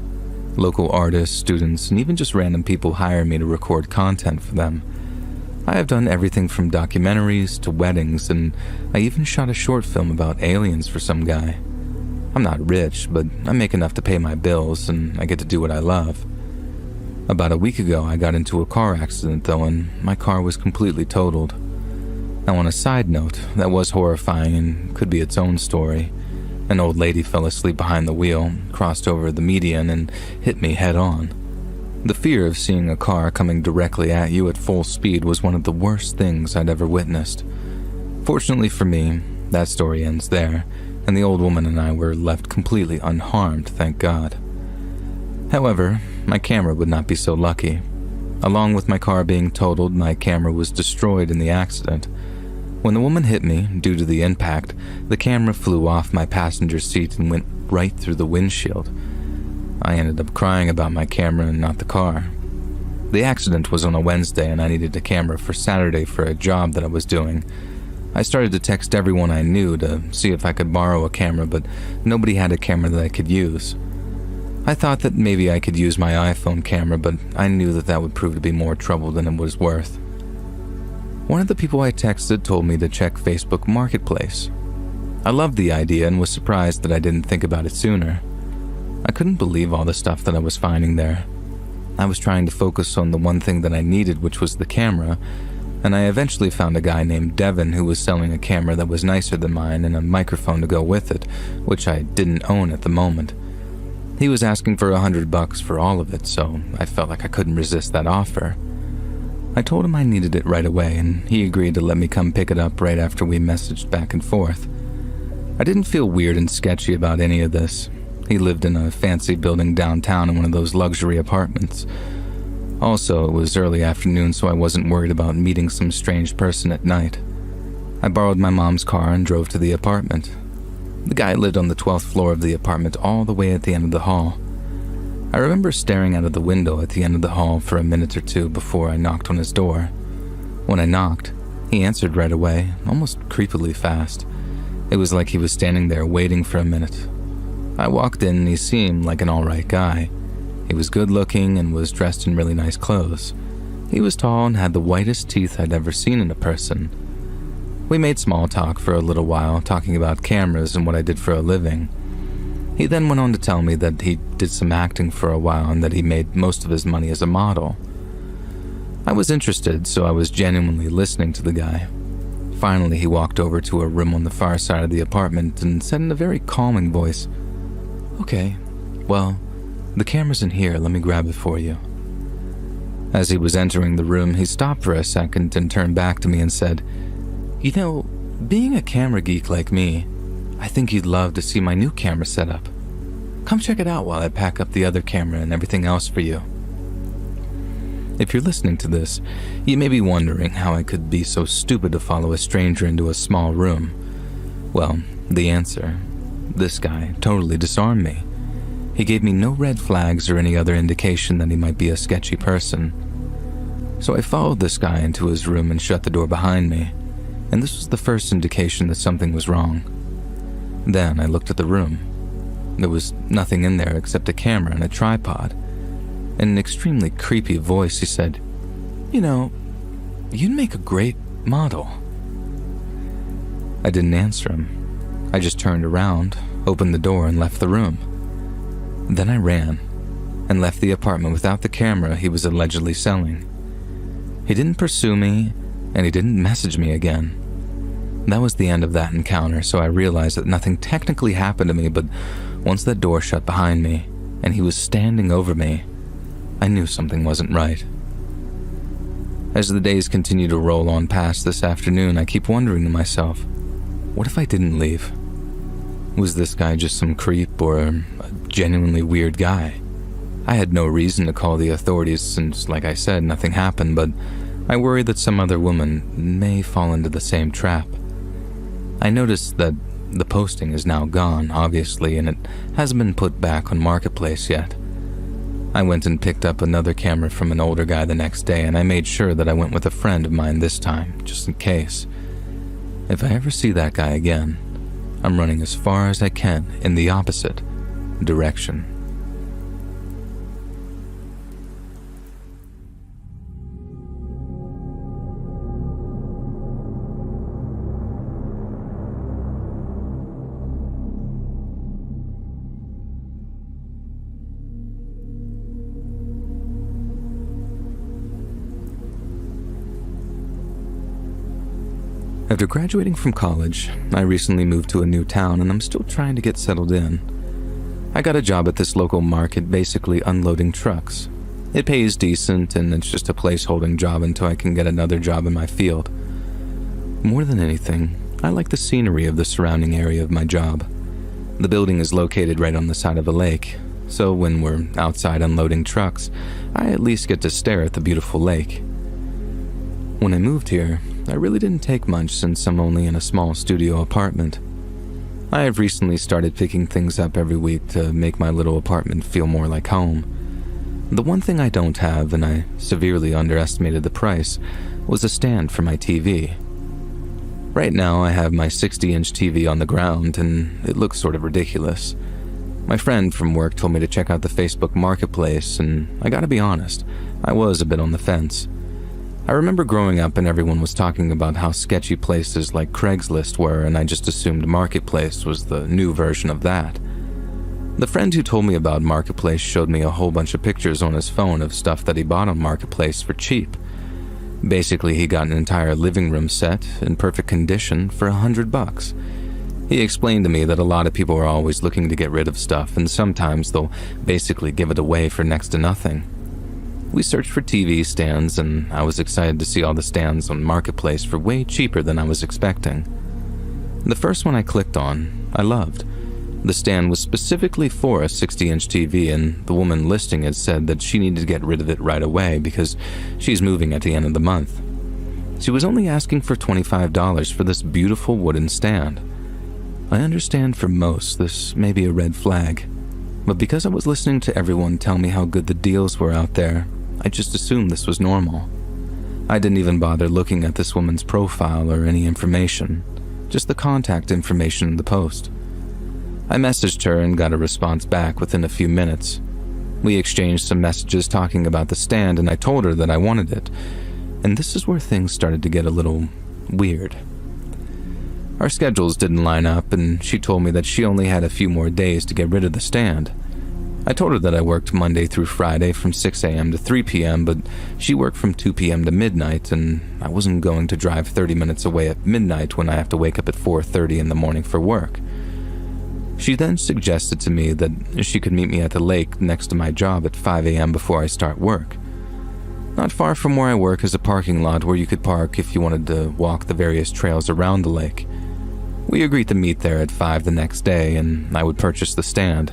Local artists, students, and even just random people hire me to record content for them. I have done everything from documentaries to weddings, and I even shot a short film about aliens for some guy. I'm not rich, but I make enough to pay my bills, and I get to do what I love. About a week ago, I got into a car accident though, and my car was completely totaled. Now, on a side note, that was horrifying and could be its own story. An old lady fell asleep behind the wheel, crossed over the median, and hit me head on. The fear of seeing a car coming directly at you at full speed was one of the worst things I'd ever witnessed. Fortunately for me, that story ends there, and the old woman and I were left completely unharmed, thank God. However, my camera would not be so lucky. Along with my car being totaled, my camera was destroyed in the accident. When the woman hit me, due to the impact, the camera flew off my passenger seat and went right through the windshield. I ended up crying about my camera and not the car. The accident was on a Wednesday and I needed a camera for Saturday for a job that I was doing. I started to text everyone I knew to see if I could borrow a camera, but nobody had a camera that I could use. I thought that maybe I could use my iPhone camera, but I knew that that would prove to be more trouble than it was worth. One of the people I texted told me to check Facebook Marketplace. I loved the idea and was surprised that I didn't think about it sooner. I couldn't believe all the stuff that I was finding there. I was trying to focus on the one thing that I needed, which was the camera, and I eventually found a guy named Devin who was selling a camera that was nicer than mine and a microphone to go with it, which I didn't own at the moment. He was asking for $100 for all of it, so I felt like I couldn't resist that offer. I told him I needed it right away, and he agreed to let me come pick it up right after we messaged back and forth. I didn't feel weird and sketchy about any of this. He lived in a fancy building downtown in one of those luxury apartments. Also, it was early afternoon, so I wasn't worried about meeting some strange person at night. I borrowed my mom's car and drove to the apartment. The guy lived on the 12th floor of the apartment all the way at the end of the hall. I remember staring out of the window at the end of the hall for a minute or two before I knocked on his door. When I knocked, he answered right away, almost creepily fast. It was like he was standing there waiting for a minute. I walked in and he seemed like an alright guy. He was good looking and was dressed in really nice clothes. He was tall and had the whitest teeth I'd ever seen in a person. We made small talk for a little while, talking about cameras and what I did for a living. He then went on to tell me that he did some acting for a while and that he made most of his money as a model. I was interested, so I was genuinely listening to the guy. Finally, he walked over to a room on the far side of the apartment and said in a very calming voice, "Okay, well, the camera's in here, let me grab it for you." As he was entering the room, he stopped for a second and turned back to me and said, "You know, being a camera geek like me, I think you'd love to see my new camera setup." Come check it out while I pack up the other camera and everything else for you. If you're listening to this, you may be wondering how I could be so stupid to follow a stranger into a small room. Well, the answer: this guy totally disarmed me. He gave me no red flags or any other indication that he might be a sketchy person. So I followed this guy into his room and shut the door behind me, and this was the first indication that something was wrong. Then I looked at the room. There was nothing in there except a camera and a tripod. In an extremely creepy voice, he said, "You know, you'd make a great model." I didn't answer him. I just turned around, opened the door, and left the room. Then I ran and left the apartment without the camera he was allegedly selling. He didn't pursue me, and he didn't message me again. That was the end of that encounter, so I realized that nothing technically happened to me, but once that door shut behind me, and he was standing over me, I knew something wasn't right. As the days continue to roll on past this afternoon, I keep wondering to myself, what if I didn't leave? Was this guy just some creep or a genuinely weird guy? I had no reason to call the authorities since, like I said, nothing happened, but I worry that some other woman may fall into the same trap. I noticed that the posting is now gone, obviously, and it hasn't been put back on Marketplace yet. I went and picked up another camera from an older guy the next day, and I made sure that I went with a friend of mine this time, just in case. If I ever see that guy again, I'm running as far as I can in the opposite direction. After graduating from college, I recently moved to a new town and I'm still trying to get settled in. I got a job at this local market basically unloading trucks. It pays decent and it's just a placeholding job until I can get another job in my field. More than anything, I like the scenery of the surrounding area of my job. The building is located right on the side of a lake, so when we're outside unloading trucks, I at least get to stare at the beautiful lake. When I moved here, I really didn't take much since I'm only in a small studio apartment. I have recently started picking things up every week to make my little apartment feel more like home. The one thing I don't have, and I severely underestimated the price, was a stand for my TV. Right now I have my 60-inch TV on the ground and it looks sort of ridiculous. My friend from work told me to check out the Facebook Marketplace, and I gotta be honest, I was a bit on the fence. I remember growing up and everyone was talking about how sketchy places like Craigslist were, and I just assumed Marketplace was the new version of that. The friend who told me about Marketplace showed me a whole bunch of pictures on his phone of stuff that he bought on Marketplace for cheap. Basically, he got an entire living room set in perfect condition for $100. He explained to me that a lot of people are always looking to get rid of stuff, and sometimes they'll basically give it away for next to nothing. We searched for TV stands, and I was excited to see all the stands on Marketplace for way cheaper than I was expecting. The first one I clicked on, I loved. The stand was specifically for a 60-inch TV, and the woman listing it said that she needed to get rid of it right away because she's moving at the end of the month. She was only asking for $25 for this beautiful wooden stand. I understand for most this may be a red flag, but because I was listening to everyone tell me how good the deals were out there, I just assumed this was normal. I didn't even bother looking at this woman's profile or any information, just the contact information in the post. I messaged her and got a response back within a few minutes. We exchanged some messages talking about the stand, and I told her that I wanted it, and this is where things started to get a little weird. Our schedules didn't line up, and she told me that she only had a few more days to get rid of the stand. I told her that I worked Monday through Friday from 6 a.m. to 3 p.m., but she worked from 2 p.m. to midnight, and I wasn't going to drive 30 minutes away at midnight when I have to wake up at 4:30 in the morning for work. She then suggested to me that she could meet me at the lake next to my job at 5 a.m. before I start work. Not far from where I work is a parking lot where you could park if you wanted to walk the various trails around the lake. We agreed to meet there at 5 the next day, and I would purchase the stand.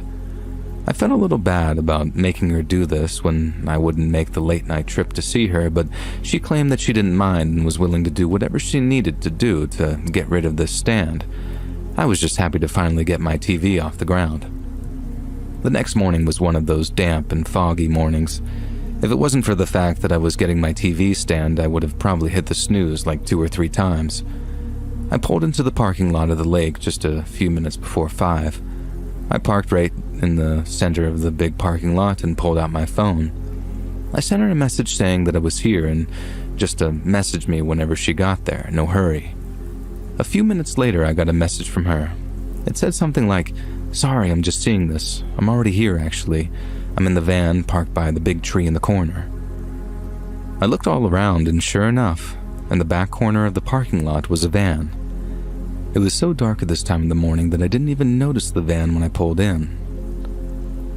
I felt a little bad about making her do this when I wouldn't make the late-night trip to see her, but she claimed that she didn't mind and was willing to do whatever she needed to do to get rid of this stand. I was just happy to finally get my TV off the ground. The next morning was one of those damp and foggy mornings. If it wasn't for the fact that I was getting my TV stand, I would have probably hit the snooze like 2 or 3 times. I pulled into the parking lot of the lake just a few minutes before 5. I parked right in the center of the big parking lot and pulled out my phone. I sent her a message saying that I was here and just to message me whenever she got there, no hurry. A few minutes later, I got a message from her. It said something like, "Sorry, I'm just seeing this. I'm already here, actually. I'm in the van parked by the big tree in the corner." I looked all around and sure enough, in the back corner of the parking lot was a van. It was so dark at this time of the morning that I didn't even notice the van when I pulled in.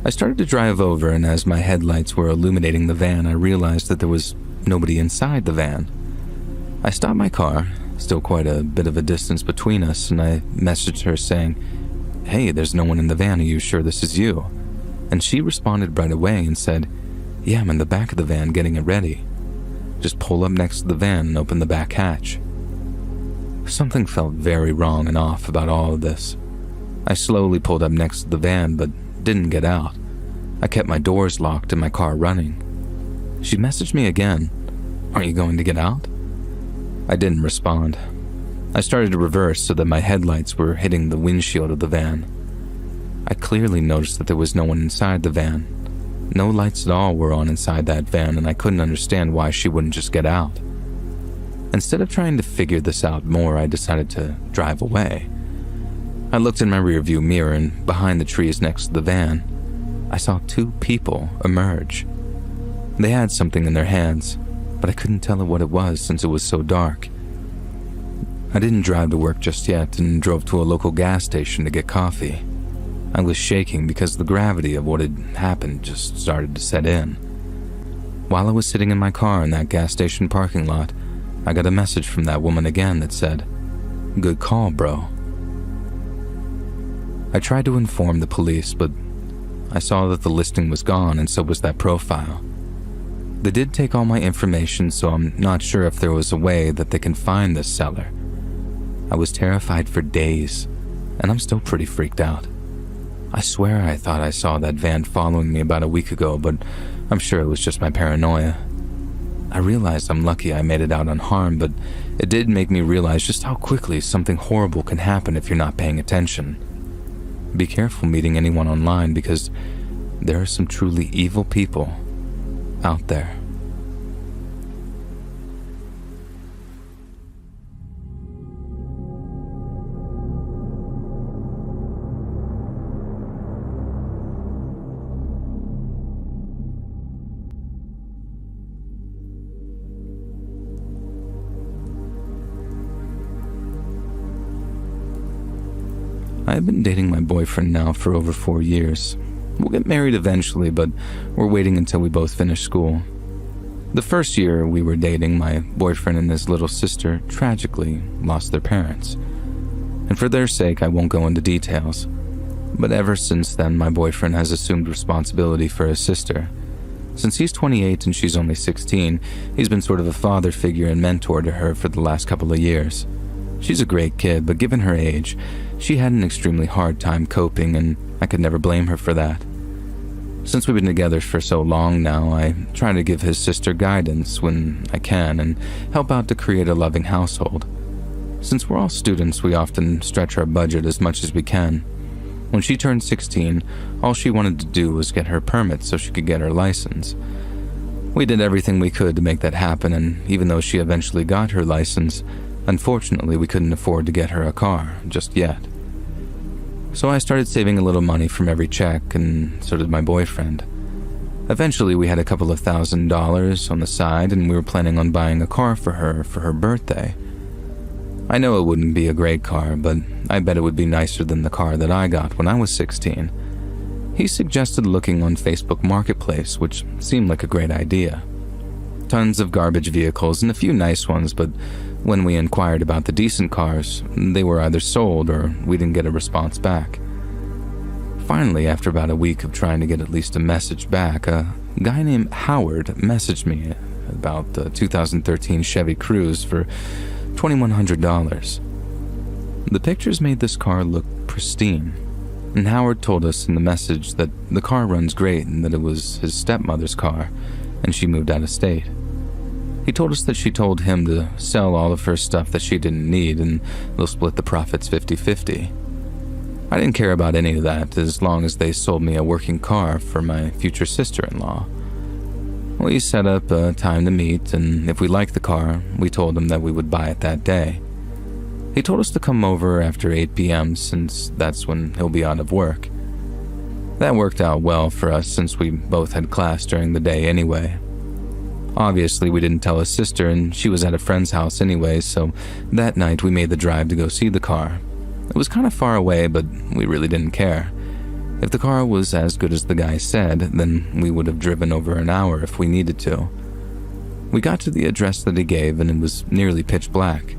I started to drive over, and as my headlights were illuminating the van, I realized that there was nobody inside the van. I stopped my car, still quite a bit of a distance between us, and I messaged her saying, "Hey, there's no one in the van. Are you sure this is you?" And she responded right away and said, "Yeah, I'm in the back of the van getting it ready. Just pull up next to the van and open the back hatch." Something felt very wrong and off about all of this. I slowly pulled up next to the van, but didn't get out. I kept my doors locked and my car running. She messaged me again, "Aren't you going to get out?" I didn't respond. I started to reverse so that my headlights were hitting the windshield of the van. I clearly noticed that there was no one inside the van. No lights at all were on inside that van, and I couldn't understand why she wouldn't just get out. Instead of trying to figure this out more, I decided to drive away. I looked in my rearview mirror, and behind the trees next to the van, I saw 2 people emerge. They had something in their hands, but I couldn't tell what it was since it was so dark. I didn't drive to work just yet and drove to a local gas station to get coffee. I was shaking because the gravity of what had happened just started to set in. While I was sitting in my car in that gas station parking lot, I got a message from that woman again that said, "Good call, bro." I tried to inform the police, but I saw that the listing was gone and so was that profile. They did take all my information, so I'm not sure if there was a way that they can find this seller. I was terrified for days, and I'm still pretty freaked out. I swear I thought I saw that van following me about a week ago, but I'm sure it was just my paranoia. I realized I'm lucky I made it out unharmed, but it did make me realize just how quickly something horrible can happen if you're not paying attention. Be careful meeting anyone online because there are some truly evil people out there. I have been dating my boyfriend now for over 4 years. We'll get married eventually, but we're waiting until we both finish school. The first year we were dating, my boyfriend and his little sister tragically lost their parents. And for their sake, I won't go into details. But ever since then, my boyfriend has assumed responsibility for his sister. Since he's 28 and she's only 16, he's been sort of a father figure and mentor to her for the last couple of years. She's a great kid, but given her age, she had an extremely hard time coping, and I could never blame her for that. Since we've been together for so long now, I try to give his sister guidance when I can and help out to create a loving household. Since we're all students, we often stretch our budget as much as we can. When she turned 16, all she wanted to do was get her permit so she could get her license. We did everything we could to make that happen, and even though she eventually got her license, unfortunately we couldn't afford to get her a car just yet. So I started saving a little money from every check, and so did my boyfriend. Eventually we had a couple of $1,000s on the side, and we were planning on buying a car for her birthday. I know it wouldn't be a great car, but I bet it would be nicer than the car that I got when I was 16. He suggested looking on Facebook Marketplace, which seemed like a great idea. Tons of garbage vehicles and a few nice ones, but when we inquired about the decent cars, they were either sold or we didn't get a response back. Finally, after about a week of trying to get at least a message back, a guy named Howard messaged me about the 2013 Chevy Cruze for $2,100. The pictures made this car look pristine, and Howard told us in the message that the car runs great and that it was his stepmother's car, and she moved out of state. He told us that she told him to sell all of her stuff that she didn't need and they'll split the profits 50-50. I didn't care about any of that as long as they sold me a working car for my future sister-in-law. We set up a time to meet, and if we liked the car, we told him that we would buy it that day. He told us to come over after 8 p.m. since that's when he'll be out of work. That worked out well for us since we both had class during the day anyway. Obviously, we didn't tell his sister, and she was at a friend's house anyway, so that night we made the drive to go see the car. It was kind of far away, but we really didn't care. If the car was as good as the guy said, then we would have driven over an hour if we needed to. We got to the address that he gave, and it was nearly pitch black.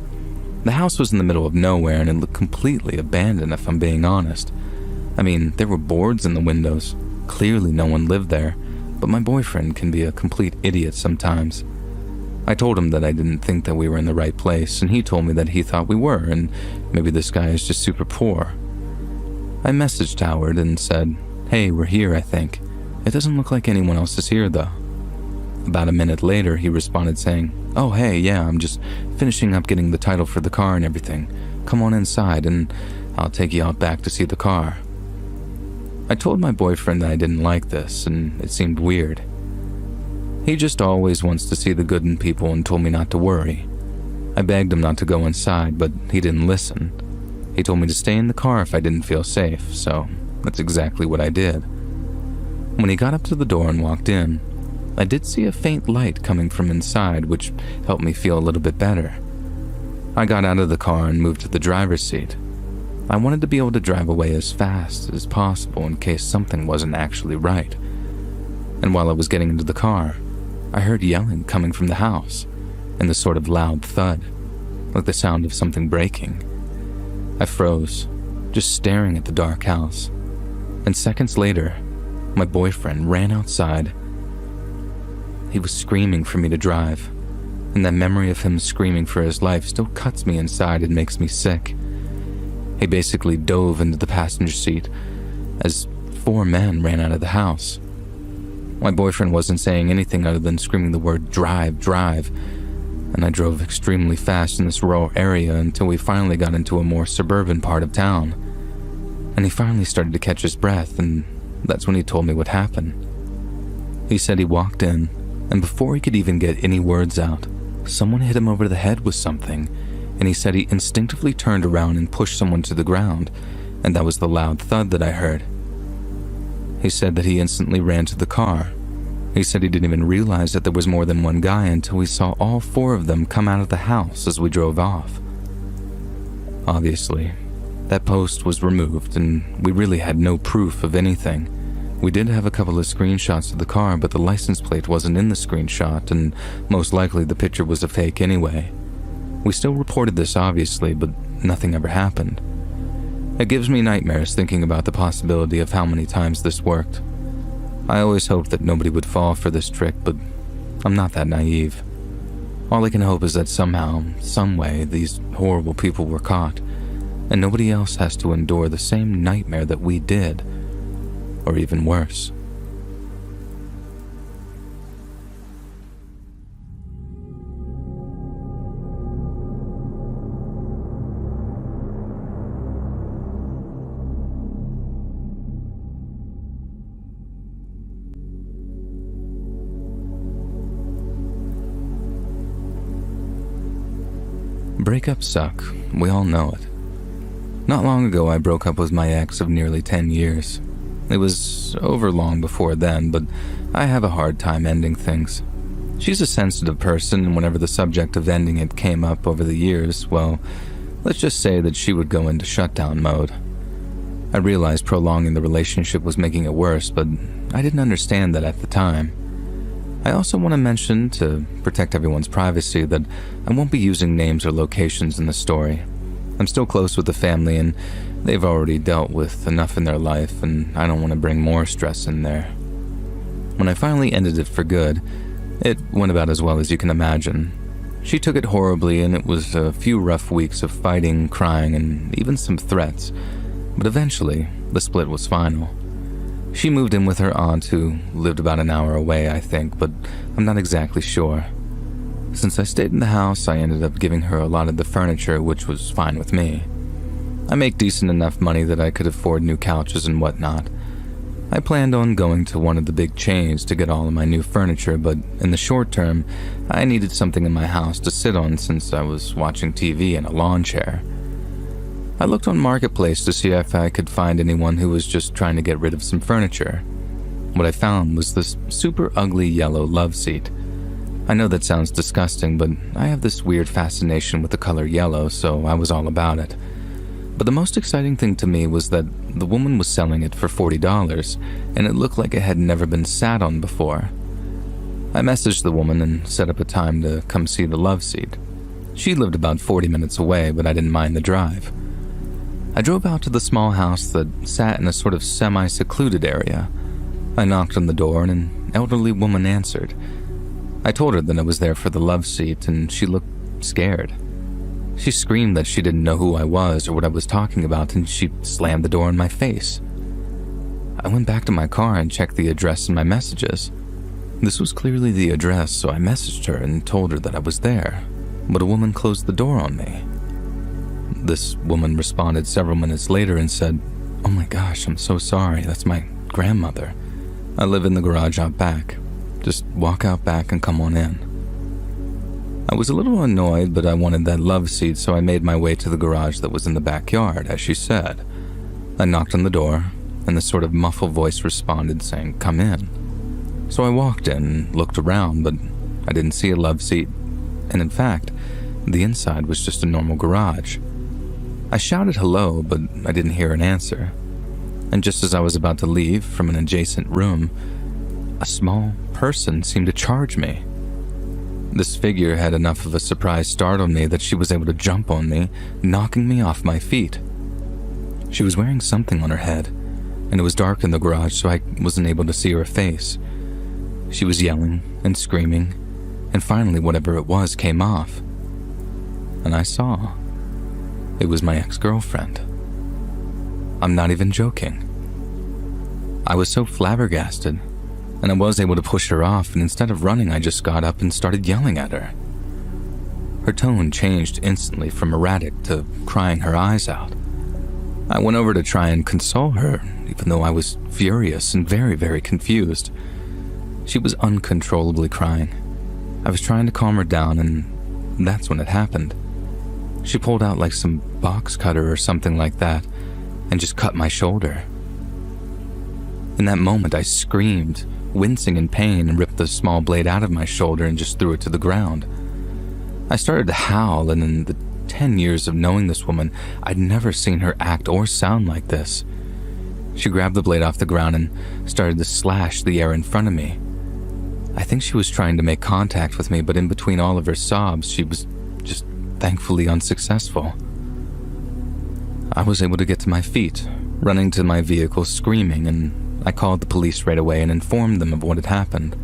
The house was in the middle of nowhere, and it looked completely abandoned, if I'm being honest. I mean, there were boards in the windows. Clearly no one lived there, but my boyfriend can be a complete idiot sometimes. I told him that I didn't think that we were in the right place, and he told me that he thought we were, and maybe this guy is just super poor. I messaged Howard and said, "Hey, we're here, I think. It doesn't look like anyone else is here, though." About a minute later, he responded saying, "Oh, hey, yeah, I'm just finishing up getting the title for the car and everything. Come on inside, and I'll take you out back to see the car." I told my boyfriend that I didn't like this, and it seemed weird. He just always wants to see the good in people and told me not to worry. I begged him not to go inside, but he didn't listen. He told me to stay in the car if I didn't feel safe, so that's exactly what I did. When he got up to the door and walked in, I did see a faint light coming from inside, which helped me feel a little bit better. I got out of the car and moved to the driver's seat. I wanted to be able to drive away as fast as possible in case something wasn't actually right. And while I was getting into the car, I heard yelling coming from the house, and the sort of loud thud, like the sound of something breaking. I froze, just staring at the dark house, and seconds later, my boyfriend ran outside. He was screaming for me to drive, and that memory of him screaming for his life still cuts me inside and makes me sick. He basically dove into the passenger seat as 4 men ran out of the house. My boyfriend wasn't saying anything other than screaming the word "drive, drive," and I drove extremely fast in this rural area until we finally got into a more suburban part of town. And he finally started to catch his breath, and that's when he told me what happened. He said he walked in, and before he could even get any words out, someone hit him over the head with something, and he said he instinctively turned around and pushed someone to the ground, and that was the loud thud that I heard. He said that he instantly ran to the car. He said he didn't even realize that there was more than one guy until we saw all 4 of them come out of the house as we drove off. Obviously, that post was removed and we really had no proof of anything. We did have a couple of screenshots of the car, but the license plate wasn't in the screenshot, and most likely the picture was a fake anyway. We still reported this obviously, but nothing ever happened. It gives me nightmares thinking about the possibility of how many times this worked. I always hoped that nobody would fall for this trick, but I'm not that naive. All I can hope is that somehow, some way, these horrible people were caught, and nobody else has to endure the same nightmare that we did, or even worse. Breakups suck, we all know it. Not long ago I broke up with my ex of nearly 10 years. It was over long before then, but I have a hard time ending things. She's a sensitive person, and whenever the subject of ending it came up over the years, well, let's just say that she would go into shutdown mode. I realized prolonging the relationship was making it worse, but I didn't understand that at the time. I also want to mention, to protect everyone's privacy, that I won't be using names or locations in the story. I'm still close with the family, and They've already dealt with enough in their life, and I don't want to bring more stress in there. When I finally ended it for good, it went about as well as you can imagine. She took it horribly, and it was a few rough weeks of fighting, crying, and even some threats. But eventually, the split was final. She moved in with her aunt, who lived about an hour away, I think, but I'm not exactly sure. Since I stayed in the house, I ended up giving her a lot of the furniture, which was fine with me. I make decent enough money that I could afford new couches and whatnot. I planned on going to one of the big chains to get all of my new furniture, but in the short term, I needed something in my house to sit on since I was watching TV in a lawn chair. I looked on Marketplace to see if I could find anyone who was just trying to get rid of some furniture. What I found was this super ugly yellow love seat. I know that sounds disgusting, but I have this weird fascination with the color yellow, so I was all about it. But the most exciting thing to me was that the woman was selling it for $40, and it looked like it had never been sat on before. I messaged the woman and set up a time to come see the love seat. She lived about 40 minutes away, but I didn't mind the drive. I drove out to the small house that sat in a sort of semi-secluded area. I knocked on the door, and an elderly woman answered. I told her that I was there for the love seat, and she looked scared. She screamed that she didn't know who I was or what I was talking about, and she slammed the door in my face. I went back to my car and checked the address in my messages. This was clearly the address, so I messaged her and told her that I was there, but a woman closed the door on me. This woman responded several minutes later and said, "Oh my gosh, I'm so sorry, that's my grandmother. I live in the garage out back. Just walk out back and come on in." I was a little annoyed, but I wanted that love seat, so I made my way to the garage that was in the backyard, as she said. I knocked on the door, and this sort of muffled voice responded saying, "Come in." So I walked in and looked around, but I didn't see a love seat, and in fact, the inside was just a normal garage. I shouted hello, but I didn't hear an answer. And just as I was about to leave from an adjacent room, a small person seemed to charge me. This figure had enough of a surprise startle me that she was able to jump on me, knocking me off my feet. She was wearing something on her head, and it was dark in the garage, so I wasn't able to see her face. She was yelling and screaming, and finally whatever it was came off. And I saw. It was my ex-girlfriend. I'm not even joking. I was so flabbergasted, and I was able to push her off, and instead of running, I just got up and started yelling at her. Her tone changed instantly from erratic to crying her eyes out. I went over to try and console her, even though I was furious and very, very confused. She was uncontrollably crying. I was trying to calm her down, and that's when it happened. She pulled out like some box cutter or something like that, and just cut my shoulder. In that moment, I screamed, wincing in pain, and ripped the small blade out of my shoulder and just threw it to the ground. I started to howl, and in the 10 years of knowing this woman, I'd never seen her act or sound like this. She grabbed the blade off the ground and started to slash the air in front of me. I think she was trying to make contact with me, but in between all of her sobs, she was just thankfully unsuccessful. I was able to get to my feet, running to my vehicle screaming, and I called the police right away and informed them of what had happened.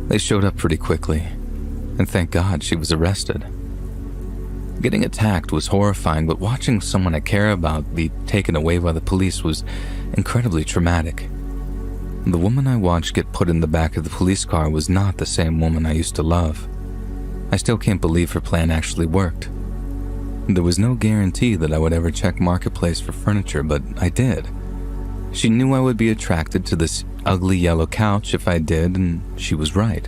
They showed up pretty quickly, and thank God she was arrested. Getting attacked was horrifying, but watching someone I care about be taken away by the police was incredibly traumatic. The woman I watched get put in the back of the police car was not the same woman I used to love. I still can't believe her plan actually worked. There was no guarantee that I would ever check Marketplace for furniture, but I did. She knew I would be attracted to this ugly yellow couch if I did, and she was right.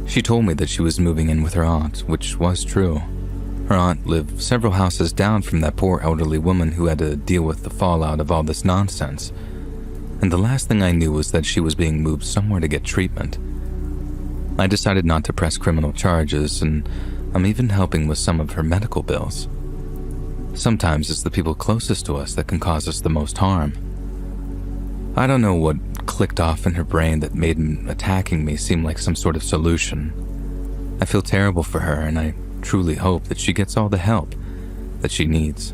She told me that she was moving in with her aunt, which was true. Her aunt lived several houses down from that poor elderly woman who had to deal with the fallout of all this nonsense. And the last thing I knew was that she was being moved somewhere to get treatment. I decided not to press criminal charges, and I'm even helping with some of her medical bills. Sometimes it's the people closest to us that can cause us the most harm. I don't know what clicked off in her brain that made attacking me seem like some sort of solution. I feel terrible for her, and I truly hope that she gets all the help that she needs.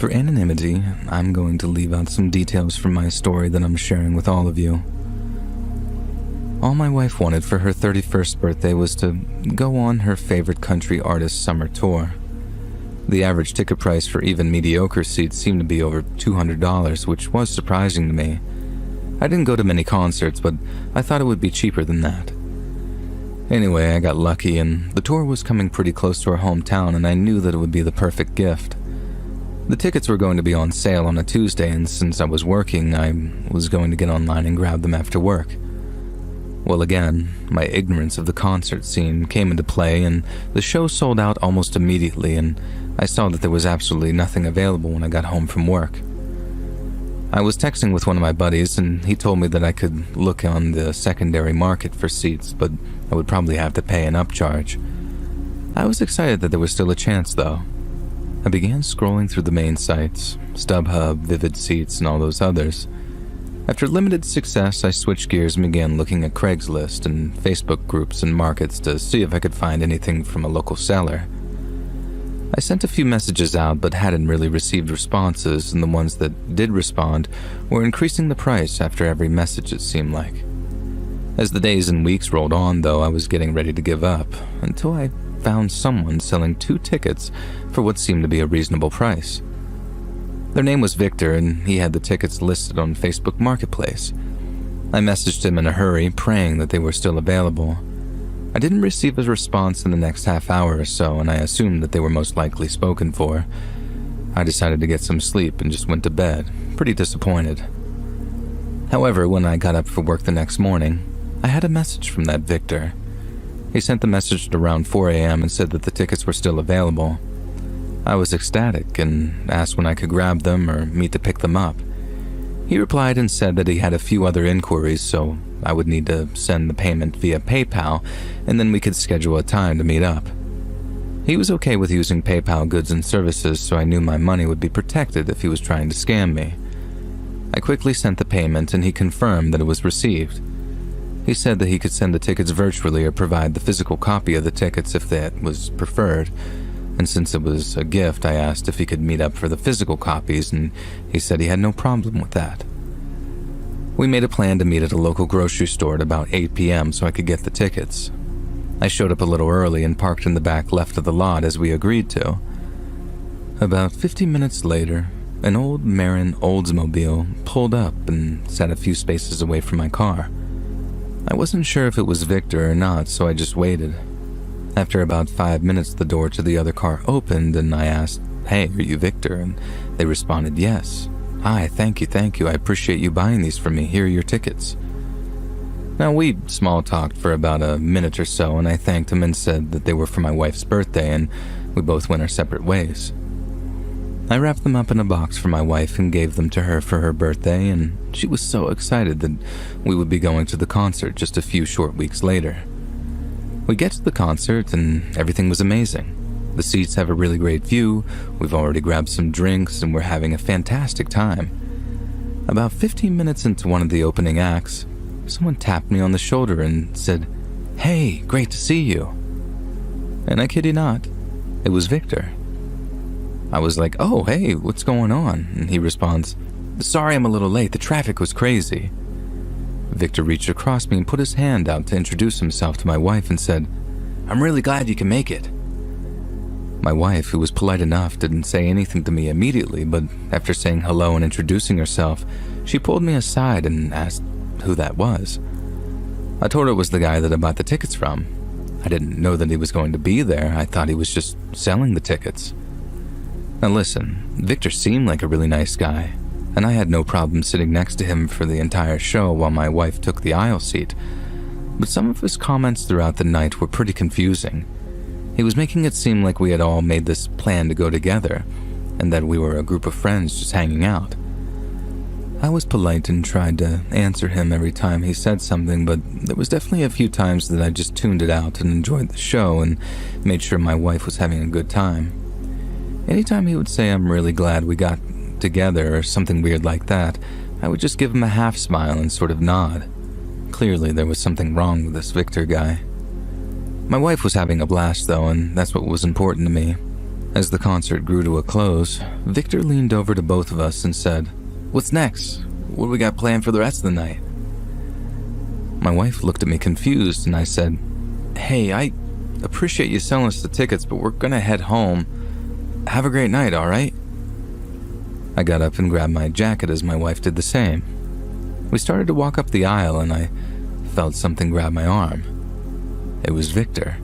For anonymity, I'm going to leave out some details from my story that I'm sharing with all of you. All my wife wanted for her 31st birthday was to go on her favorite country artist's summer tour. The average ticket price for even mediocre seats seemed to be over $200, which was surprising to me. I didn't go to many concerts, but I thought it would be cheaper than that. Anyway, I got lucky, and the tour was coming pretty close to our hometown, and I knew that it would be the perfect gift. The tickets were going to be on sale on a Tuesday, and since I was working, I was going to get online and grab them after work. Well, again, my ignorance of the concert scene came into play, and the show sold out almost immediately, and I saw that there was absolutely nothing available when I got home from work. I was texting with one of my buddies, and he told me that I could look on the secondary market for seats, but I would probably have to pay an upcharge. I was excited that there was still a chance, though. I began scrolling through the main sites, StubHub, Vivid Seats, and all those others. After limited success, I switched gears and began looking at Craigslist and Facebook groups and markets to see if I could find anything from a local seller. I sent a few messages out but hadn't really received responses, and the ones that did respond were increasing the price after every message, it seemed like. As the days and weeks rolled on, though, I was getting ready to give up, until I found someone selling 2 tickets for what seemed to be a reasonable price. Their name was Victor, and he had the tickets listed on Facebook Marketplace. I messaged him in a hurry, praying that they were still available. I didn't receive a response in the next half hour or so, and I assumed that they were most likely spoken for. I decided to get some sleep and just went to bed, pretty disappointed. However, when I got up for work the next morning, I had a message from that Victor. He sent the message at around 4 a.m. and said that the tickets were still available. I was ecstatic and asked when I could grab them or meet to pick them up. He replied and said that he had a few other inquiries, so I would need to send the payment via PayPal, and then we could schedule a time to meet up. He was okay with using PayPal goods and services, so I knew my money would be protected if he was trying to scam me. I quickly sent the payment, and he confirmed that it was received. He said that he could send the tickets virtually or provide the physical copy of the tickets if that was preferred. And since it was a gift, I asked if he could meet up for the physical copies, and he said he had no problem with that. We made a plan to meet at a local grocery store at about 8 p.m. so I could get the tickets. I showed up a little early and parked in the back left of the lot as we agreed to. About 50 minutes later, an old Marin Oldsmobile pulled up and sat a few spaces away from my car. I wasn't sure if it was Victor or not, so I just waited. After about 5 minutes, the door to the other car opened, and I asked, "Hey, are you Victor?" And they responded, "Yes. Hi, thank you, I appreciate you buying these for me. Here are your tickets." Now, we small-talked for about a minute or so, and I thanked him and said that they were for my wife's birthday, and we both went our separate ways. I wrapped them up in a box for my wife and gave them to her for her birthday, and she was so excited that we would be going to the concert just a few short weeks later. We get to the concert, and everything was amazing. The seats have a really great view, we've already grabbed some drinks, and we're having a fantastic time. About 15 minutes into one of the opening acts, someone tapped me on the shoulder and said, "Hey, great to see you." And I kid you not, it was Victor. I was like, "Oh, hey, what's going on?" And he responds, "Sorry I'm a little late, the traffic was crazy." Victor reached across me and put his hand out to introduce himself to my wife and said, "I'm really glad you can make it." My wife, who was polite enough, didn't say anything to me immediately, but after saying hello and introducing herself, she pulled me aside and asked who that was. I told her it was the guy that I bought the tickets from. I didn't know that he was going to be there. I thought he was just selling the tickets. Now listen, Victor seemed like a really nice guy, and I had no problem sitting next to him for the entire show while my wife took the aisle seat. But some of his comments throughout the night were pretty confusing. He was making it seem like we had all made this plan to go together, and that we were a group of friends just hanging out. I was polite and tried to answer him every time he said something, but there was definitely a few times that I just tuned it out and enjoyed the show and made sure my wife was having a good time. Anytime he would say, "I'm really glad we got together," or something weird like that, I would just give him a half smile and sort of nod. Clearly, there was something wrong with this Victor guy. My wife was having a blast, though, and that's what was important to me. As the concert grew to a close, Victor leaned over to both of us and said, "What's next? What do we got planned for the rest of the night?" My wife looked at me confused, and I said, "Hey, I appreciate you selling us the tickets, but we're gonna head home. Have a great night, all right?" I got up and grabbed my jacket as my wife did the same. We started to walk up the aisle, and I felt something grab my arm. It was Victor.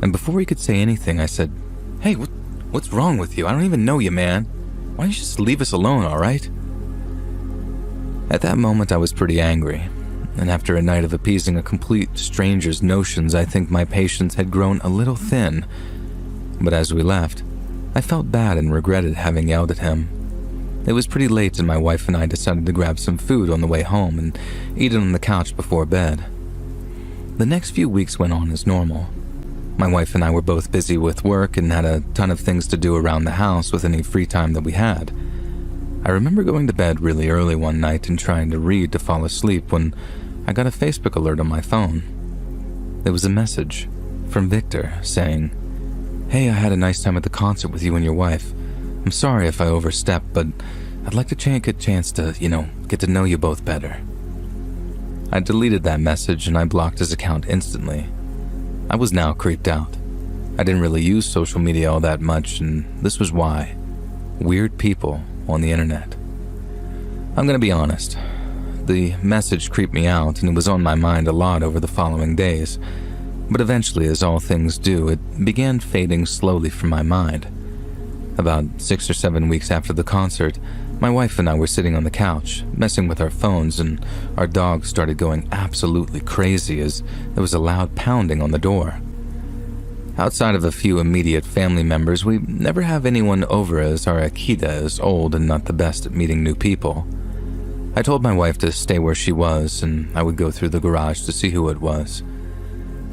And before he could say anything, I said, "Hey, what's wrong with you? I don't even know you, man. Why don't you just leave us alone, all right?" At that moment, I was pretty angry. And after a night of appeasing a complete stranger's notions, I think my patience had grown a little thin. But as we left, I felt bad and regretted having yelled at him. It was pretty late, and my wife and I decided to grab some food on the way home and eat it on the couch before bed. The next few weeks went on as normal. My wife and I were both busy with work and had a ton of things to do around the house with any free time that we had. I remember going to bed really early one night and trying to read to fall asleep when I got a Facebook alert on my phone. It was a message from Victor saying, "Hey, I had a nice time at the concert with you and your wife. I'm sorry if I overstepped, but I'd like to take a chance to, get to know you both better." I deleted that message and I blocked his account instantly. I was now creeped out. I didn't really use social media all that much, and this was why. Weird people on the internet. I'm gonna be honest. The message creeped me out, and it was on my mind a lot over the following days. But eventually, as all things do, it began fading slowly from my mind. About 6 or 7 weeks after the concert, my wife and I were sitting on the couch, messing with our phones, and our dog started going absolutely crazy as there was a loud pounding on the door. Outside of a few immediate family members, we never have anyone over as our Akita is old and not the best at meeting new people. I told my wife to stay where she was, and I would go through the garage to see who it was.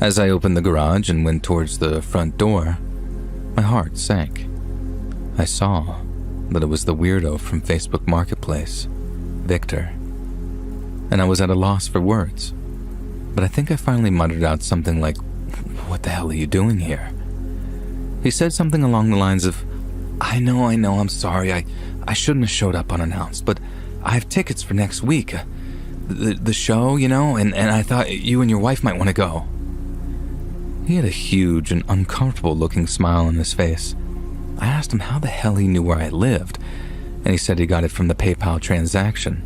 As I opened the garage and went towards the front door, my heart sank. I saw that it was the weirdo from Facebook Marketplace, Victor. And I was at a loss for words. But I think I finally muttered out something like, "What the hell are you doing here?" He said something along the lines of, I know, I'm sorry, I shouldn't have showed up unannounced, but I have tickets for next week. The show, and I thought you and your wife might want to go." He had a huge and uncomfortable looking smile on his face. I asked him how the hell he knew where I lived, and he said he got it from the PayPal transaction.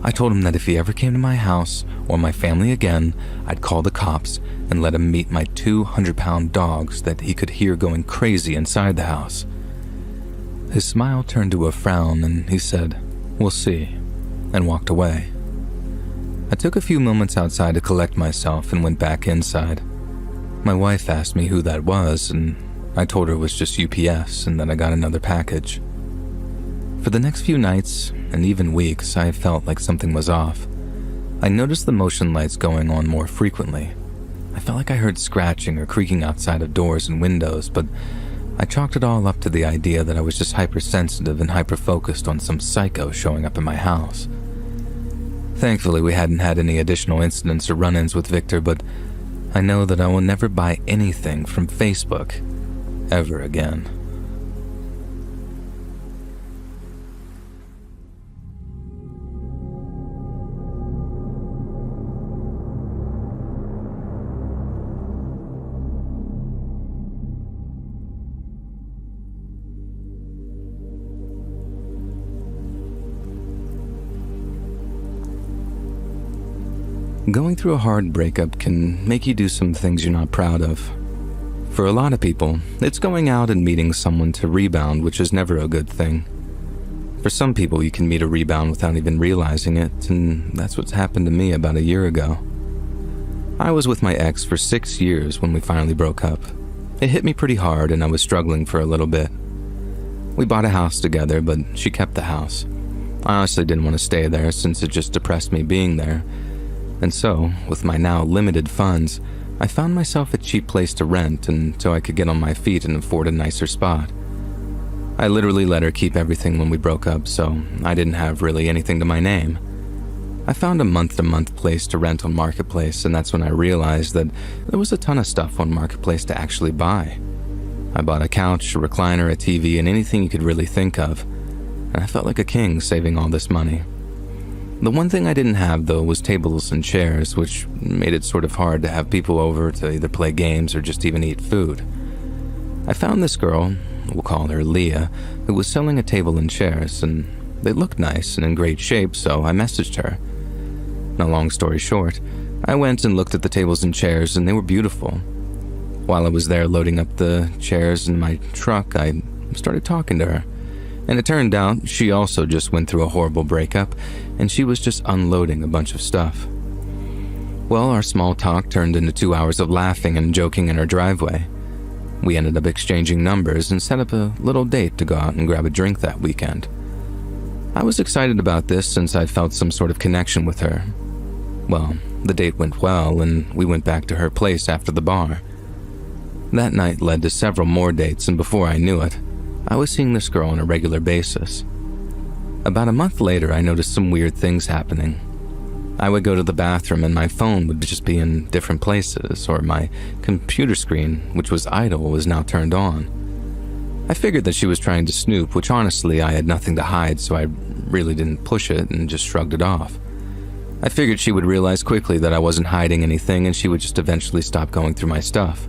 I told him that if he ever came to my house or my family again, I'd call the cops and let him meet my 200-pound dogs that he could hear going crazy inside the house. His smile turned to a frown, and he said, "We'll see," and walked away. I took a few moments outside to collect myself and went back inside. My wife asked me who that was, and I told her it was just UPS and that I got another package. For the next few nights, and even weeks, I felt like something was off. I noticed the motion lights going on more frequently. I felt like I heard scratching or creaking outside of doors and windows, but I chalked it all up to the idea that I was just hypersensitive and hyper-focused on some psycho showing up in my house. Thankfully, we hadn't had any additional incidents or run-ins with Victor, but I know that I will never buy anything from Facebook ever again. Going through a hard breakup can make you do some things you're not proud of. For a lot of people, it's going out and meeting someone to rebound, which is never a good thing. For some people, you can meet a rebound without even realizing it, and that's what's happened to me about a year ago. I was with my ex for 6 years when we finally broke up. It hit me pretty hard, and I was struggling for a little bit. We bought a house together, but she kept the house. I honestly didn't want to stay there since it just depressed me being there. And so, with my now limited funds, I found myself a cheap place to rent until I could get on my feet and afford a nicer spot. I literally let her keep everything when we broke up, so I didn't have really anything to my name. I found a month-to-month place to rent on Marketplace, and that's when I realized that there was a ton of stuff on Marketplace to actually buy. I bought a couch, a recliner, a TV, and anything you could really think of, and I felt like a king saving all this money. The one thing I didn't have, though, was tables and chairs, which made it sort of hard to have people over to either play games or just even eat food. I found this girl, we'll call her Leah, who was selling a table and chairs, and they looked nice and in great shape, so I messaged her. Now, long story short, I went and looked at the tables and chairs, and they were beautiful. While I was there loading up the chairs in my truck, I started talking to her. And it turned out she also just went through a horrible breakup, and she was just unloading a bunch of stuff. Well, our small talk turned into 2 hours of laughing and joking in her driveway. We ended up exchanging numbers and set up a little date to go out and grab a drink that weekend. I was excited about this since I felt some sort of connection with her. Well, the date went well, and we went back to her place after the bar. That night led to several more dates, and before I knew it, I was seeing this girl on a regular basis. About a month later, I noticed some weird things happening. I would go to the bathroom and my phone would just be in different places, or my computer screen, which was idle, was now turned on. I figured that she was trying to snoop, which honestly I had nothing to hide, so I really didn't push it and just shrugged it off. I figured she would realize quickly that I wasn't hiding anything and she would just eventually stop going through my stuff.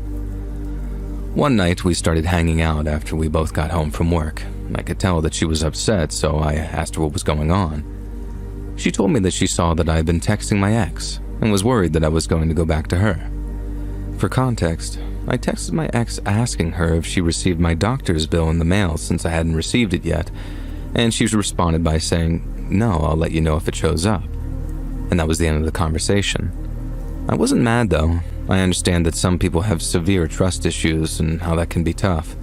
One night we started hanging out after we both got home from work. I could tell that she was upset, so I asked her what was going on. She told me that she saw that I had been texting my ex and was worried that I was going to go back to her. For context, I texted my ex asking her if she received my doctor's bill in the mail since I hadn't received it yet, and she responded by saying, "No, I'll let you know if it shows up." And that was the end of the conversation. I wasn't mad though. I understand that some people have severe trust issues and how that can be tough.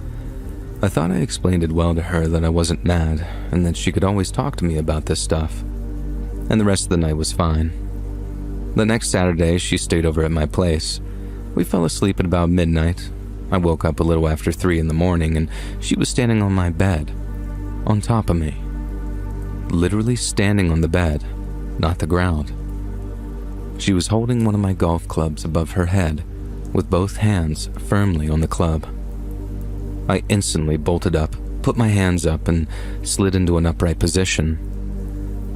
I thought I explained it well to her that I wasn't mad and that she could always talk to me about this stuff. And the rest of the night was fine. The next Saturday, she stayed over at my place. We fell asleep at about midnight. I woke up a little after 3 in the morning and she was standing on my bed, on top of me. Literally standing on the bed, not the ground. She was holding one of my golf clubs above her head, with both hands firmly on the club. I instantly bolted up, put my hands up, and slid into an upright position.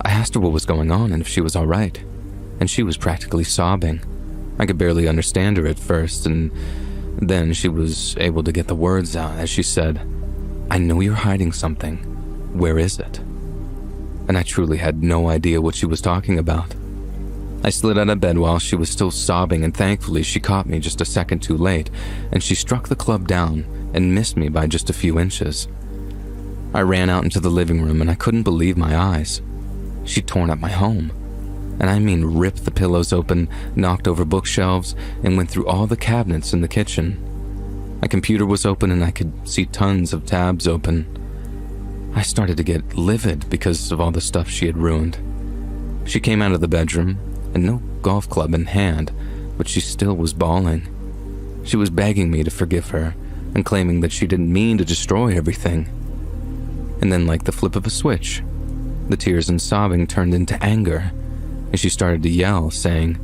I asked her what was going on and if she was all right, and she was practically sobbing. I could barely understand her at first, and then she was able to get the words out as she said, "I know you're hiding something. Where is it?" And I truly had no idea what she was talking about. I slid out of bed while she was still sobbing, and thankfully she caught me just a second too late, and she struck the club down and missed me by just a few inches. I ran out into the living room and I couldn't believe my eyes. She'd torn up my home. And I mean ripped the pillows open, knocked over bookshelves, and went through all the cabinets in the kitchen. My computer was open and I could see tons of tabs open. I started to get livid because of all the stuff she had ruined. She came out of the bedroom, and no golf club in hand, but she still was bawling. She was begging me to forgive her and claiming that she didn't mean to destroy everything. And then, like the flip of a switch, the tears and sobbing turned into anger, and she started to yell, saying,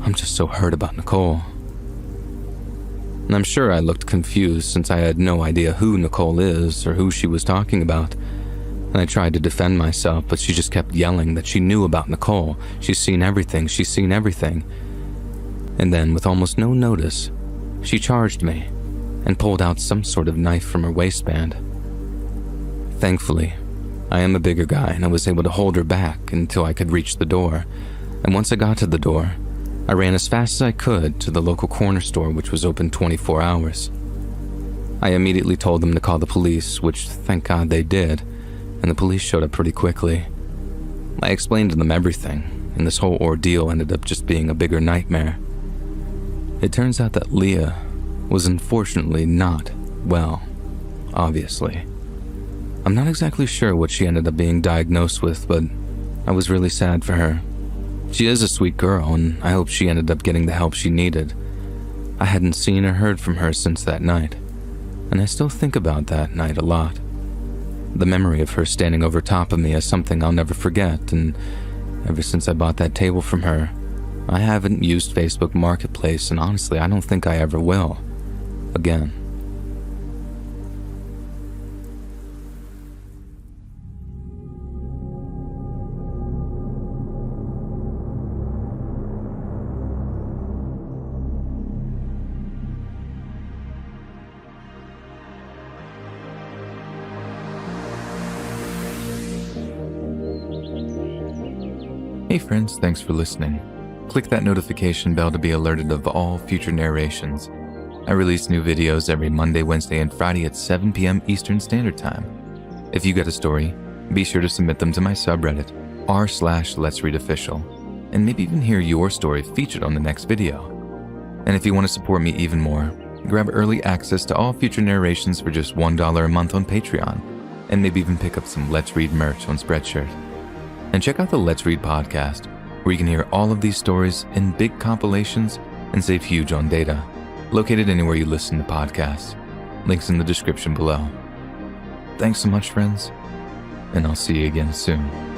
"I'm just so hurt about Nicole." And I'm sure I looked confused since I had no idea who Nicole is or who she was talking about. And I tried to defend myself, but she just kept yelling that she knew about Nicole. She's seen everything, she's seen everything. And then, with almost no notice, she charged me and pulled out some sort of knife from her waistband. Thankfully, I am a bigger guy and I was able to hold her back until I could reach the door. And once I got to the door, I ran as fast as I could to the local corner store, which was open 24 hours. I immediately told them to call the police, which thank God they did, and the police showed up pretty quickly. I explained to them everything, and this whole ordeal ended up just being a bigger nightmare. It turns out that Leah was unfortunately not well, obviously. I'm not exactly sure what she ended up being diagnosed with, but I was really sad for her. She is a sweet girl, and I hope she ended up getting the help she needed. I hadn't seen or heard from her since that night, and I still think about that night a lot. The memory of her standing over top of me is something I'll never forget, and ever since I bought that table from her, I haven't used Facebook Marketplace, and honestly, I don't think I ever will. Again. Hey friends, thanks for listening. Click that notification bell to be alerted of all future narrations. I release new videos every Monday, Wednesday, and Friday at 7 p.m. Eastern Standard Time. If you got a story, be sure to submit them to my subreddit, r/Let'sReadOfficial, and maybe even hear your story featured on the next video. And if you want to support me even more, grab early access to all future narrations for just $1 a month on Patreon, and maybe even pick up some Let's Read merch on Spreadshirt. And check out the Let's Read podcast, where you can hear all of these stories in big compilations and save huge on data. Located anywhere you listen to podcasts. Links in the description below. Thanks so much, friends, and I'll see you again soon.